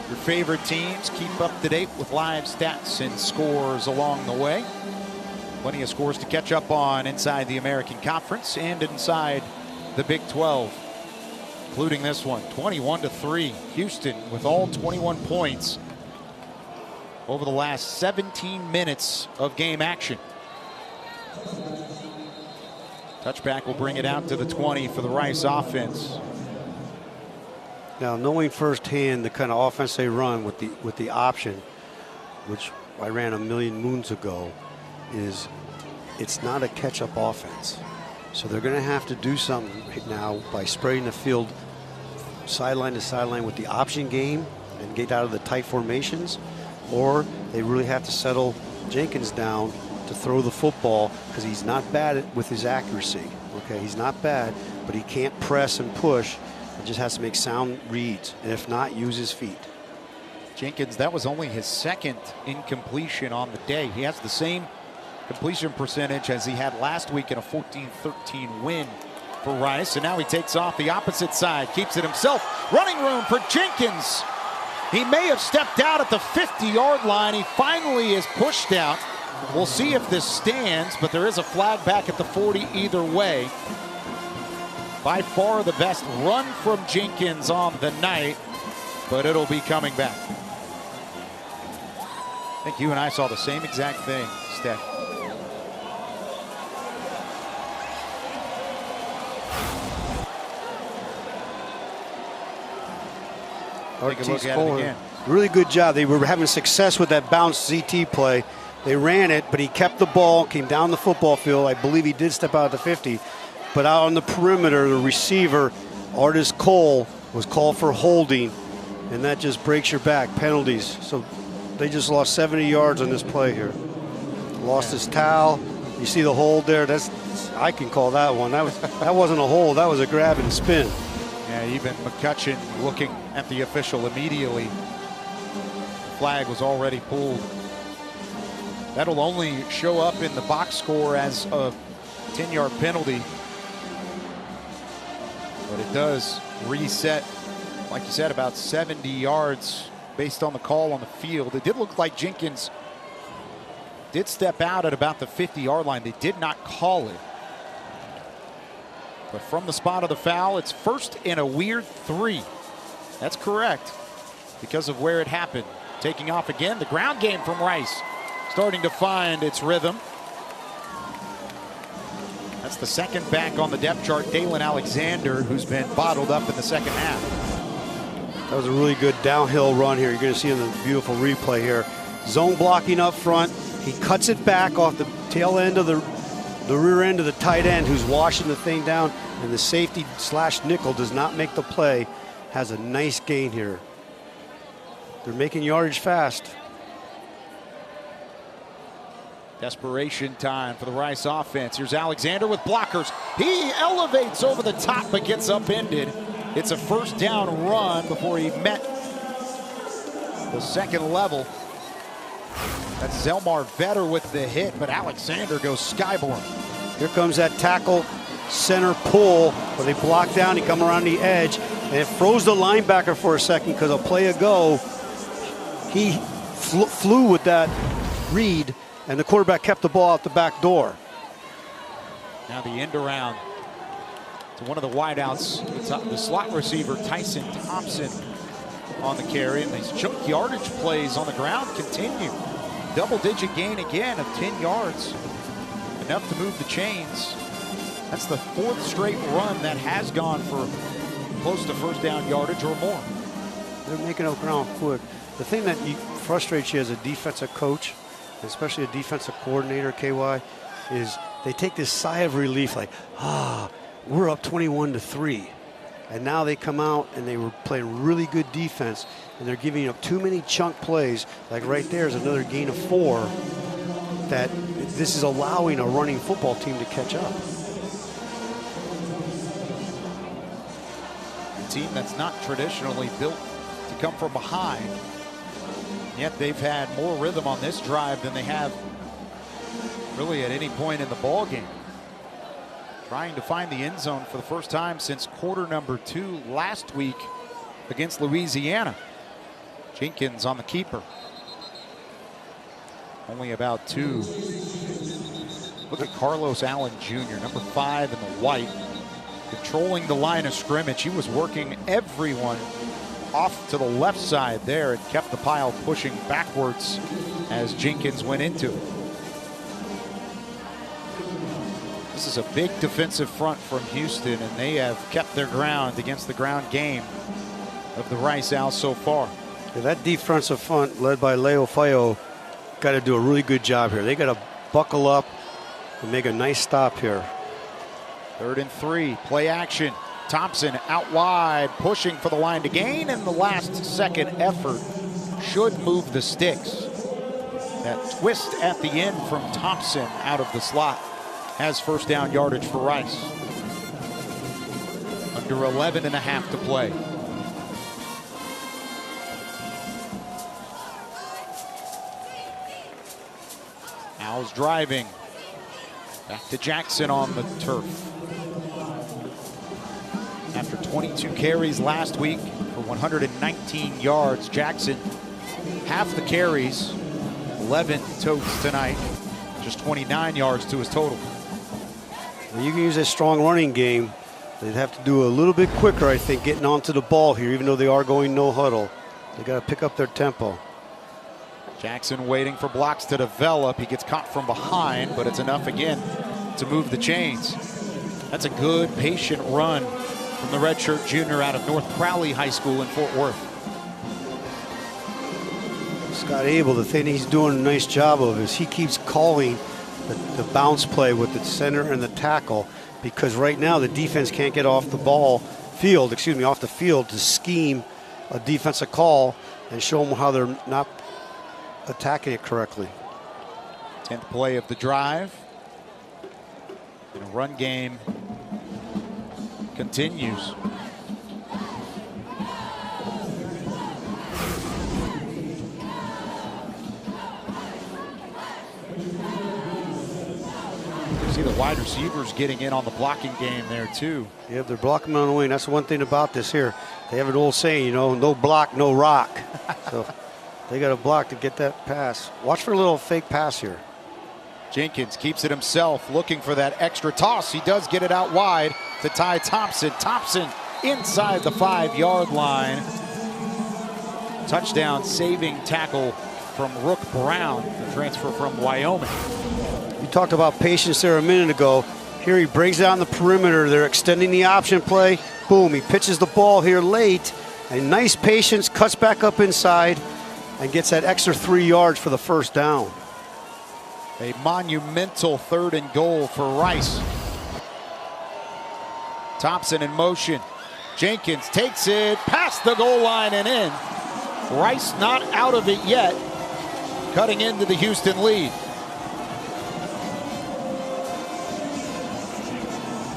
your favorite teams, keep up to date with live stats and scores along the way. Plenty of scores to catch up on inside the American Conference and inside the Big 12, including this one, 21-3. Houston with all 21 points over the last 17 minutes of game action. Touchback will bring it out to the 20 for the Rice offense.
Now, knowing firsthand the kind of offense they run with the option, which I ran a million moons ago, is it's not a catch-up offense. So they're going to have to do something now by spreading the field sideline to sideline with the option game and get out of the tight formations, or they really have to settle Jenkins down to throw the football, because he's not bad with his accuracy. Okay, he's not bad, but he can't press and push. It just has to make sound reads, and if not, use his feet.
Jenkins, that was only his second incompletion on the day. He has the same completion percentage as he had last week in a 14-13 win for Rice, and now he takes off the opposite side, keeps it himself. Running room for Jenkins. He may have stepped out at the 50-yard line. He finally is pushed out. We'll see if this stands, but there is a flag back at the 40 either way. By far the best run from Jenkins on the night, but it'll be coming back. I think you and I saw the same exact thing, Steph. Take a look at it again.
Really good job. They were having success with that bounce ZT play. They ran it, but he kept the ball, came down the football field. I believe he did step out at the 50. But out on the perimeter, the receiver, Artis Cole, was called for holding, and that just breaks your back. Penalties. So they just lost 70 yards on this play here. Lost his towel. You see the hold there? I can call that one. That wasn't a hold. That was a grab and spin.
Yeah, even McCutcheon looking at the official immediately. The flag was already pulled. That'll only show up in the box score as a 10-yard penalty. But it does reset, like you said, about 70 yards based on the call on the field. It did look like Jenkins did step out at about the 50-yard line. They did not call it. But from the spot of the foul, it's first and a weird 3. That's correct because of where it happened. Taking off again, the ground game from Rice starting to find its rhythm. That's the second back on the depth chart, Dalen Alexander, who's been bottled up in the second half.
That was a really good downhill run here. You're going to see in the beautiful replay here. Zone blocking up front. He cuts it back off the tail end of the rear end of the tight end who's washing the thing down, and the safety slash nickel does not make the play. Has a nice gain here. They're making yardage fast.
Desperation time for the Rice offense. Here's Alexander with blockers. He elevates over the top but gets upended. It's a first down run before he met the second level. That's Zelmar Vetter with the hit, but Alexander goes skyborne.
Here comes that tackle center pull where they block down, he come around the edge, and it froze the linebacker for a second because a play ago he flew with that read, and the quarterback kept the ball out the back door.
Now the end around to one of the wideouts, the slot receiver Tyson Thompson on the carry, and these chunk yardage plays on the ground continue. Double-digit gain again of 10 yards, enough to move the chains. That's the 4th straight run that has gone for close to first down yardage or more.
They're making up ground quick. The thing that frustrates you as a defensive coach, especially a defensive coordinator, KY, is they take this sigh of relief like, we're up 21-3. And now they come out and they were playing really good defense, and they're giving up too many chunk plays. Like right there is another gain of 4 that this is allowing a running football team to catch up.
A team that's not traditionally built to come from behind, yet they've had more rhythm on this drive than they have really at any point in the ball game. Trying to find the end zone for the first time since quarter number 2 last week against Louisiana. Jenkins on the keeper. Only about 2. Look at Carlos Allen Jr., number 5 in the white, controlling the line of scrimmage. He was working everyone off to the left side there and kept the pile pushing backwards as Jenkins went into it. This is a big defensive front from Houston, and they have kept their ground against the ground game of the Rice Owls so far.
Yeah, that defensive front led by Leo Fayo got to do a really good job here. They got to buckle up and make a nice stop here.
3rd and 3, play action. Thompson out wide, pushing for the line to gain, and the last second effort should move the sticks. That twist at the end from Thompson out of the slot has first down yardage for Rice. Under 11 and a half to play. Owls driving. Back to Jackson on the turf. After 22 carries last week for 119 yards, Jackson half the carries, 11 totes tonight, just 29 yards to his total.
Well, you can use a strong running game. They'd have to do a little bit quicker, I think, getting onto the ball here, even though they are going no huddle. They got to pick up their tempo.
Jackson waiting for blocks to develop. He gets caught from behind, but it's enough again to move the chains. That's a good, patient run from the redshirt junior out of North Crowley High School in Fort Worth.
Scott Abel, the thing he's doing a nice job of is he keeps calling the bounce play with the center and the tackle, because right now the defense can't get off the field to scheme a defensive call and show them how they're not attacking it correctly.
10th play of the drive. And a run game continues. See the wide receivers getting in on the blocking game there too.
Yeah, they're blocking on the wing. That's one thing about this here. They have an old saying, you know, no block, no rock. So they got to block to get that pass. Watch for a little fake pass here.
Jenkins keeps it himself, looking for that extra toss. He does get it out wide to Ty Thompson. Thompson inside the 5-yard line. Touchdown saving tackle from Rook Brown, the transfer from Wyoming.
You talked about patience there a minute ago. Here he brings it on the perimeter. They're extending the option play. Boom, he pitches the ball here late. And nice patience, cuts back up inside and gets that extra 3 yards for the first down.
A monumental 3rd and goal for Rice. Thompson in motion. Jenkins takes it past the goal line and in. Rice not out of it yet, cutting into the Houston lead.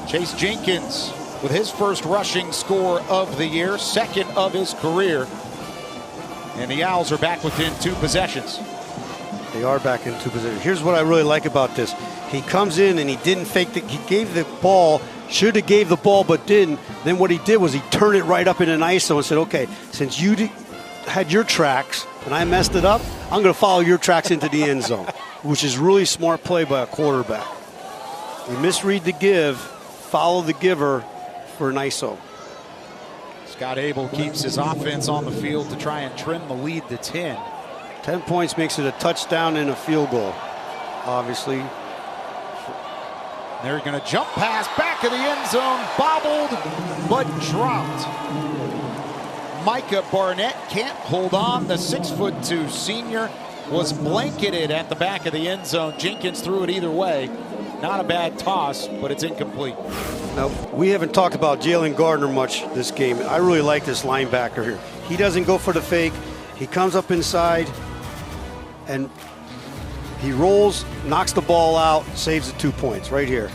Chase Jenkins with his first rushing score of the year, 2nd of his career. And the Owls are back within 2 possessions.
They are back in 2 possessions. Here's what I really like about this. He comes in and he didn't fake the, he gave the ball, should have gave the ball but didn't. Then what he did was he turned it right up in an ISO and said, okay, since you had your tracks and I messed it up, I'm going to follow your tracks into the end zone, which is really smart play by a quarterback. You misread the give, follow the giver for an ISO.
Scott Abel keeps his offense on the field to try and trim the lead to 10.
10 points makes it a touchdown and a field goal, obviously.
They're going to jump pass back of the end zone, bobbled but dropped. Micah Barnett can't hold on. The 6'2" senior was blanketed at the back of the end zone. Jenkins threw it either way. Not a bad toss, but it's incomplete.
Now, we haven't talked about Jalen Gardner much this game. I really like this linebacker here. He doesn't go for the fake. He comes up inside and he rolls, knocks the ball out, saves the 2 points right here.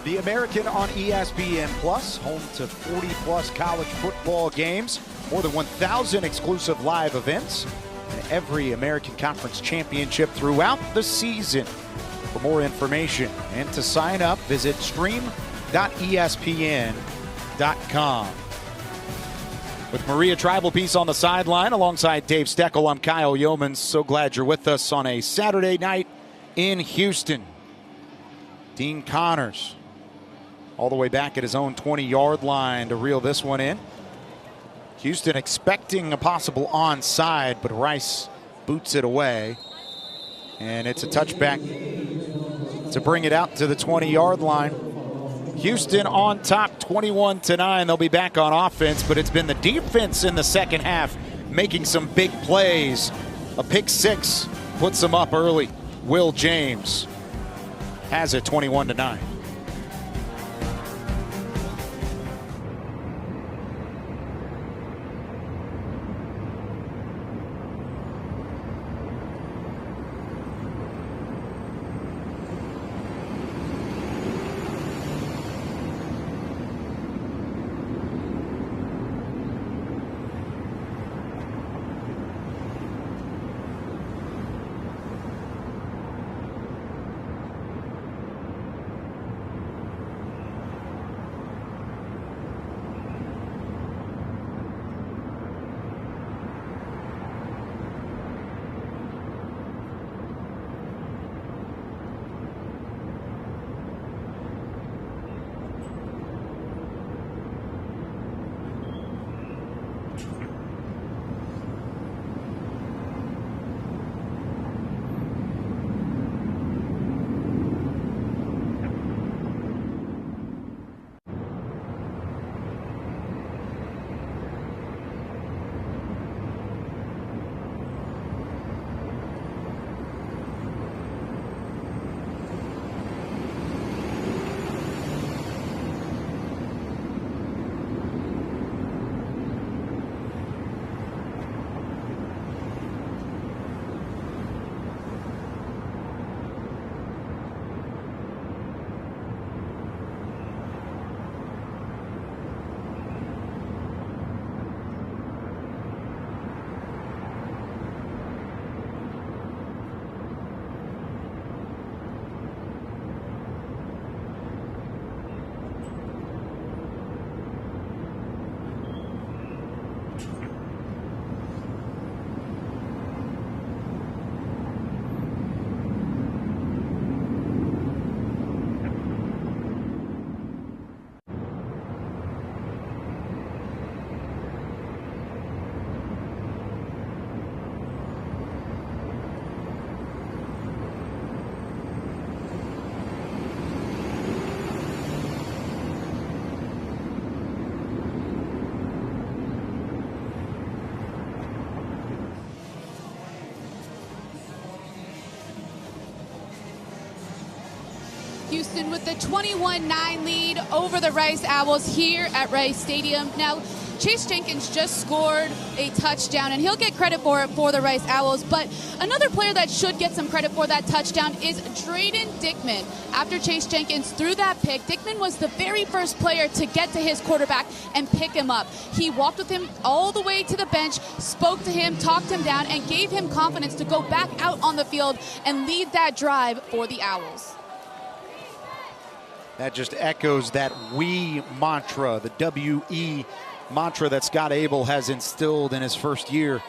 The American on ESPN Plus, home to 40-plus college football games, more than 1,000 exclusive live events, and every American Conference championship throughout the season. For more information and to sign up, visit stream.espn.com. With Maria Tribal Peace on the sideline alongside Dave Steckel, I'm Kyle Yeomans. So glad you're with us on a Saturday night in Houston. Dean Connors all the way back at his own 20-yard line to reel this one in. Houston expecting a possible onside, but Rice boots it away. And it's a touchback to bring it out to the 20-yard line. Houston on top, 21-9. They'll be back on offense, but it's been the defense in the second half making some big plays. A pick six puts them up early. Will James has it 21-9.
Houston with the 21-9 lead over the Rice Owls here at Rice Stadium. Now, Chase Jenkins just scored a touchdown, and he'll get credit for it for the Rice Owls. But another player that should get some credit for that touchdown is Drayden Dickman. After Chase Jenkins threw that pick, Dickman was the very first player to get to his quarterback and pick him up. He walked with him all the way to the bench, spoke to him, talked him down, and gave him confidence to go back out on the field and lead that drive for the Owls.
That just echoes that we mantra, the W-E mantra that Scott Abel has instilled in his first year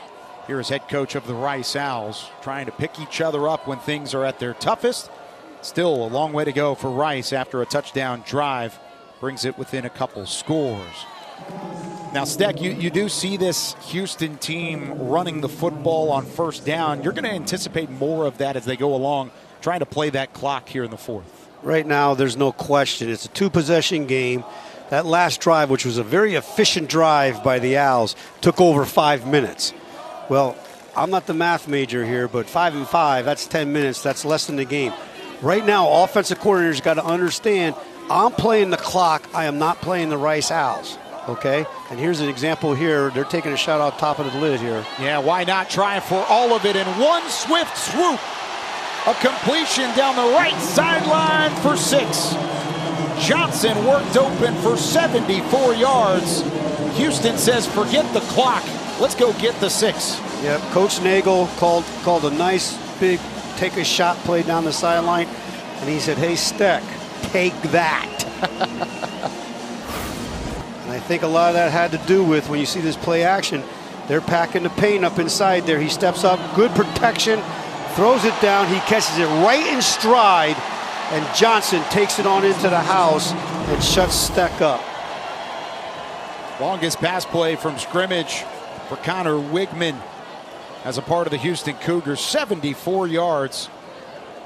here as head coach of the Rice Owls, trying to pick each other up when things are at their toughest. Still a long way to go for Rice after a touchdown drive. Brings it within a couple scores. Now, Steck, you do see this Houston team running the football on first down. You're going to anticipate more of that as they go along, trying to play that clock here in the fourth.
Right now, there's no question. It's a two-possession game. That last drive, which was a very efficient drive by the Owls, took over 5 minutes. Well, I'm not the math major here, but 5 and 5, that's 10 minutes. That's less than the game. Right now, offensive coordinators got to understand, I'm playing the clock. I am not playing the Rice Owls. Okay? And here's an example here. They're taking a shot out top of the lid here.
Yeah, why not try for all of it in one swift swoop? A completion down the right sideline for 6. Johnson worked open for 74 yards. Houston says, forget the clock. Let's go get the 6.
Yep, Coach Nagel called a nice big take a shot play down the sideline. And he said, hey, Steck, take that. And I think a lot of that had to do with when you see this play action, they're packing the paint up inside there. He steps up, good protection. Throws it down, he catches it right in stride, and Johnson takes it on into the house and shuts Steck up.
Longest pass play from scrimmage for Connor Wigman as a part of the Houston Cougars, 74 yards.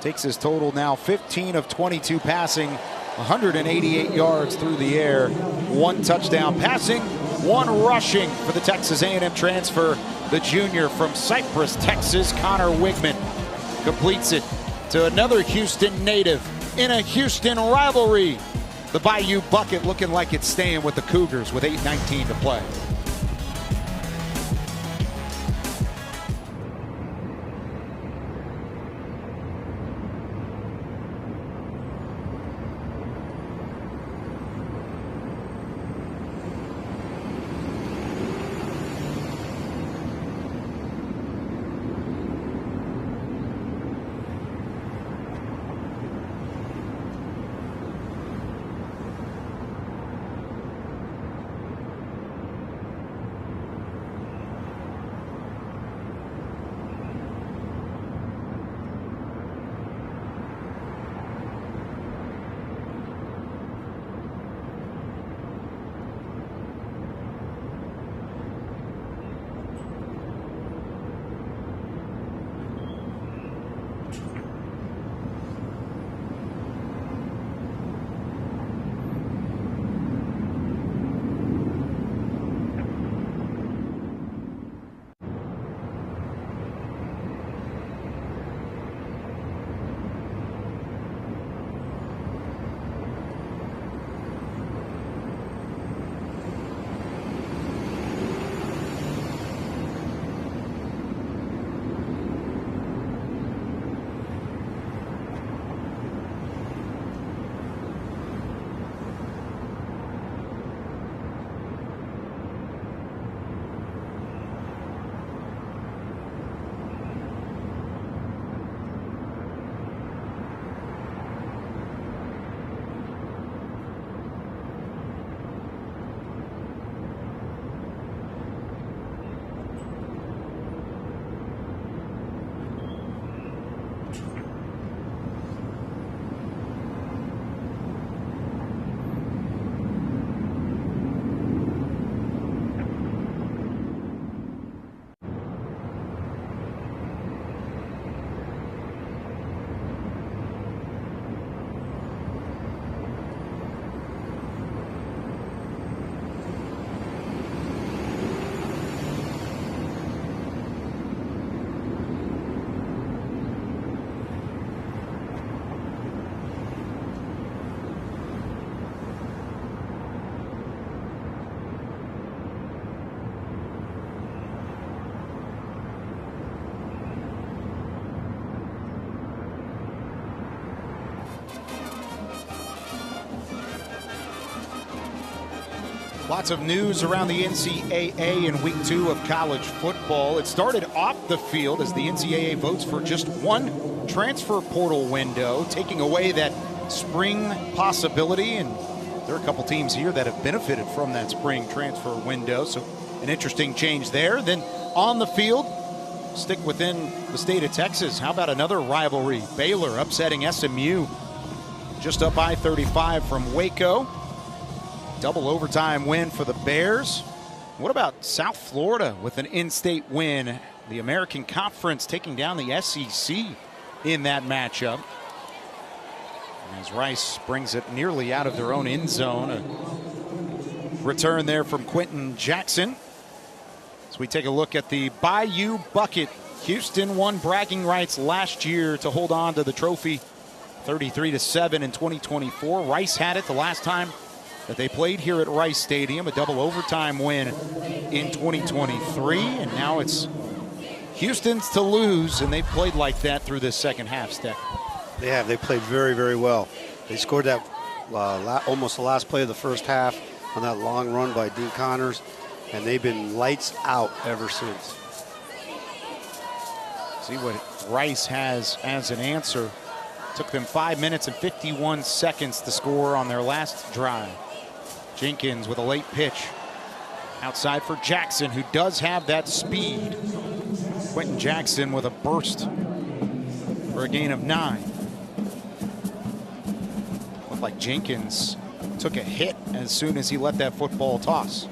Takes his total now 15 of 22 passing, 188 yards through the air, 1 touchdown passing, 1 rushing for the Texas A&M transfer. The junior from Cypress, Texas, Connor Wigman, completes it to another Houston native in a Houston rivalry. The Bayou Bucket looking like it's staying with the Cougars with 8:19 to play. Lots of news around the NCAA in week 2 of college football. It started off the field as the NCAA votes for just one transfer portal window, taking away that spring possibility. And there are a couple teams here that have benefited from that spring transfer window. So an interesting change there. Then on the field, stick within the state of Texas. How about another rivalry? Baylor upsetting SMU just up I-35 from Waco. Double overtime win for the Bears. What about South Florida with an in-state win? The American Conference taking down the SEC in that matchup. As Rice brings it nearly out of their own end zone. A return there from Quentin Jackson. As we take a look at the Bayou Bucket. Houston won bragging rights last year to hold on to the trophy 33-7 in 2024. Rice had it the last time that they played here at Rice Stadium, a double overtime win in 2023, and now it's Houston's to lose, and they've played like that through this second half, Steck.
They have. They played very, very well. They scored that almost the last play of the first half on that long run by Dean Connors, and they've been lights out ever since.
See what Rice has as an answer. Took them 5 minutes and 51 seconds to score on their last drive. Jenkins with a late pitch outside for Jackson, who does have that speed. Quentin Jackson with a burst for a gain of 9. Looked like Jenkins took a hit as soon as he let that football toss.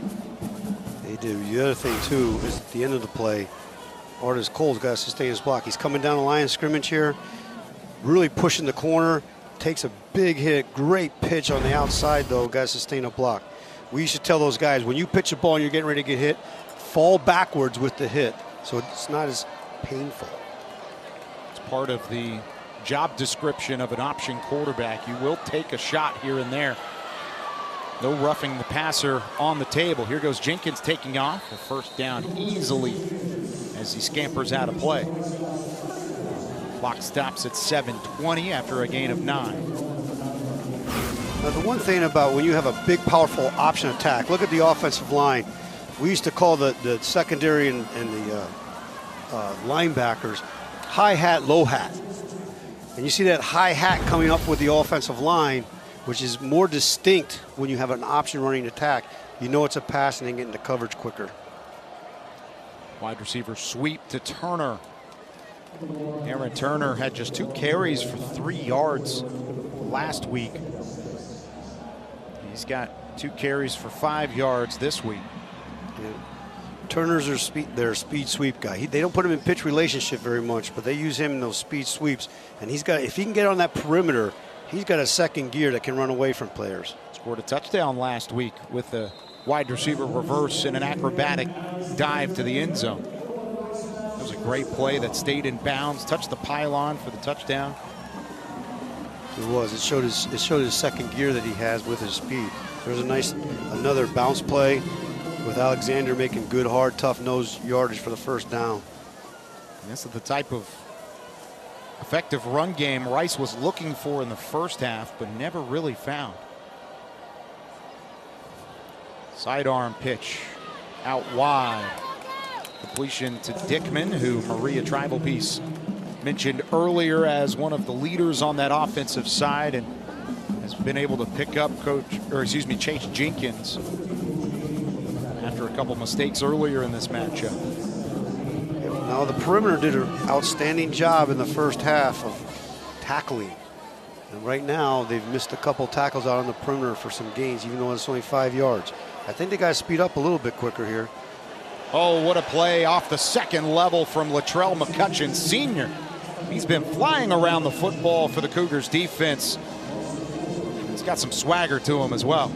They do. The other thing, too, is at the end of the play, Artis Cole's got to sustain his block. He's coming down the line of scrimmage here, really pushing the corner, takes a big hit, great pitch on the outside, though, got to sustain a block. We used to tell those guys, when you pitch a ball and you're getting ready to get hit, fall backwards with the hit, so it's not as painful.
It's part of the job description of an option quarterback. You will take a shot here and there. No roughing the passer on the table. Here goes Jenkins taking off. The first down easily as he scampers out of play. Clock stops at 7:20 after a gain of 9.
Now, the one thing about when you have a big, powerful option attack, look at the offensive line. We used to call the secondary and the linebackers high hat, low hat. And you see that high hat coming up with the offensive line, which is more distinct when you have an option running attack. You know it's a pass and they get into coverage quicker.
Wide receiver sweep to Turner. Aaron Turner had just 2 carries for 3 yards last week. He's got 2 carries for 5 yards this week.
Yeah. Turner's their speed sweep guy. They don't put him in pitch relationship very much, but they use him in those speed sweeps. And if he can get on that perimeter, he's got a second gear that can run away from players.
Scored a touchdown last week with the wide receiver reverse and an acrobatic dive to the end zone. It was a great play that stayed in bounds, touched the pylon for the touchdown.
It was. It showed his second gear that he has with his speed. There's another bounce play with Alexander making good, hard, tough nose yardage for the first down.
And this is the type of effective run game Rice was looking for in the first half, but never really found. Sidearm pitch out wide. Completion to Dickman, who Maria Tribalpiece mentioned earlier as one of the leaders on that offensive side and has been able to pick up Chase Jenkins after a couple mistakes earlier in this matchup.
Now the perimeter did an outstanding job in the first half of tackling. And right now they've missed a couple tackles out on the perimeter for some gains, even though it's only 5 yards. I think they got to speed up a little bit quicker here.
Oh, what a play off the second level from Latrell McCutcheon Sr. He's been flying around the football for the Cougars defense. He's got some swagger to him as well.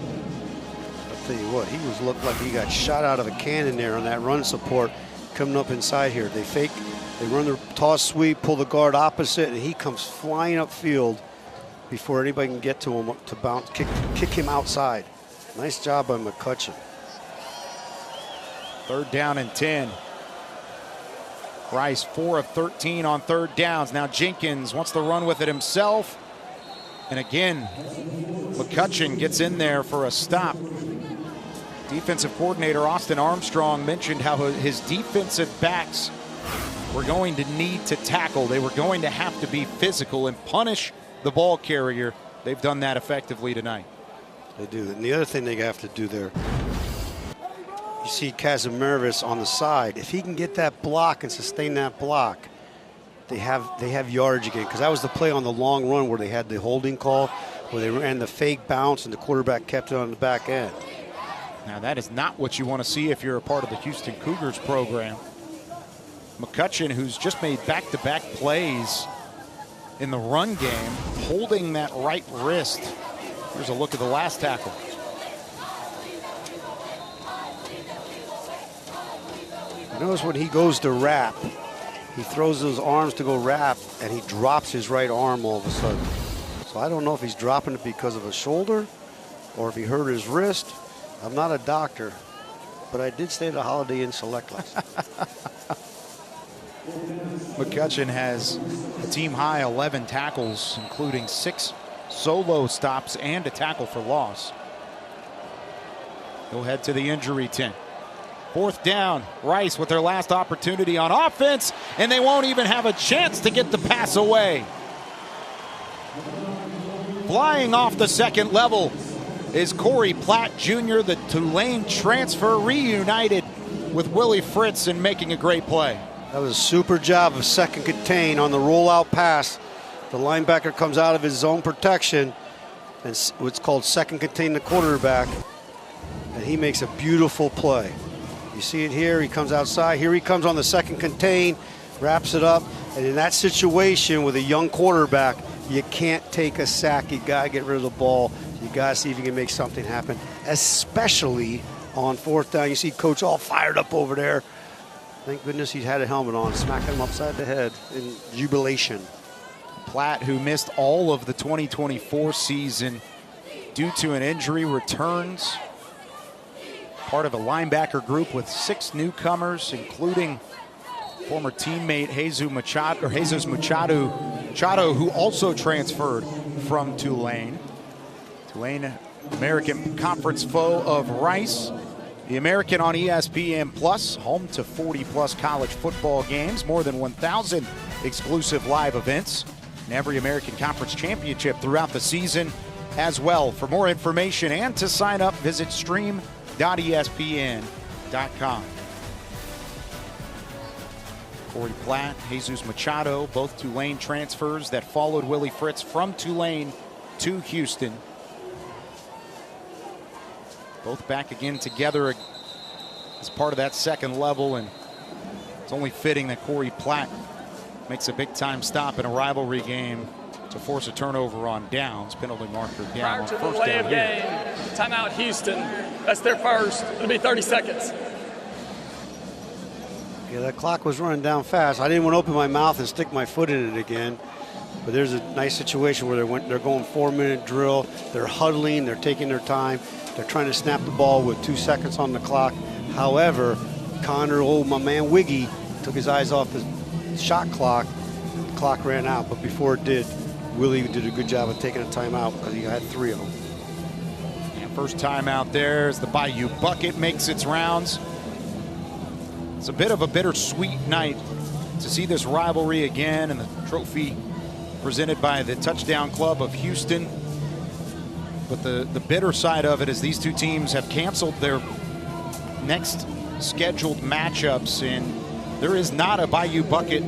I'll tell you what, he looked like he got shot out of a cannon there on that run support coming up inside here. They fake, they run the toss sweep, pull the guard opposite, and he comes flying upfield before anybody can get to him to bounce, kick him outside. Nice job by McCutcheon.
3rd down and 10. Rice 4 of 13 on 3rd downs. Now Jenkins wants to run with it himself. And again, McCutcheon gets in there for a stop. Defensive coordinator Austin Armstrong mentioned how his defensive backs were going to need to tackle. They were going to have to be physical and punish the ball carrier. They've done that effectively tonight.
They do. And the other thing they have to do there, you see Kazimiervis on the side. If he can get that block and sustain that block, they have yardage again. Because that was the play on the long run where they had the holding call, where they ran the fake bounce and the quarterback kept it on the back end.
Now that is not what you want to see if you're a part of the Houston Cougars program. McCutcheon, who's just made back-to-back plays in the run game, holding that right wrist. Here's a look at the last tackle.
Notice when he goes to wrap, he throws those arms to go wrap, and he drops his right arm all of a sudden. So I don't know if he's dropping it because of a shoulder or if he hurt his wrist. I'm not a doctor, but I did stay at a Holiday Inn Select class.
McCutcheon has a team-high 11 tackles, including 6 solo stops and a tackle for loss. He'll head to the injury tent. 4th down, Rice with their last opportunity on offense, and they won't even have a chance to get the pass away. Flying off the second level is Corey Platt Jr., the Tulane transfer, reunited with Willie Fritz and making a great play.
That was a super job of second contain on the rollout pass. The linebacker comes out of his zone protection, and what's called second contain the quarterback, and he makes a beautiful play. You see it here, he comes outside, here he comes on the second contain, wraps it up, and in that situation with a young quarterback, you can't take a sack, you gotta get rid of the ball, you gotta see if you can make something happen, especially on fourth down. You see Coach all fired up over there. Thank goodness he had a helmet on, smacking him upside the head in jubilation.
Platt, who missed all of the 2024 season due to an injury, returns. Part of a linebacker group with 6 newcomers, including former teammate Jesus Machado, who also transferred from Tulane. Tulane, American Conference foe of Rice. The American on ESPN Plus, home to 40-plus college football games, more than 1,000 exclusive live events, and every American Conference championship throughout the season as well. For more information and to sign up, visit stream.espn.com. Corey Platt, Jesus Machado, both Tulane transfers that followed Willie Fritz from Tulane to Houston. Both back again together as part of that second level, and it's only fitting that Corey Platt makes a big-time stop in a rivalry game to force a turnover on downs. Penalty marker down.
Prior to the delay of game, timeout Houston. That's their first. It'll be 30 seconds.
Yeah, that clock was running down fast. I didn't want to open my mouth and stick my foot in it again. But there's a nice situation where they're going 4-minute drill. They're huddling. They're taking their time. They're trying to snap the ball with 2 seconds on the clock. However, Connor, my man Wiggy, took his eyes off the shot clock. The clock ran out. But before it did, Willie did a good job of taking a timeout because he had 3 of them.
And first timeout there as the Bayou Bucket makes its rounds. It's a bit of a bittersweet night to see this rivalry again, and the trophy presented by the Touchdown Club of Houston. But the bitter side of it is these two teams have canceled their next scheduled matchups, and there is not a Bayou Bucket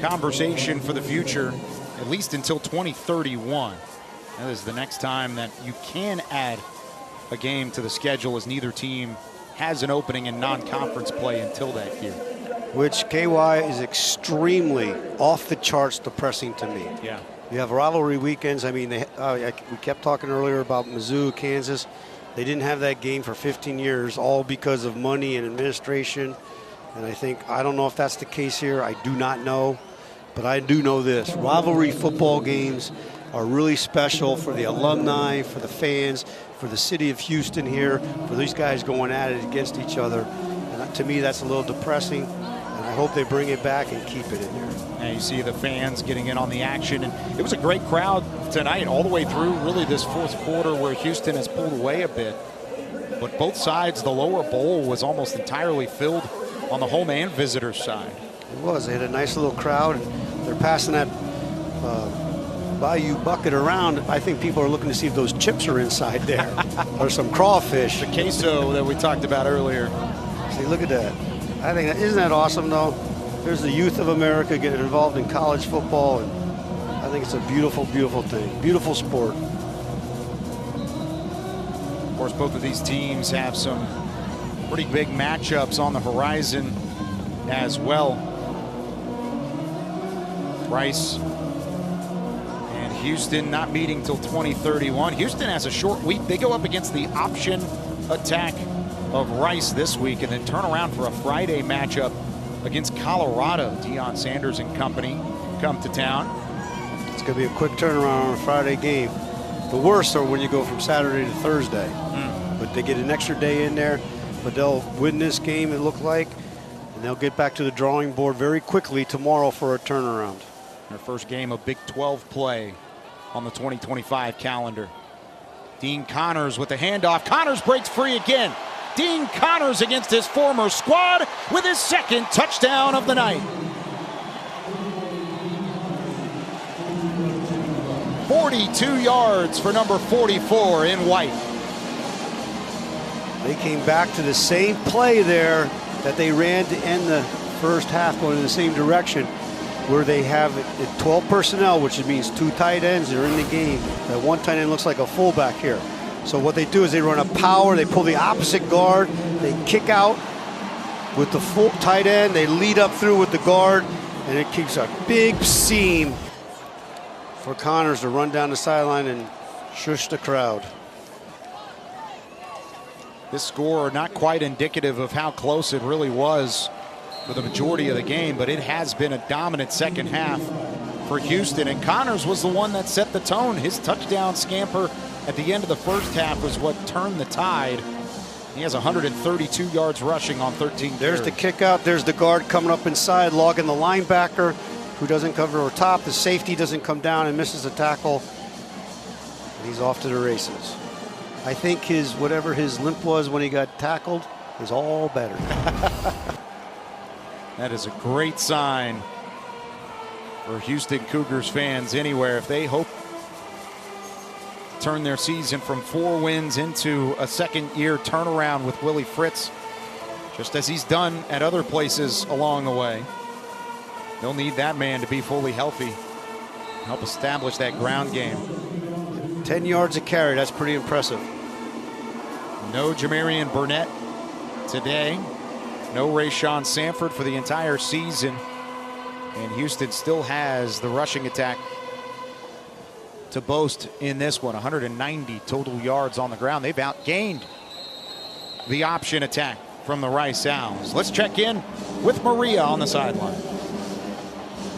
conversation for the future, at least until 2031. That is the next time that you can add a game to the schedule, as neither team has an opening in non-conference play until that year.
Which KY is extremely off the charts depressing to me.
Yeah.
You have rivalry weekends. I mean, we kept talking earlier about Mizzou, Kansas. They didn't have that game for 15 years, all because of money and administration. And I don't know if that's the case here. I do not know. But I do know this. Rivalry football games are really special for the alumni, for the fans, for the city of Houston here, for these guys going at it against each other. And to me, that's a little depressing. And I hope they bring it back and keep it in there.
And you see the fans getting in on the action. And it was a great crowd tonight all the way through really this fourth quarter, where Houston has pulled away a bit. But both sides, the lower bowl was almost entirely filled on the home and visitor side.
It was. They had a nice little crowd. They're passing that Bayou Bucket around. I think people are looking to see if those chips are inside there or some crawfish.
The queso that we talked about earlier.
See, look at that. I think isn't that awesome, though? There's the youth of America getting involved in college football, and I think it's a beautiful, beautiful thing. Beautiful sport.
Of course, both of these teams have some pretty big matchups on the horizon as well. Rice and Houston not meeting till 2031. Houston has a short week. They go up against the option attack of Rice this week, and then turn around for a Friday matchup against Colorado. Deion Sanders and company come to town.
It's going to be a quick turnaround on a Friday game. The worst are when you go from Saturday to Thursday. But they get an extra day in there. But they'll win this game, it looked like, and they'll get back to the drawing board very quickly tomorrow for a turnaround.
Their first game of Big 12 play on the 2025 calendar. Dean Connors with the handoff. Connors breaks free again. Dean Connors against his former squad with his second touchdown of the night. 42 yards for number 44 in white.
They came back to the same play there that they ran to end the first half, going in the same direction. where they have it 12 personnel, which means 2 tight ends that are in the game. That one tight end looks like a fullback here. So what they do is they run a power, they pull the opposite guard, they kick out with the full tight end, they lead up through with the guard, and it keeps a big seam for Connors to run down the sideline and shush the crowd.
This score not quite indicative of how close it really was for the majority of the game, but it has been a dominant second half for Houston, and Connors was the one that set the tone. His touchdown scamper at the end of the first half was what turned the tide. He has 132 yards rushing on 13
There's
carries.
the kick out. There's the guard coming up inside, logging the linebacker who doesn't cover over top. The safety doesn't come down and misses a tackle. And he's off to the races. I think whatever his limp was when he got tackled is all better.
That is a great sign for Houston Cougars fans anywhere. If they hope to turn their season from 4 wins into a second-year turnaround with Willie Fritz, just as he's done at other places along the way, they'll need that man to be fully healthy, help establish that ground game.
10 yards a carry, that's pretty impressive.
No Jamarian Burnett today. No Rayshawn Sanford for the entire season. And Houston still has the rushing attack to boast in this one. 190 total yards on the ground. They've outgained the option attack from the Rice Owls. Let's check in with Maria on the sideline.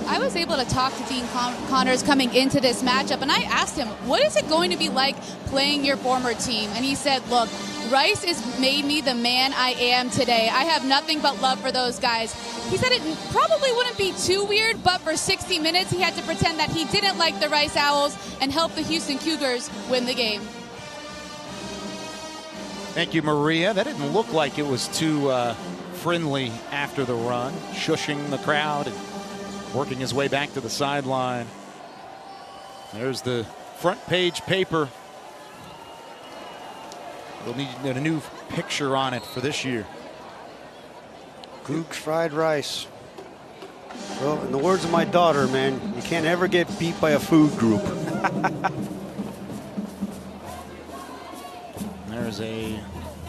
I was able to talk to Dean Connors coming into this matchup, and I asked him, what is it going to be like playing your former team? And he said, look, Rice has made me the man I am today. I have nothing but love for those guys. He said it probably wouldn't be too weird, but for 60 minutes he had to pretend that he didn't like the Rice Owls and help the Houston Cougars win the game.
Thank you, Maria. That didn't look like it was too friendly after the run, shushing the crowd and working his way back to the sideline. There's the front page paper. They'll need a new picture on it for this year.
Cougs fried rice. Well, in the words of my daughter, man, you can't ever get beat by a food group.
There's a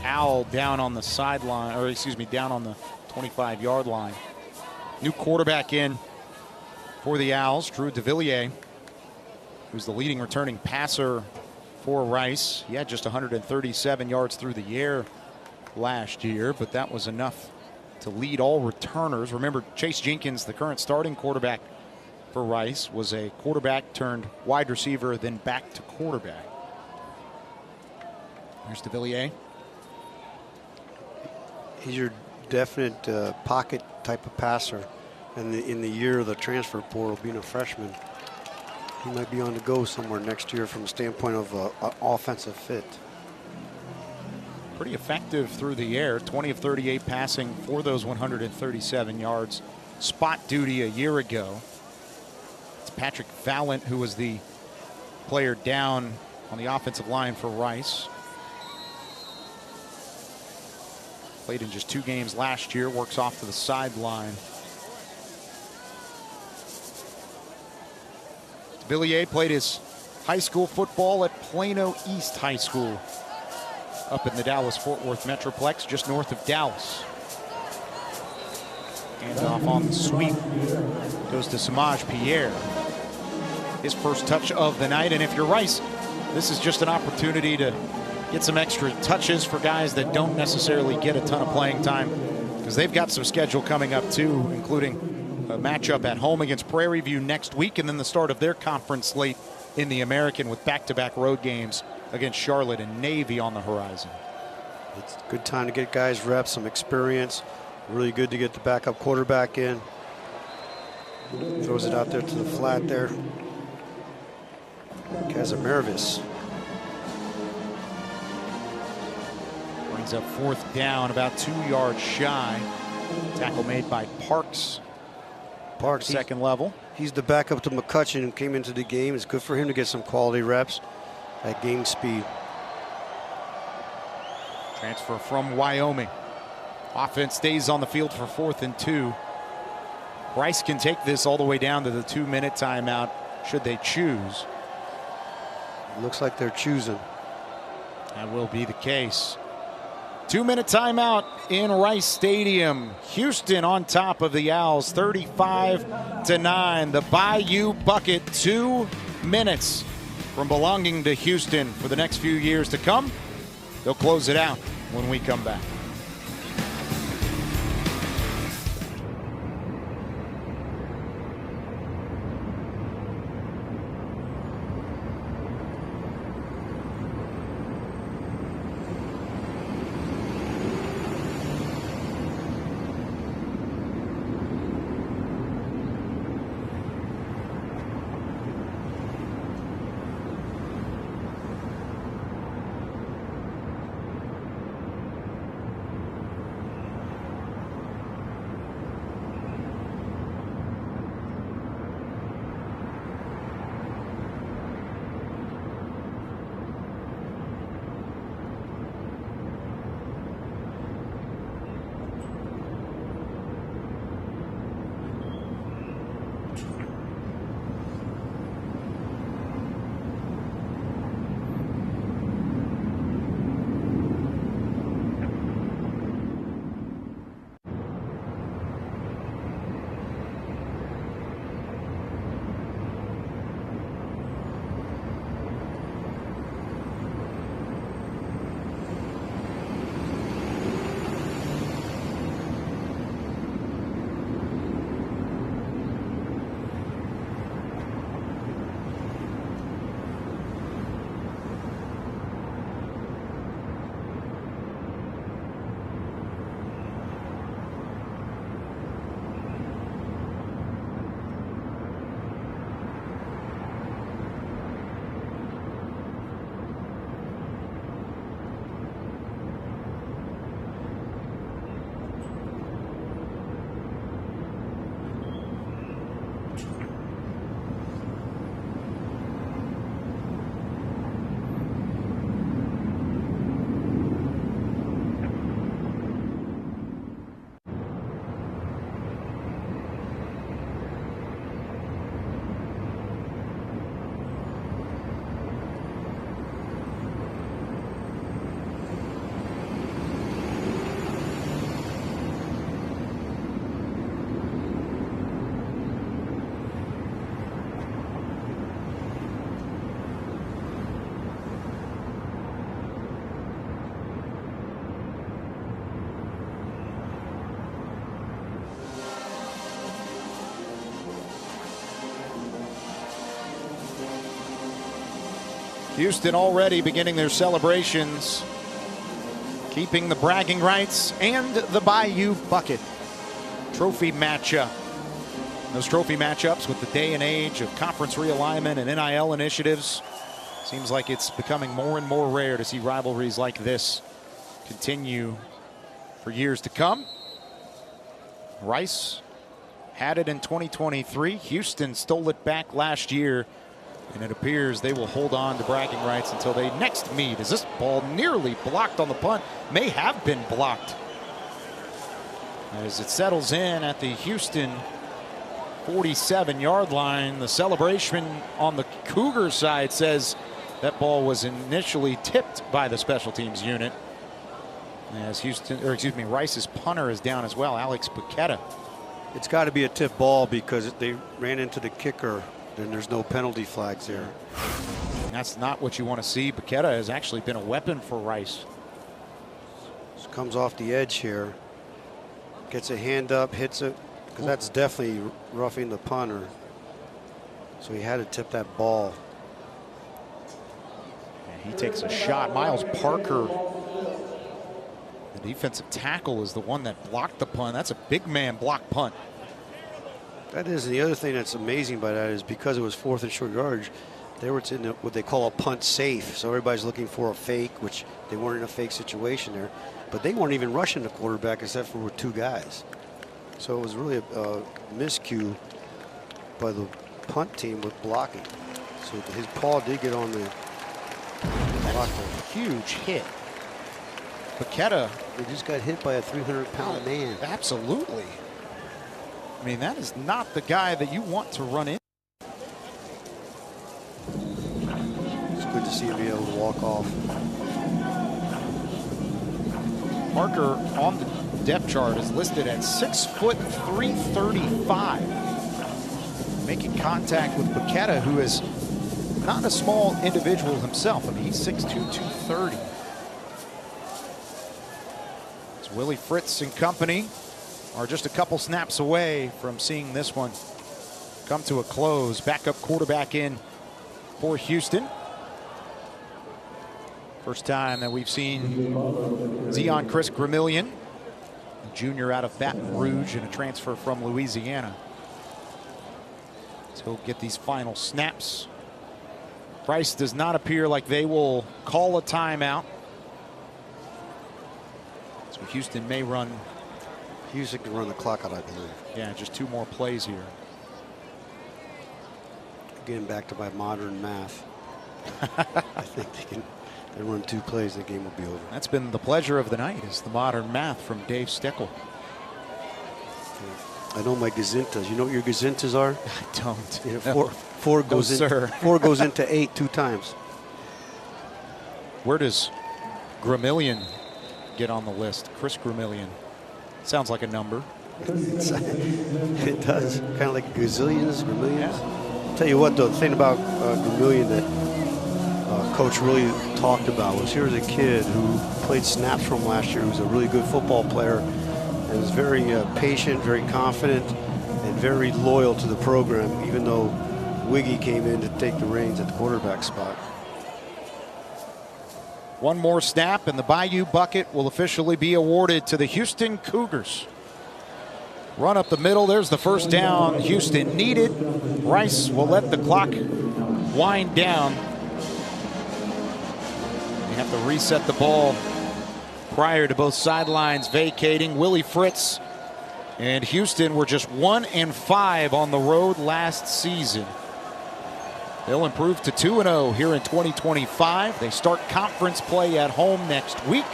owl down on the sideline, or excuse me, down on the 25-yard line. New quarterback in for the Owls, Drew DeVilliers, who's the leading returning passer for Rice. He had just 137 yards through the air last year, but that was enough to lead all returners. Remember, Chase Jenkins, the current starting quarterback for Rice, was a quarterback turned wide receiver, then back to quarterback. There's DeVilliers.
He's your definite pocket type of passer. And in the year of the transfer portal, being a freshman, he might be on the go somewhere next year from the standpoint of an offensive fit.
Pretty effective through the air, 20 of 38 passing for those 137 yards. Spot duty a year ago. It's Patrick Vallant who was the player down on the offensive line for Rice. Played in just 2 games last year, works off to the sideline. DeVilliers played his high school football at Plano East High School up in the Dallas-Fort Worth Metroplex, just north of Dallas. And off on the sweep goes to Samaj Pierre. His first touch of the night, and if you're Rice, this is just an opportunity to get some extra touches for guys that don't necessarily get a ton of playing time, because they've got some schedule coming up too, including a matchup at home against Prairie View next week, and then the start of their conference slate in the American with back-to-back road games against Charlotte and Navy on the horizon.
It's a good time to get guys reps, some experience. Really good to get the backup quarterback in. Throws it out there to the flat there. Casamervis.
Brings up 4th down, about 2 yards shy. Tackle made by Parks.
Parks,
second level.
He's the backup to McCutcheon, who came into the game. It's good for him to get some quality reps at game speed.
Transfer from Wyoming. Offense stays on the field for 4th and 2. Rice can take this all the way down to the 2-minute timeout should they choose.
It looks like they're choosing.
That will be the case. 2-minute timeout in Rice Stadium. Houston on top of the Owls, 35-9. The Bayou Bucket, 2 minutes from belonging to Houston for the next few years to come. They'll close it out when we come back. Houston already beginning their celebrations, keeping the bragging rights and the Bayou Bucket trophy matchup. Those trophy matchups with the day and age of conference realignment and NIL initiatives, seems like it's becoming more and more rare to see rivalries like this continue for years to come. Rice had it in 2023. Houston stole it back last year. And it appears they will hold on to bragging rights until they next meet. As this ball nearly blocked on the punt, may have been blocked. As it settles in at the Houston 47-yard line, the celebration on the Cougar side says that ball was initially tipped by the special teams unit. As Rice's punter is down as well, Alex Paqueta.
It's got to be a tip ball because they ran into the kicker. Then there's no penalty flags there.
That's not what you want to see. Paqueta has actually been a weapon for Rice.
This comes off the edge here. Gets a hand up, hits it, because that's definitely roughing the punter. So he had to tip that ball.
And he takes a shot. Miles Parker, the defensive tackle, is the one that blocked the punt. That's a big man block punt.
That is, and the other thing that's amazing by that is because it was 4th and short yardage, they were in what they call a punt safe. So everybody's looking for a fake, which they weren't in a fake situation there. But they weren't even rushing the quarterback except for 2 guys. So it was really a miscue by the punt team with blocking. So his paw did get on the block.
Huge hit. Paqueta.
They just got hit by a 300-pound man.
Absolutely. I mean, that is not the guy that you want to run in.
It's good to see him be able to walk off.
Parker on the depth chart is listed at 6'3", 335. Making contact with Paqueta, who is not a small individual himself. I mean, he's 6'2", 230. It's Willie Fritz and company are just a couple snaps away from seeing this one come to a close. Backup quarterback in for Houston. First time that we've seen Zion Chris Gramillion, a junior out of Baton Rouge and a transfer from Louisiana. So he'll get these final snaps. Rice does not appear like they will call a timeout. So Houston may run.
Houston can run the clock out, I believe.
Yeah, just 2 more plays here.
Getting back to my modern math. I think they run 2 plays, the game will be over.
That's been the pleasure of the night, is the modern math from Dave Steckel.
I know my gazintas. You know what your gazintas are?
I don't.
Yeah, four goes
no, sir.
4 goes into 8 2 times.
Where does Gramillion get on the list? Chris Gramillion. Sounds like a number.
It does. Kind of like gazillions, Gramillions. Yeah. Tell you what, though, the thing about Gramillion that Coach really talked about was here's a kid who played snaps from last year, who's a really good football player, and is very patient, very confident, and very loyal to the program, even though Wiggy came in to take the reins at the quarterback spot.
One more snap, and the Bayou bucket will officially be awarded to the Houston Cougars. Run up the middle. There's the first down Houston needed. Rice will let the clock wind down. They have to reset the ball prior to both sidelines vacating. Willie Fritz and Houston were just 1-5 on the road last season. They'll improve to 2-0 here in 2025. They start conference play at home next week.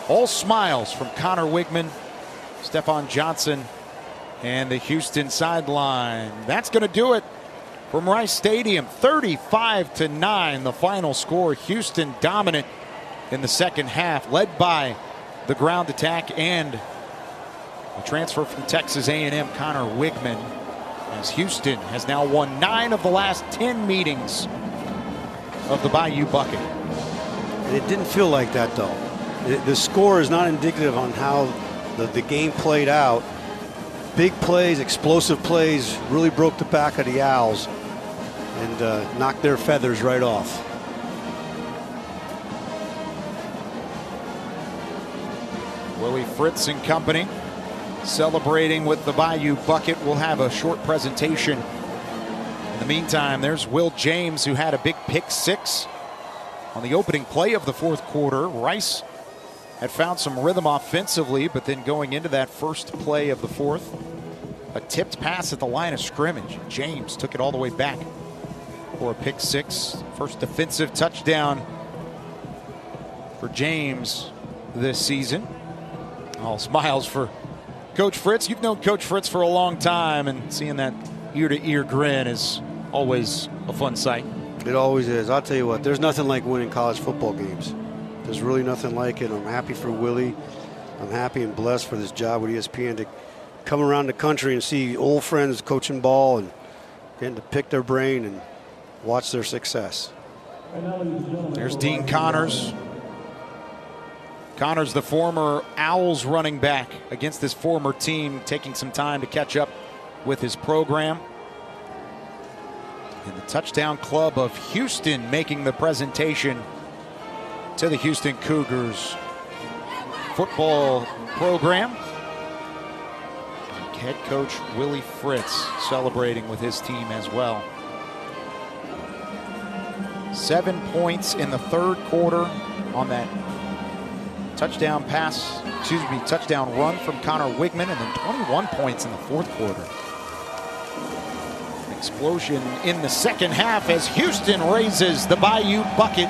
All smiles from Connor Wigman, Stephon Johnson, and the Houston sideline. That's going to do it from Rice Stadium. 35-9, the final score. Houston dominant in the second half, led by the ground attack and a transfer from Texas A&M, Connor Wigman, as Houston has now won 9 of the last 10 meetings of the Bayou bucket.
And it didn't feel like that, though. The score is not indicative on how the game played out. Big plays, explosive plays, really broke the back of the Owls and knocked their feathers right off.
Willie Fritz and company celebrating with the Bayou bucket. We'll have a short presentation. In the meantime, there's Will James, who had a big pick 6 on the opening play of the fourth quarter. Rice had found some rhythm offensively, but then going into that first play of the fourth, a tipped pass at the line of scrimmage. James took it all the way back for a pick 6. First defensive touchdown for James this season. All smiles for Coach Fritz. You've known Coach Fritz for a long time, and seeing that ear-to-ear grin is always a fun sight.
It always is. I'll tell you what, there's nothing like winning college football games. There's really nothing like it. I'm happy for Willie. I'm happy and blessed for this job with ESPN to come around the country and see old friends coaching ball and getting to pick their brain and watch their success.
There's Dean Connors. Connors, the former Owls running back, against this former team, taking some time to catch up with his program. And the touchdown club of Houston making the presentation to the Houston Cougars football program. And head coach Willie Fritz celebrating with his team as well. 7 points in the third quarter on that touchdown run from Connor Wigman, and then 21 points in the fourth quarter. An explosion in the second half as Houston raises the Bayou bucket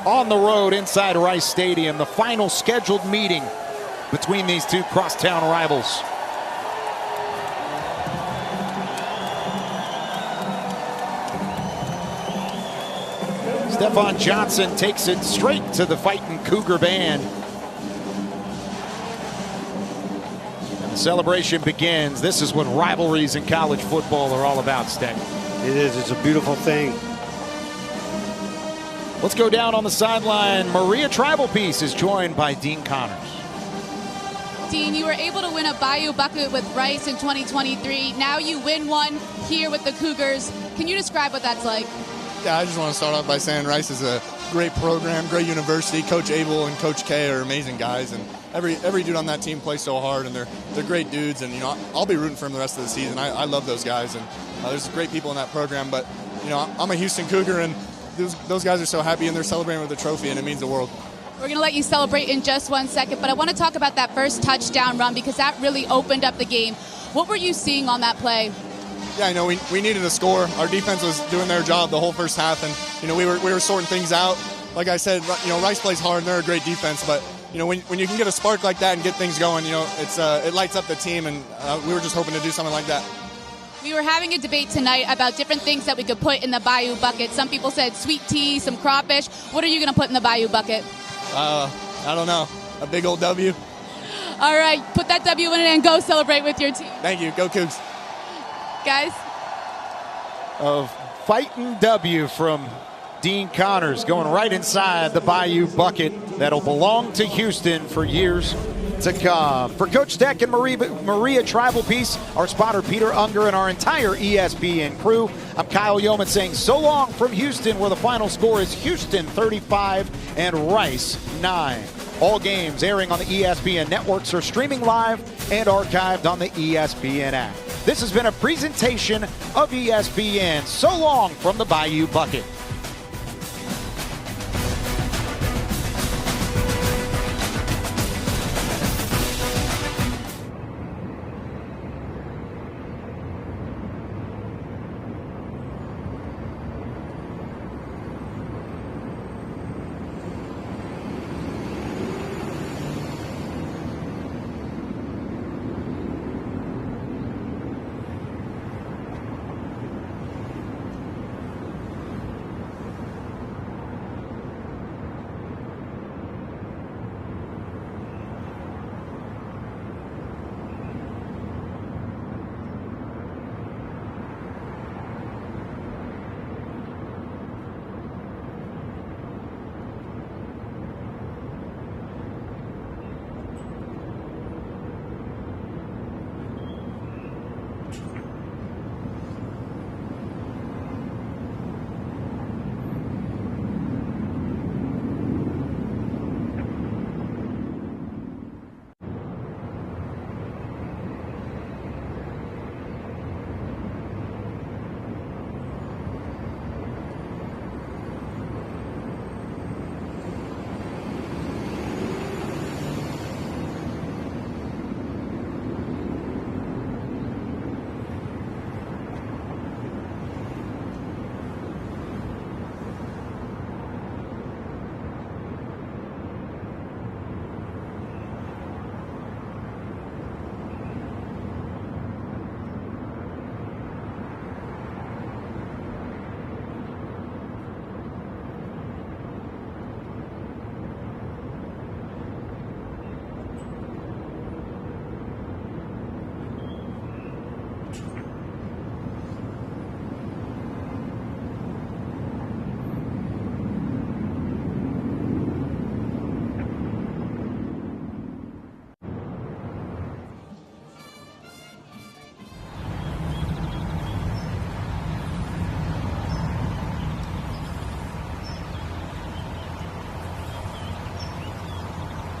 on the road inside Rice Stadium. The final scheduled meeting between these two crosstown rivals. Stephon Johnson takes it straight to the Fighting Cougar band. And the celebration begins. This is what rivalries in college football are all about, Steck.
It is. It's a beautiful thing.
Let's go down on the sideline. Maria Tribal Piece is joined by Dean Connors.
Dean, you were able to win a Bayou Bucket with Rice in 2023. Now you win one here with the Cougars. Can you describe what that's like?
Yeah, I just want to start off by saying Rice is a great program, great university. Coach Abel and Coach K are amazing guys, and every dude on that team plays so hard, and they're great dudes. And I'll be rooting for them the rest of the season. I love those guys, and there's great people in that program. But I'm a Houston Cougar, and those guys are so happy, and they're celebrating with a trophy, and it means the world.
We're going to let you celebrate in just 1 second, but I want to talk about that first touchdown run because that really opened up the game. What were you seeing on that play?
Yeah, we needed a score. Our defense was doing their job the whole first half, and we were sorting things out. Like I said, Rice plays hard, and they're a great defense, but when you can get a spark like that and get things going, it lights up the team, and we were just hoping to do something like that.
We were having a debate tonight about different things that we could put in the Bayou Bucket. Some people said sweet tea, some crawfish. What are you going to put in the Bayou Bucket?
I don't know. A big old W.
All right, put that W in it and go celebrate with your team.
Thank you. Go Cougs.
Guys.
A fighting W from Dean Connors going right inside the Bayou Bucket that'll belong to Houston for years to come. For Coach Steck and Maria Tribal Piece, our spotter Peter Unger, and our entire ESPN crew, I'm Kyle Yeoman saying so long from Houston, where the final score is Houston 35 and Rice 9. All games airing on the ESPN networks are streaming live and archived on the ESPN app. This has been a presentation of ESPN. So long from the Bayou Bucket.